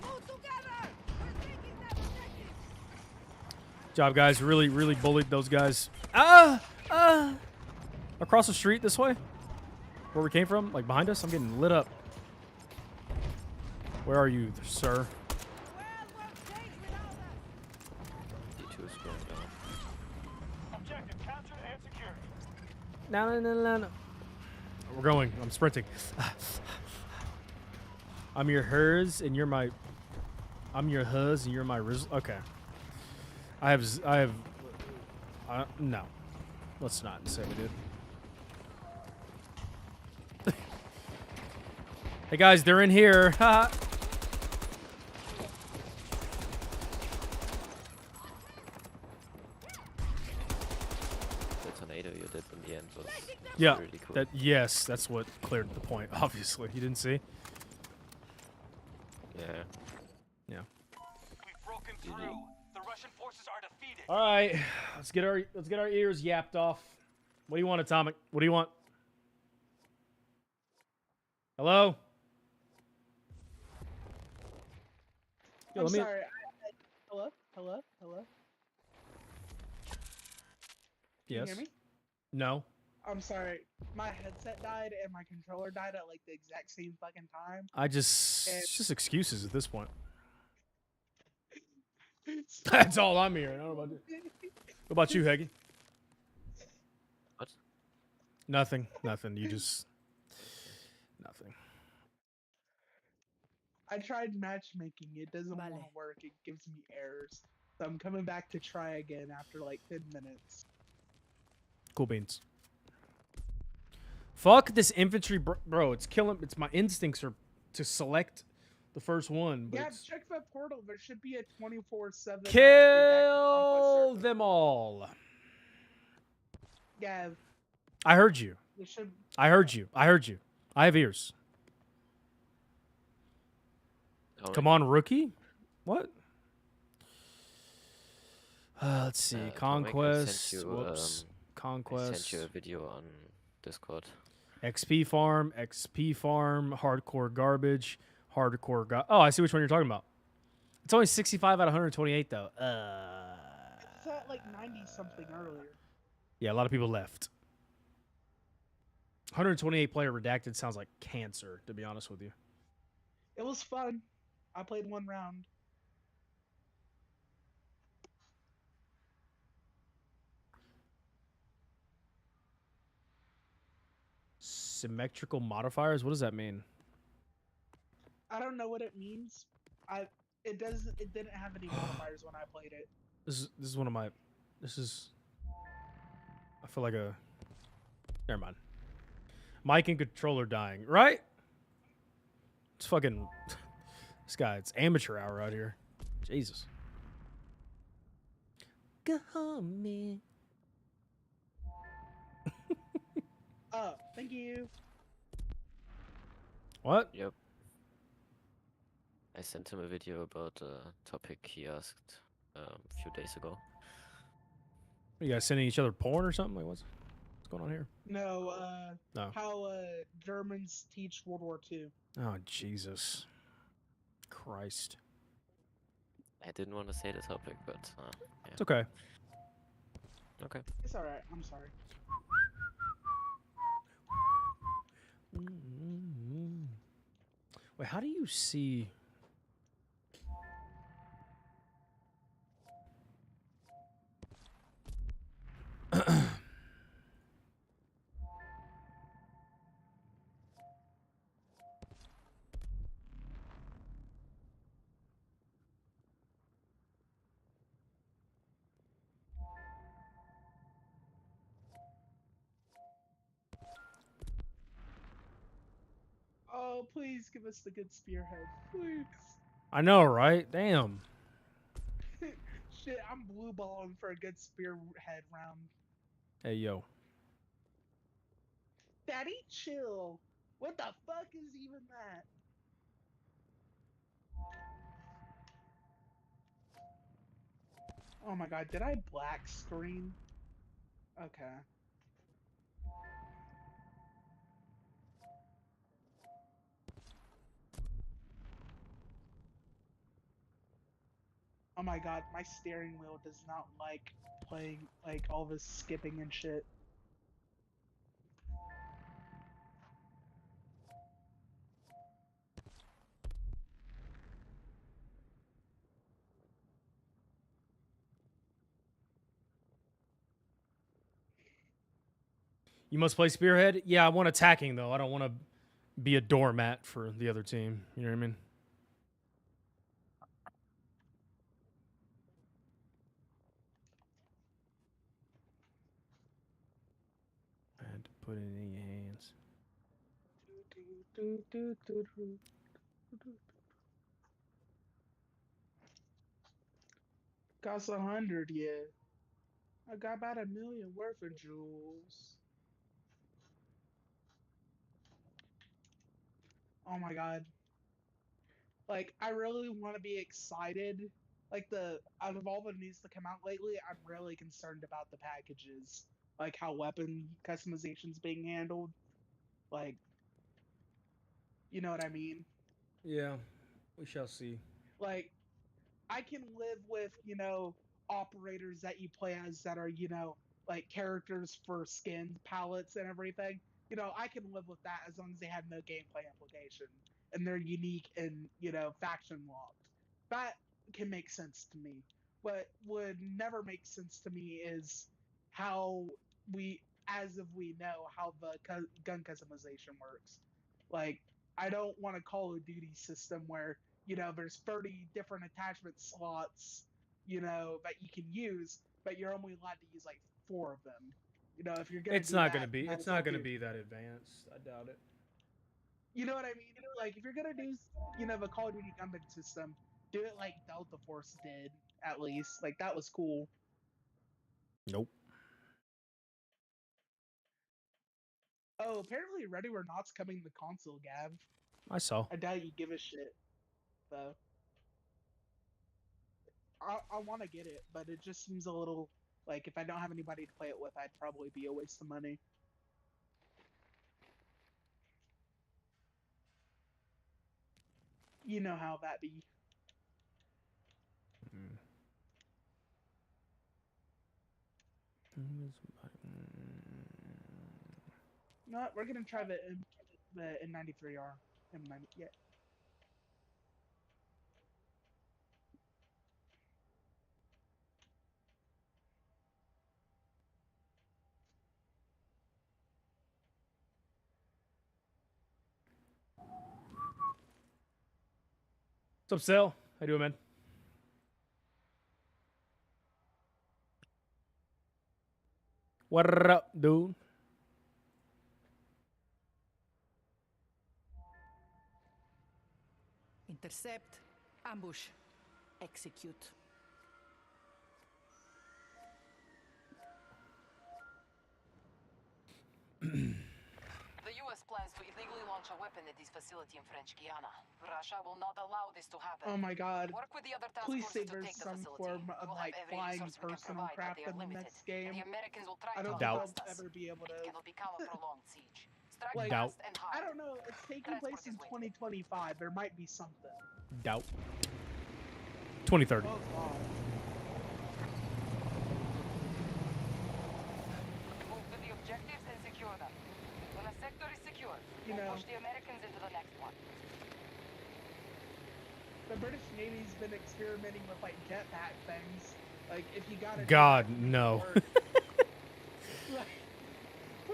Move together! We're taking that objective! Job, guys. Really bullied those guys. Across the street this way? Where we came from? Like behind us? I'm getting lit up. Where are you, sir? The world won't change without us! D2 is going down. Objective captured and secured. No. We're going. I'm sprinting. I'm your hers and you're my... I'm your huz and you're my okay. No. Let's not say we did. Hey guys, they're in here. Haha. The tornado you did in the end was Yeah. really cool. Yes, that's what cleared the point. Obviously, you didn't see. Yeah. Yeah. We've broken through. The Russian forces are defeated. All right, let's get our ears yapped off. What do you want, Atomic? What do you want? Hello? Yo, I'm let me- sorry. Hello? Can Yes. you hear me? No. I'm sorry. My headset died and my controller died at like the exact same fucking time. It's just excuses at this point. That's all I'm hearing. I don't know about you. What about you, Heggy? What? Nothing. You just nothing. I tried matchmaking. It doesn't want to work. It gives me errors. So I'm coming back to try again after like 10 minutes. Cool beans. Fuck this infantry, bro. It's killing. It's my instincts are to select the first one. But Yeah, it's- check the portal. There should be a 24/7. kill them all. Yeah, I heard you. there should. I heard you. I have ears. Oh, Come on, rookie. What? Let's see. Atomic, I Conquest. sent you, Whoops. I Conquest. sent you a video on Discord. XP farm. Hardcore garbage. Oh, I see which one you're talking about. It's only 65 out of 128 though. It's at like 90 something earlier. Yeah, a lot of people left. 128 player redacted sounds like cancer, to be honest with you. It was fun. I played one round. Symmetrical modifiers? What does that mean? I don't know what it means. It didn't have any modifiers when I played it. This is one of my. I feel like a. Never mind. Mic and controller dying, right? It's fucking. This guy, it's amateur hour out here. Jesus. Go home, me. Oh, thank you. What? Yep. I sent him a video about a topic he asked a few days ago. You guys sending each other porn or something? Like what's going on here? No, No. how Germans teach World War II. Oh Jesus Christ. I didn't want to say the topic, but yeah. It's okay. Okay. It's alright, I'm sorry. Wait, how do you see? Oh, please give us the good spearhead, please. I know, right? Damn. Shit, I'm blue balling for a good spearhead round. Hey yo. Daddy, chill. What the fuck is even that? Oh my god, did I black screen? Okay. Oh my god, my steering wheel does not like playing, like, all this skipping and shit. You must play Spearhead? Yeah, I want attacking though. I don't want to be a doormat for the other team. You know what I mean? I had to put it in your hands. Costs 100, yeah. I got about 1 million worth of jewels. Oh my god. Like, I really want to be excited. Like, out of all the news to come out lately, I'm really concerned about the packages. Like, how weapon customization's being handled. Like, you know what I mean? Yeah, we shall see. Like, I can live with, operators that you play as that are, like characters for skins, palettes, and everything. I can live with that as long as they have no gameplay implication and they're unique and, faction locked. That can make sense to me. What would never make sense to me is how as if we know, how the gun customization works. Like, I don't want a Call of Duty system where there's 30 different attachment slots, that you can use, but you're only allowed to use like 4 of them. If you're gonna It's do not that, gonna be. might It's as well not gonna do. be that advanced. I doubt it. You know what I mean? Like if you're gonna do, the Call of Duty gunman system, do it like Delta Force did, at least. Like that was cool. Nope. Oh, apparently Ready or Not's coming to console, Gav. I saw. I doubt you give a shit, though. I want to get it, but it just seems a little like if I don't have anybody to play it with, I'd probably be a waste of money. You know how that be. No, we're gonna try the N93R. M90, yeah. What's up, Sal? How you doing, man? What up, dude? Intercept, ambush, execute. The U.S. plans to illegally launch a weapon at this facility in French Guiana. Russia will not allow this to happen. Oh my god. Work with the other task Please forces say to there's take the some facility. form We of will have like every flying resource we can personal provide, but craft they are in the limited. next game. And the Americans will try I to don't Doubt. think outlast I'll us. ever be able to. It cannot become a prolonged siege. Strike Doubt. fast and hard. I don't know. It's taking place in 2025. There might be something. Doubt. 2030. Oh god. Move to the objectives and secure them. When a sector is secure, You we'll know. push the Americans into the next one. The British Navy's been experimenting with like jetpack things. Like if you got a God, jetpack, no. or-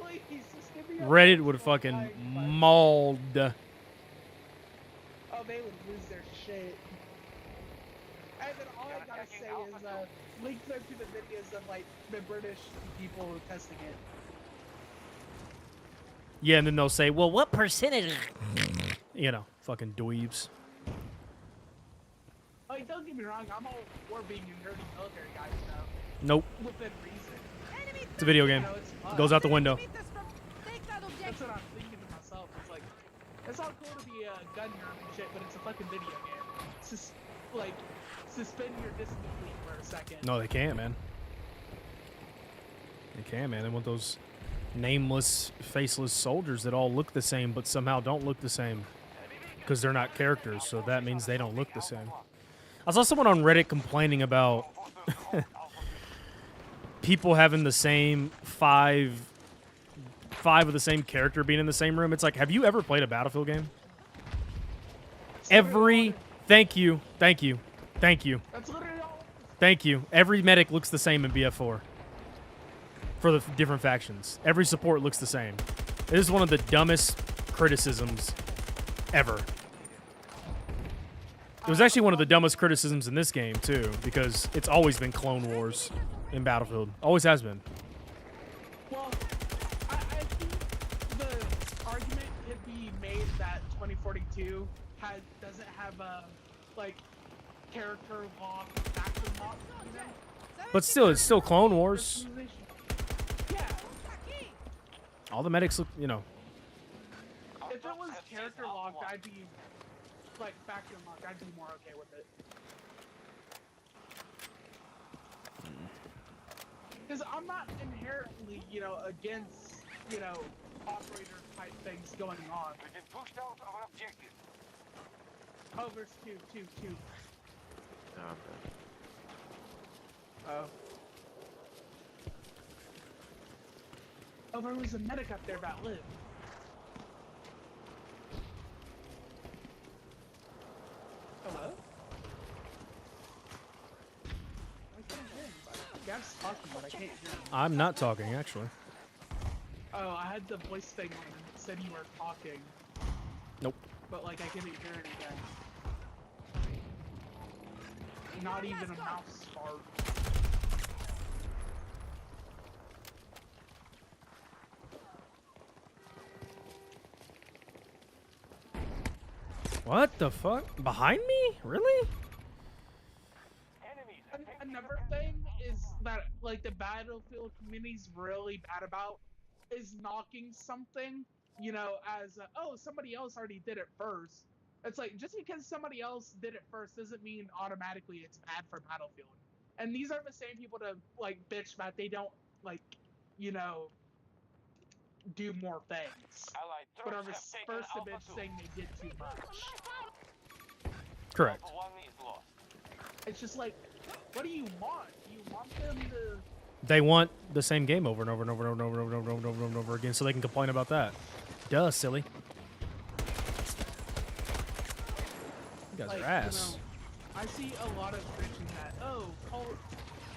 like, please just give me a Reddit would personal fucking flying button. mauled. Oh, they would lose their shit. And then all I gotta say is link them to the videos of like the British people testing it. Yeah, and then they'll say, well, what percentage? You know, fucking dweebs. Like, don't get me wrong, I'm all for being a nerdy military guy, you know, Nope. within reason. Enemy It's a video game. You know, it's fun. It goes out the window. meters from take that That's objective. what I'm thinking to myself. It's like, it's all cool to be a gun nerd and shit, but it's a fucking video game. It's just, like, suspend your disbelief for a second. No, they can't, man. They can, man. They want those nameless, faceless soldiers that all look the same, but somehow don't look the same. Because they're not characters, so that means they don't look the same. I saw someone on Reddit complaining about people having the same five of the same character being in the same room. It's like, have you ever played a Battlefield game? Thank you. Thank you. Thank you. That's literally all. Thank you. Every medic looks the same in BF4 for the different factions. Every support looks the same. It is one of the dumbest criticisms ever. It was actually one of the dumbest criticisms in this game, too, because it's always been Clone Wars in Battlefield. Always has been. Well, I think the argument could be made that 2042 doesn't have a, like, character lock, faction lock, you know? But still, it's still Clone Wars. Yeah, All the medics look, you know. if it was character locked, I'd be, like, faction locked, I'd be more okay with it. Because I'm not inherently, you know, against, you know, operator type things going on. We've been pushed out of our objective. Oh, there's two. Oh, man. Oh. Oh, there was a medic up there that lived. Hello? I can't hear anybody. Yeah, I'm just talking, but I can't hear you. I'm not talking, actually. Oh, I had the voice thing on and it said you were talking. Nope. But, like, I couldn't hear anything. Not even a mouse fart. What the fuck? Behind me? Really? Enemies. Another thing is that, like, the Battlefield community's really bad about is knocking something, you know, as, oh, somebody else already did it first. It's like, just because somebody else did it first doesn't mean automatically it's bad for Battlefield. And these are the same people to, like, bitch that they don't, like, you know, do more things. Allied But are troops the have taken first to Alpha bitch 2. saying they did too much. Correct. Alpha 1 is lost. It's just like, what do you want? Do you want them to... They want the same game over and over and over and over and over and over and over and over and over again so they can complain about that. Duh, silly. You guys like, are ass. You know, I see a lot of bitching that, oh,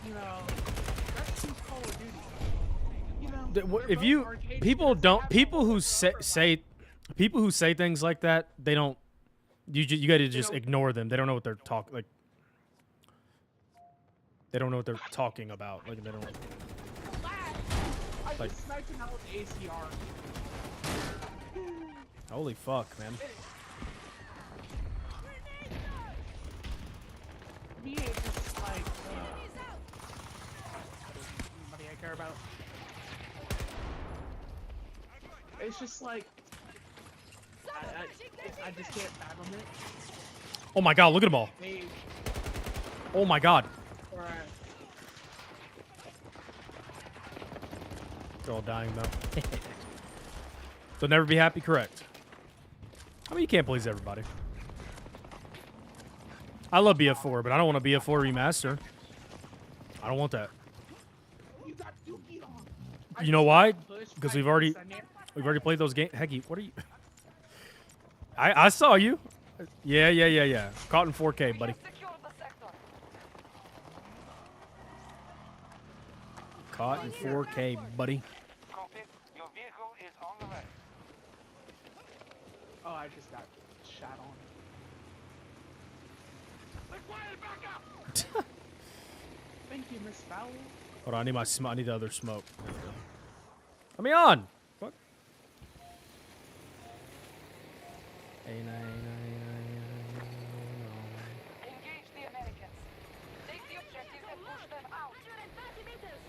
you know, that's too Call of Duty. You know, they're If both you arcade people games, don't they have people no who overlap. people who say things like that, they don't. You got to just don't- ignore them. They don't know what they're talking like. They don't know what they're talking about. Like they don't. I like- just sniped him out with the ACR. Holy fuck, man. Me, it's just like, anybody I care about. It's just like, I just can't fathom it. Oh my god, look at them all. They, Oh my god. or, They're all dying though. They'll never be happy, correct. I mean, you can't please everybody. I love BF4, but I don't want a BF4 remaster. I don't want that. you got Dookie on. You know why? Push Because back we've already played those games. Hecky, what are you? I saw you. Yeah. Caught in 4K, buddy. Secure the sector. Caught in 4K, buddy. Copy. Your vehicle is on the way. Oh, I just got shot on. Required backup. Thank you, Miss Fowler. Hold on, I need my I need the other smoke. Let me on. Fuck. Engage the Americans. Take the objective and push them out. 130 meters.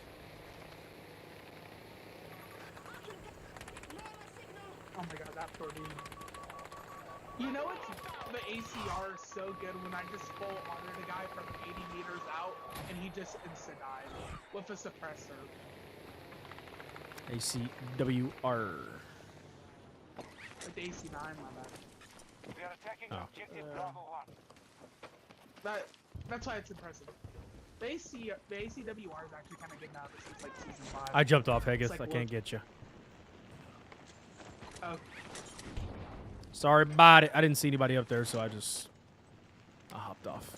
Oh my god, that poor dude. You know it's the ACR is so good when I just full honored a guy from 80 meters out and he just insta died with a suppressor. ACWR. Like the AC9, my bad. We are attacking Oh. objective Bravo 1. That's why it's impressive. The ACWR is actually kind of good now since like season 5. I jumped off, Haggith. It's like I can't get you. Oh, Sorry about it. I didn't see anybody up there, so I hopped off.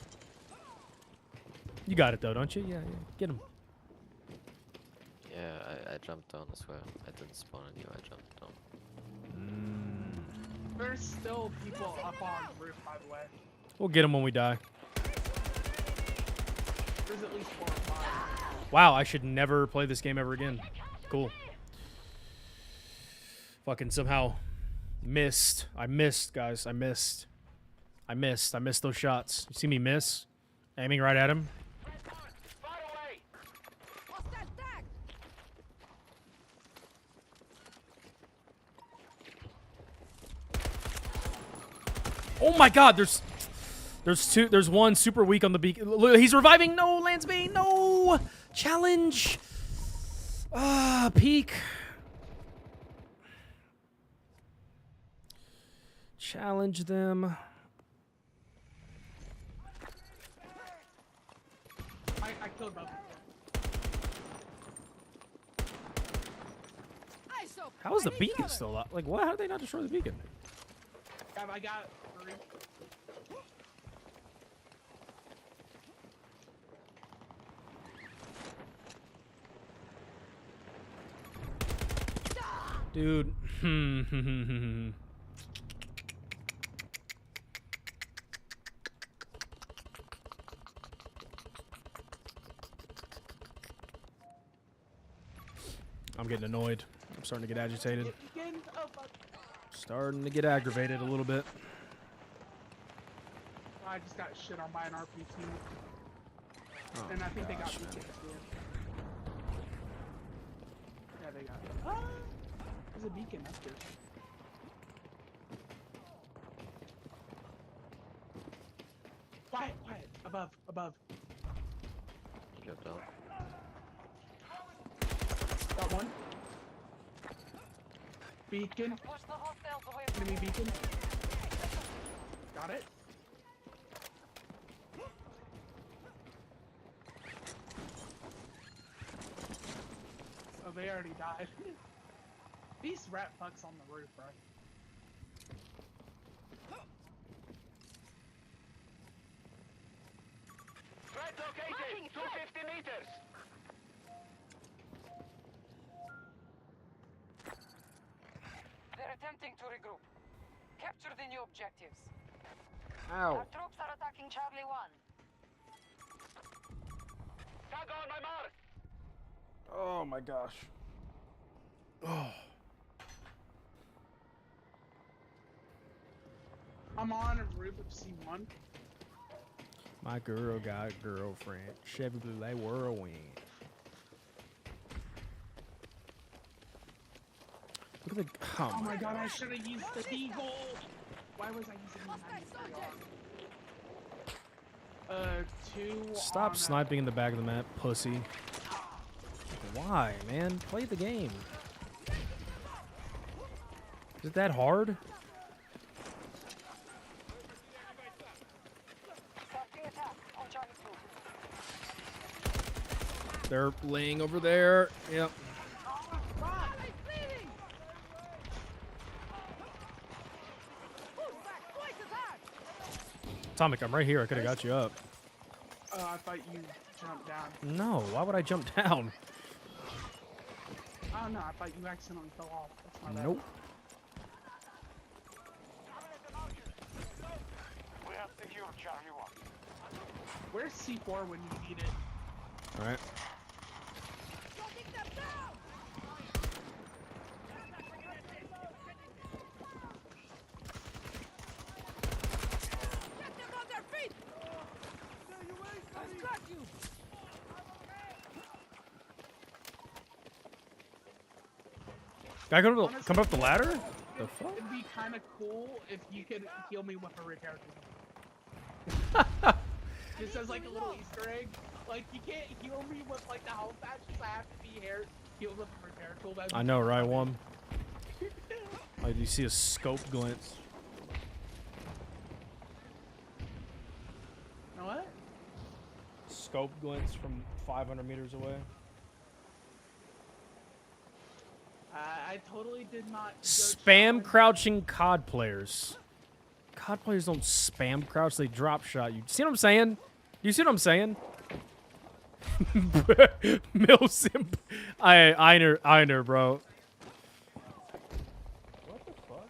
You got it though, don't you? Yeah. Get him. Yeah, I jumped down as well. I didn't spawn on you, I jumped down. there's still people up on the roof, by the way. We'll get him when we die. There's at least 4 or 5. Wow, I should never play this game ever again. Cool. Fucking somehow missed. I missed, guys. I missed those shots. You see me miss? Aiming right at him. Fire away. What's that tag? Oh my god, there's one super weak on the beacon. Look, he's reviving. No, Lansby. No. Challenge. Peak. Challenge them. I killed both. I saw How is the plenty beacon other. still up? Like, what? How did they not destroy the beacon? I got 3. Dude. I'm getting annoyed. I'm starting to get agitated. Again? Oh, fuck. Starting to get aggravated a little bit. I just got shit on by an RPG. Oh And I think they got gosh, me man. too. Yeah, they got me. Ah! There's a beacon up there. Quiet. Above. Go down. Got one. Beacon. Push the hostiles away from Enemy beacon. Got it. Oh, they already died. These rat fucks on the roof, bro. Threat located. 250 meters. They're attempting to regroup. Capture the new objectives. Ow. Our troops are attacking Charlie 1. Tag on my mark. Oh my gosh. Oh. I'm on a roof of C1. My girl got a girlfriend. Chevy Blue Whirlwind. Look at the. Oh my god, I should have used the deagle. Why was I using the 2 Stop on, sniping in the back of the map, pussy. Why, man? Play the game. Is it that hard? They're laying over there. Yep. Atomic, I'm right here. I could have got you up. Oh, I thought you jumped down. No, why would I jump down? Oh no, I thought you accidentally fell off. That's my bad. Nope. We have secured Charlie 1. Where's C4 when you need it? All right. Guy come up the ladder? The fuck? It'd be kind of cool if you could heal me with a repair tool. Just as like a little Easter egg. Like you can't heal me with like the health patches. I have to be healed with a repair tool. I know, right? One. Oh, you see a scope glance. You know what? Scope glance from 500 meters away. I totally did not. Spam crouching COD players. COD players don't spam crouch, they drop shot you. See what I'm saying? You see what I'm saying? Milsimp. I know, bro. What the fuck?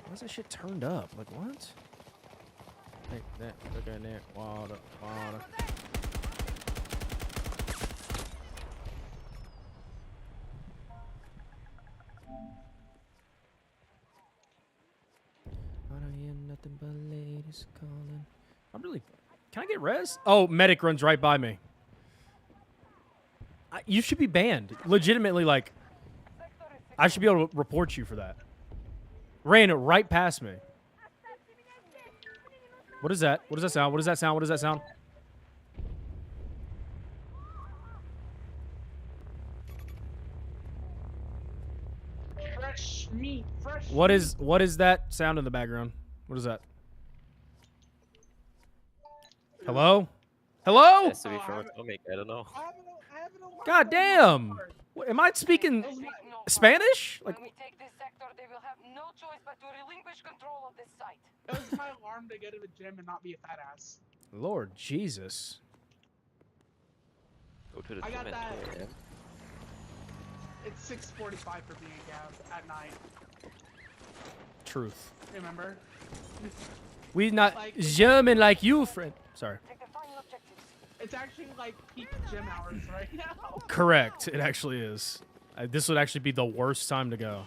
Why's that shit turned up? Like, what? Hey, that, look at that. Water. I don't hear nothing but ladies calling. I'm really. Can I get res? Oh, medic runs right by me. You should be banned. Legitimately, like, I should be able to report you for that. Ran right past me. What is that? What does that sound? What does that sound? What does that sound? Fresh meat. Fresh. What is that sound in the background? What is that? Hello? Hello? Has to be from Atomic, I don't know. I have an alarm God on damn! my card. What, am I speaking Speak no Spanish? further. Like, When we take this sector, they will have no choice but to relinquish control of this site. It was my alarm to go to the gym and not be a fat ass. Lord Jesus. Go to the I got gym at that. 2 AM. It's 6:45 for me and Gav at night. Truth. Remember? We not Like- German like you, friend. Sorry. Take the final objectives. It's actually like peak gym hours right now. Correct. It actually is. This would actually be the worst time to go.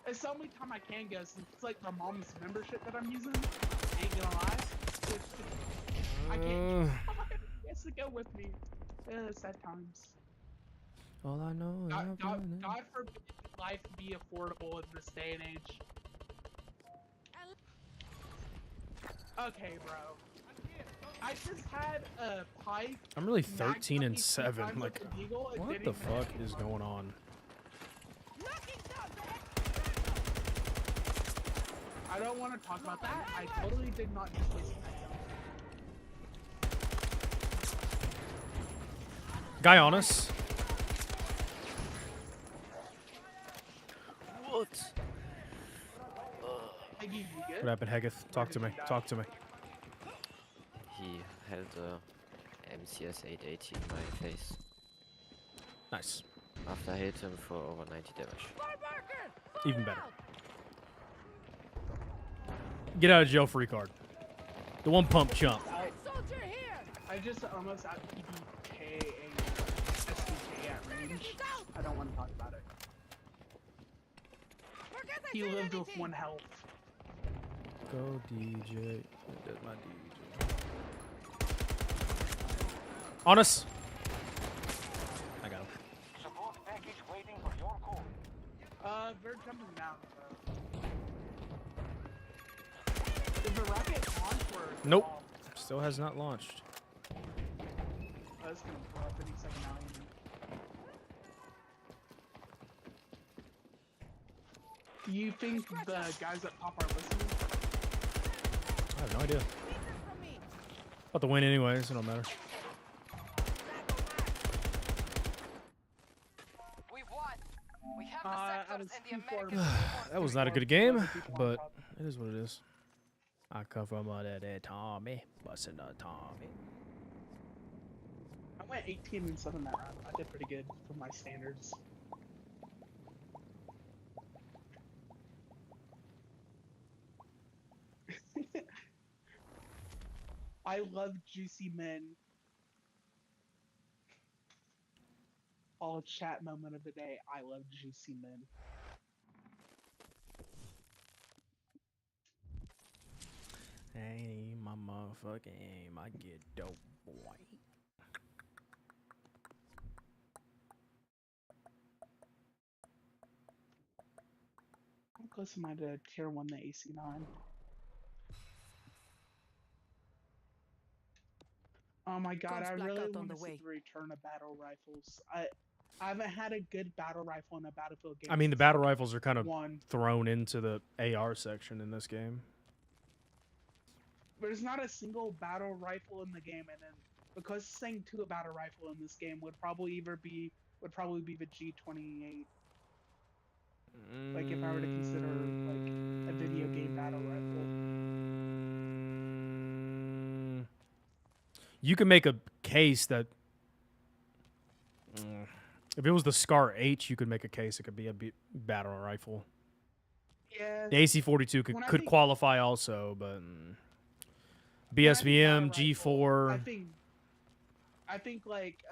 It's the only time I can go since it's like my mom's membership that I'm using. Ain't gonna lie. I can't. He has to go with me. Sad times. All I know is God forbid life be affordable in this day and age. Okay, bro. I just had a pipe. I'm really knocked 13 me and 2 7. times Like, with a deagle and what didn't the even fuck hit me. is going on? I don't want to talk about that. I totally did not just listen to that. Guy on us. What? Peggy, you good? What happened, Hegeth? Talk to me. Talk to me. He held a MCS 880 in my face. Nice. After I hit him for over 90 damage. Even better. Get out of jail free card. The one pump chump. I just almost out PDK a SDK at range. I don't want to talk about it. He lived with 1 health. Go DJ. That's my DJ. On us. I got him. Support package waiting for your call. They're jumping down. So. Nope. Still has not launched. That's gonna blow up any second now. Do you think the guys at top are listening? I have no idea. From me. About to win anyways, so it don't matter. We've won. We have the Out sectors of and the Q4 Americans. That was not a good game, but it is what it is. I come from that Tommy, busting a Tommy. I went 18-7 that round. I did pretty good for my standards. I love juicy men. All chat moment of the day. I love juicy men. Hey, my motherfucking aim. I get dope, boy. How close am I to tier 1 the AC9? Oh my god, I really want to see the return of battle rifles. I haven't had a good battle rifle in a Battlefield game. I mean, the battle rifles are kind of one. thrown into the AR section in this game. There's not a single battle rifle in the game, and then because saying to a battle rifle in this game would probably be the G28. Like if I were to consider like a video game battle rifle. You can make a case that if it was the Scar H, you could make a case it could be a battle rifle. Yeah. The AC-42 could qualify also, but BSBM, G4. I think like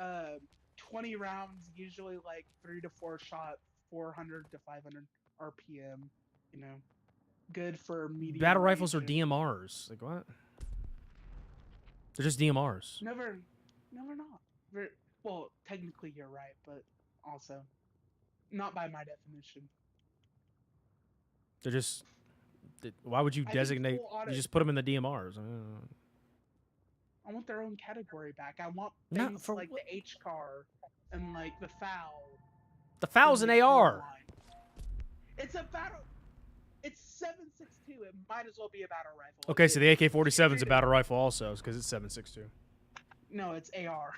20 rounds, usually like 3 to 4 shot, 400 to 500 RPM. You know, good for medium. Battle rifles are DMRs. Like what? They're just DMRs. Never not. Well, technically you're right, but also not by my definition. They're just. Why would you designate? You just put them in the DMRs. I want their own category back. I want things like the H car and like the FOW. The FOW's an AR. It's a battle. It's 7.62. It might as well be a battle rifle. Okay, so the AK-47 is a battle rifle also, because it's 7.62. No, it's AR.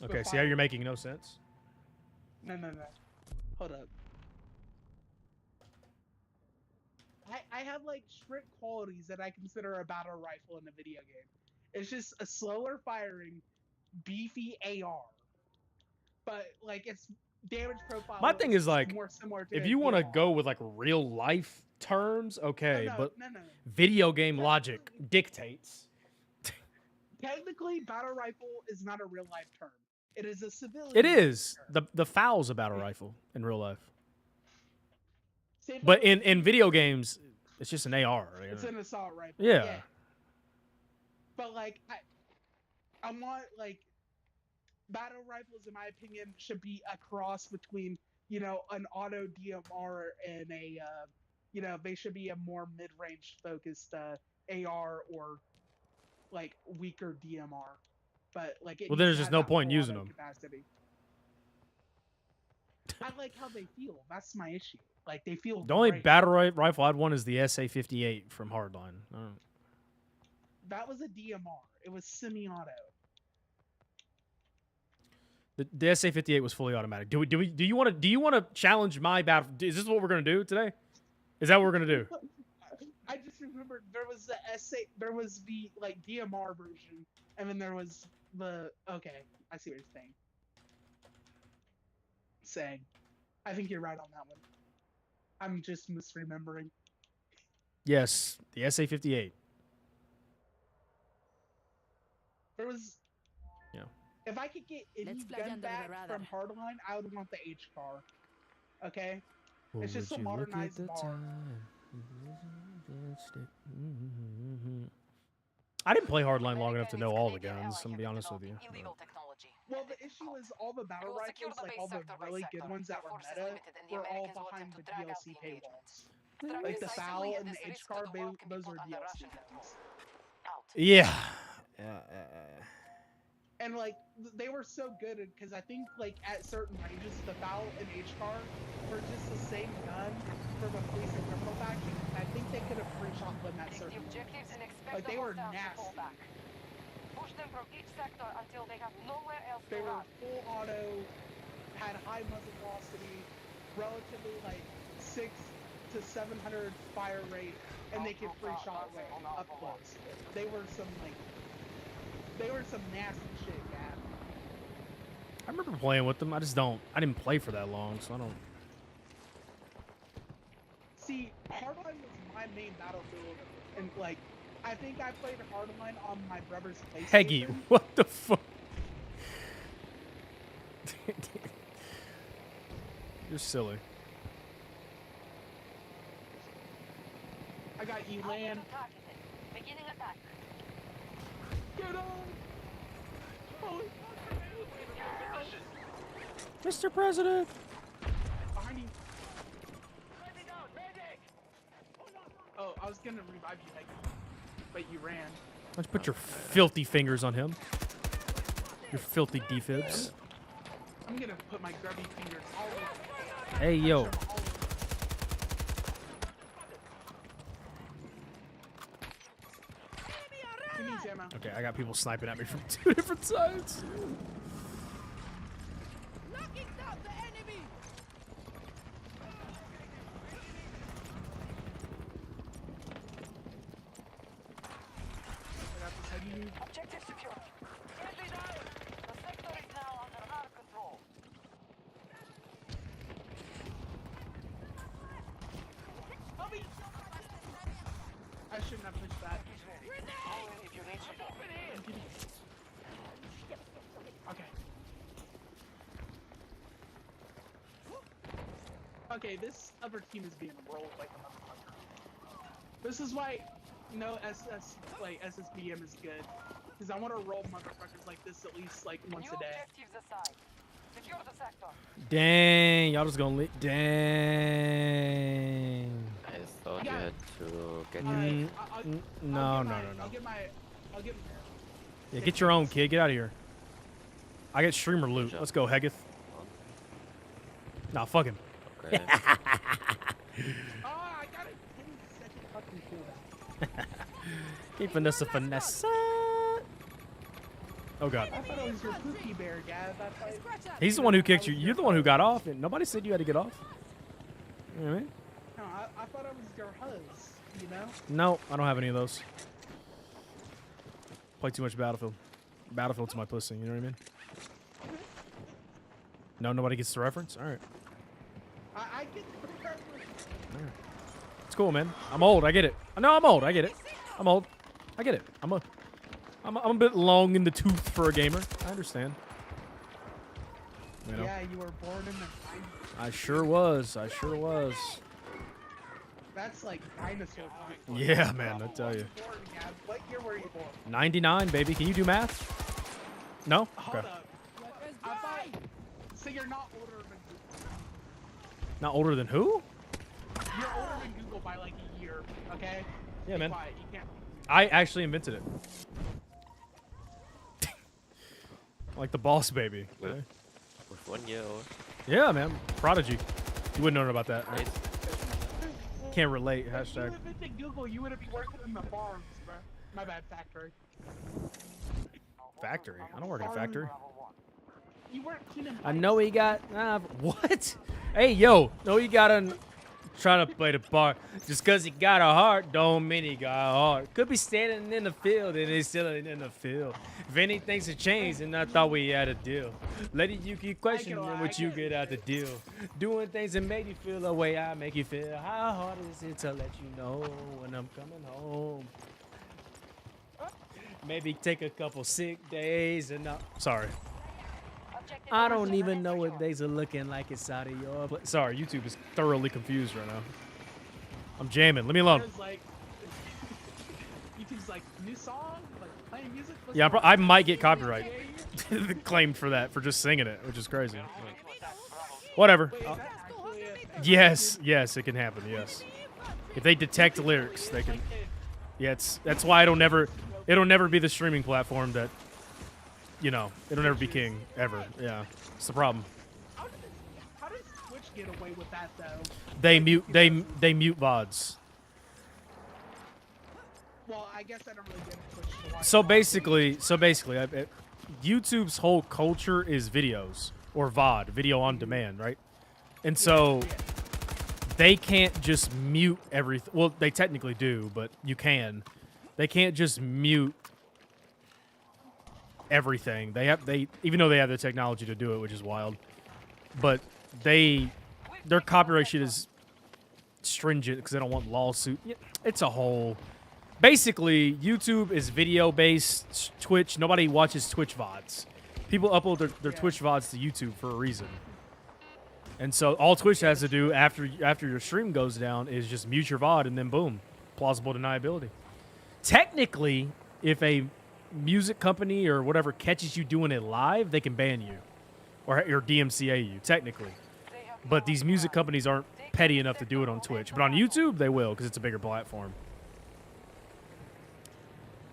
Okay, see how you're making no sense? No. Hold up. I have like strict qualities that I consider a battle rifle in a video game. It's just a slower firing, beefy AR. But like its damage profile. My thing is like, more similar to if you want to go with like real life terms, okay, no. video game logic dictates. Technically, battle rifle is not a real life term. It is a civilian. It is. Term. The FOW's a battle rifle in real life. But in video games, it's just an AR. It's an assault rifle. Yeah. But like, I want like battle rifles, in my opinion, should be a cross between an auto DMR and a they should be a more mid-range focused AR or like weaker DMR. But like, well, there's just no point in using them. Capacity. I like how they feel. That's my issue. Like they feel. The only battle rifle I'd want is the SA-58 from Hardline. That was a DMR. It was semi-auto. The SA-58 was fully automatic. Do you want to challenge my battle? Is this what we're gonna do today? Is that what we're gonna do? I just remembered there was the like DMR version, and then there was the. Okay, I see what you're saying. I think you're right on that one. I'm just misremembering. Yes, the SA-58. There was. Yeah. If I could get any gun back from Hardline, I would want the H car. Okay? It's just a modernized bar. I didn't play Hardline long enough to know all the guns, I'm gonna be honest with you. Well, the issue is all the battle rifles, like all the really good ones that were meta, were all behind the DLC paywalls. Like the FOW and the H car, those are DLC guns. Yeah. And like they were so good because I think like at certain ranges, the FAL and HCAR were just the same gun from a police and criminal faction. I think they could have pre-shot them at Take the certain objectives and ranges. expect Like the they were hostiles to nasty. pull back. Push them from each sector until they have nowhere else They to were run. full auto, had high muzzle velocity, relatively like 600 to 700 fire rate, and they could free shot away up close. They were some nasty shit, man. I remember playing with them. I didn't play for that long, so I don't. See, Hardline was my main battlefield, and like, I think I played Hardline on my brother's PlayStation. Peggy, what the fuck? You're silly. I got Elan. Beginning attack. Get on! Holy Mr. President. behind you. Oh, I was gonna revive you, Peggy, but you ran. Why don't you put your filthy fingers on him? Your filthy defibs. I'm gonna put my grubby fingers all over. Hey, yo. Give me ammo. Okay, I got people sniping at me from 2 different sides. Knocking down the enemy! I got this heavy. Objective secure. Friendly down. The sector is now under our control. I shouldn't have pushed that. If you need to. Okay. Okay, this other team is being rolled like a motherfucker. This is why no SSBM is good. Because I want to roll motherfuckers like this at least like once New a day. objectives aside. Secure the sector. Dang, y'all just gonna leave. Dang. I thought you Yeah. had to get Mm, I'll no, get no, my- no, no. I'll get Yeah, get your own, kid. Get out of here. I get streamer loot. job. Let's go, Heggeth. Nah, fuck him. okay. Oh, I got a 10-second fucking cooldown. Keep Vanessa finesse. Oh god. I thought it was your Pookie Bear, Gav. I thought Scratch up! He's the one who kicked you. You're the one who got off, and nobody said you had to get off. You know what I mean? no, I thought it was your huzz, you know? No, I don't have any of those. Play too much Battlefield. Battlefield's my pussy, you know what I mean? No, nobody gets the reference? Alright. I get the reference. It's cool, man. I'm old, I get it. No, I'm old, I get it. I'm old. I get it. I'm a bit long in the tooth for a gamer. I understand. You know? Yeah, you were born in the 90s. I sure was. I sure was. That's like dinosaur time. Yeah, man, I tell you. Born, Gav. What year were you born? 99, baby. Can you do math? No? Hold Okay. up. I thought. So you're not older than Google. Not older than who? You're older than Google by like a year. Okay. Yeah, Be man. quiet. You can't. I actually invented it. Like the boss baby. With- Okay? With 1 year old. Yeah, man. Prodigy. You wouldn't know about that. Right? Right? Can't relate. If you Hashtag. invented Google, you wouldn't be working in the farms, bro. My bad, factory. Factory. I don't work in a factory. You weren't cleaning. I know he got. What? Hey, yo. No, he got on. Trying to play the part. Just because he got a heart, don't mean he got a heart. Could be standing in the field and he's still in the field. If anything's a change, then I thought we had a deal. Letting you keep questioning what you get out the deal. Doing things that make you feel the way I make you feel. How hard is it to let you know when I'm coming home? Maybe take a couple sick days and sorry. Objective I don't secure even and know what secure. days are looking like inside of your. Sorry, YouTube is thoroughly confused right now. I'm jamming. Leave me alone. There's like, YouTube's like new song, like playing music. Yeah, I might get copyright claimed for that, for just singing it, which is crazy. Whatever. Wait, is that actually a Yes, yes, it can happen. Yes, if they detect lyrics, they can. Yeah, that's why I don't ever. it'll never be the streaming platform that, it'll never be king ever. Yeah, it's the problem. How does Twitch get away with that though? They mute mute VODs. Well, I guess I don't really get Twitch to watch. So basically, YouTube's whole culture is videos or VOD, video on demand, right? And so they can't just mute everything. Well, they technically do, but you can. They can't just mute everything. They even though they have the technology to do it, which is wild. But their copyright shit is stringent because they don't want lawsuit. It's a whole. Basically, YouTube is video-based. Twitch, nobody watches Twitch VODs. People upload their Twitch VODs to YouTube for a reason. And so all Twitch has to do after your stream goes down is just mute your VOD and then boom, plausible deniability. Technically, if a music company or whatever catches you doing it live, they can ban you or DMCA you, technically. But these music companies aren't petty enough to do it on Twitch. But on YouTube, they will because it's a bigger platform.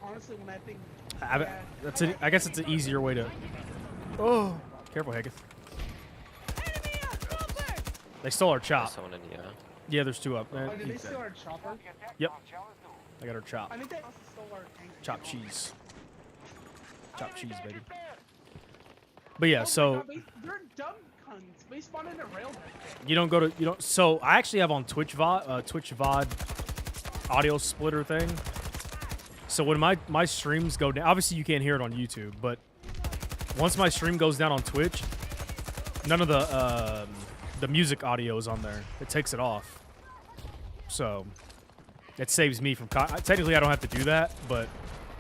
Honestly, when I think, I guess it's an easier way to. Oh, careful, Haggith. They stole our chop. Someone in here. Yeah, there's two up. oh, did they steal our chopper? Yep. I got our chop. I think they also stole our tank. Chop cheese. Chop cheese, baby. But yeah, Oh my so God, they're dumb cunts. They spawn in a rail. you don't go to So I actually have on Twitch VOD audio splitter thing. So when my streams go down, obviously you can't hear it on YouTube, but once my stream goes down on Twitch, none of the music audio is on there. It takes it off. So it saves me from technically I don't have to do that, but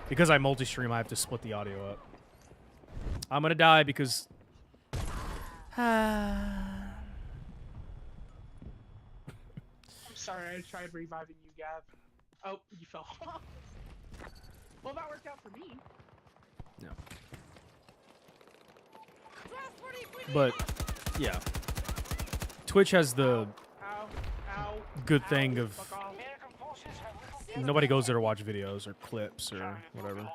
because I multi-stream, I have to split the audio up. I'm gonna die because I'm sorry, I tried reviving you, Gav. Oh, you fell off. Well, that worked out for me. no. But yeah, Twitch has the good thing of nobody goes there to watch videos or clips or whatever.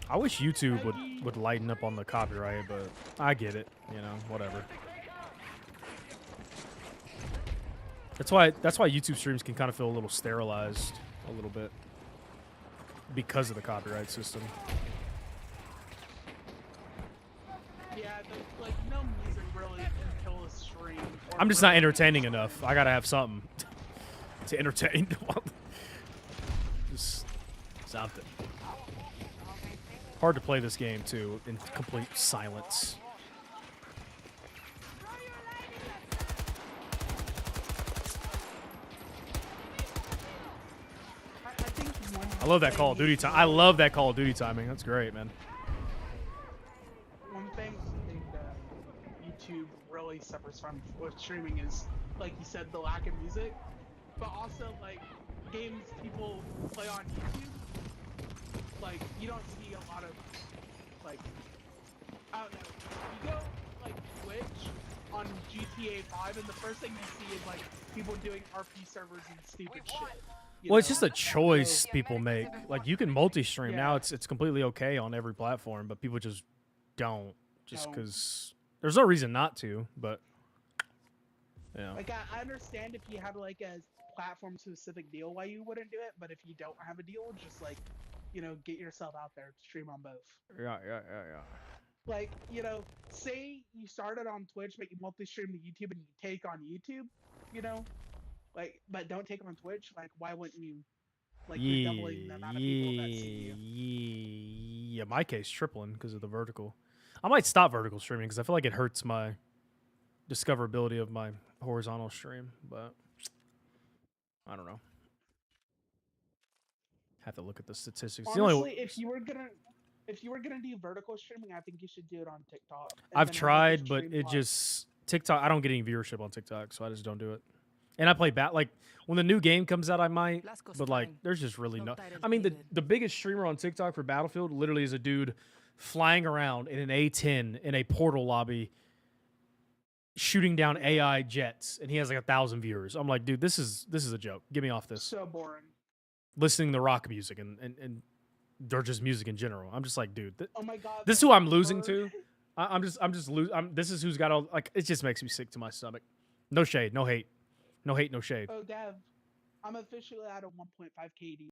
I wish YouTube would lighten up on the copyright, but I get it, whatever. That's why YouTube streams can kind of feel a little sterilized a little bit because of the copyright system. Yeah, like no music really can kill a stream. I'm just not entertaining enough. I gotta have something to entertain. Just something. Hard to play this game too in complete silence. I love that Call of Duty time. I love that Call of Duty timing. That's great, man. One thing I think YouTube really suffers from with streaming is, like you said, the lack of music, but also like games people play on YouTube. Like you don't see a lot of like I don't know. You go like Twitch on GTA 5, and the first thing you see is like people doing RP servers and stupid shit. Well, it's just a choice people make. Like you can multi-stream now; it's completely okay on every platform, but people just don't, just because there's no reason not to. But yeah, like I understand if you had like a platform-specific deal why you wouldn't do it, but if you don't have a deal, just like get yourself out there, stream on both. Yeah. Like say you started on Twitch, but you multi-stream to YouTube and you take on YouTube, like, but don't take on Twitch. Like, why wouldn't you? Like, you're doubling the amount of people that see you. Yeah, my case tripling because of the vertical. I might stop vertical streaming because I feel like it hurts my discoverability of my horizontal stream, but I don't know. Have to look at the statistics. Honestly, if you were gonna do vertical streaming, I think you should do it on TikTok. I've tried, but it just TikTok. I don't get any viewership on TikTok, so I just don't do it. And I play like when the new game comes out, I might, but like there's just really no. I mean, the biggest streamer on TikTok for Battlefield literally is a dude flying around in an A10 in a portal lobby shooting down AI jets, and he has like 1,000 viewers. I'm like, dude, this is a joke. Get me off this. So boring. Listening to rock music and or just music in general. I'm just like, dude, Oh my god. this is who I'm losing bird. to. I'm just losing. This is who's got all like. It just makes me sick to my stomach. No shade, no hate, no hate, no shade. Oh, Dev, I'm officially out of 1.5 KD.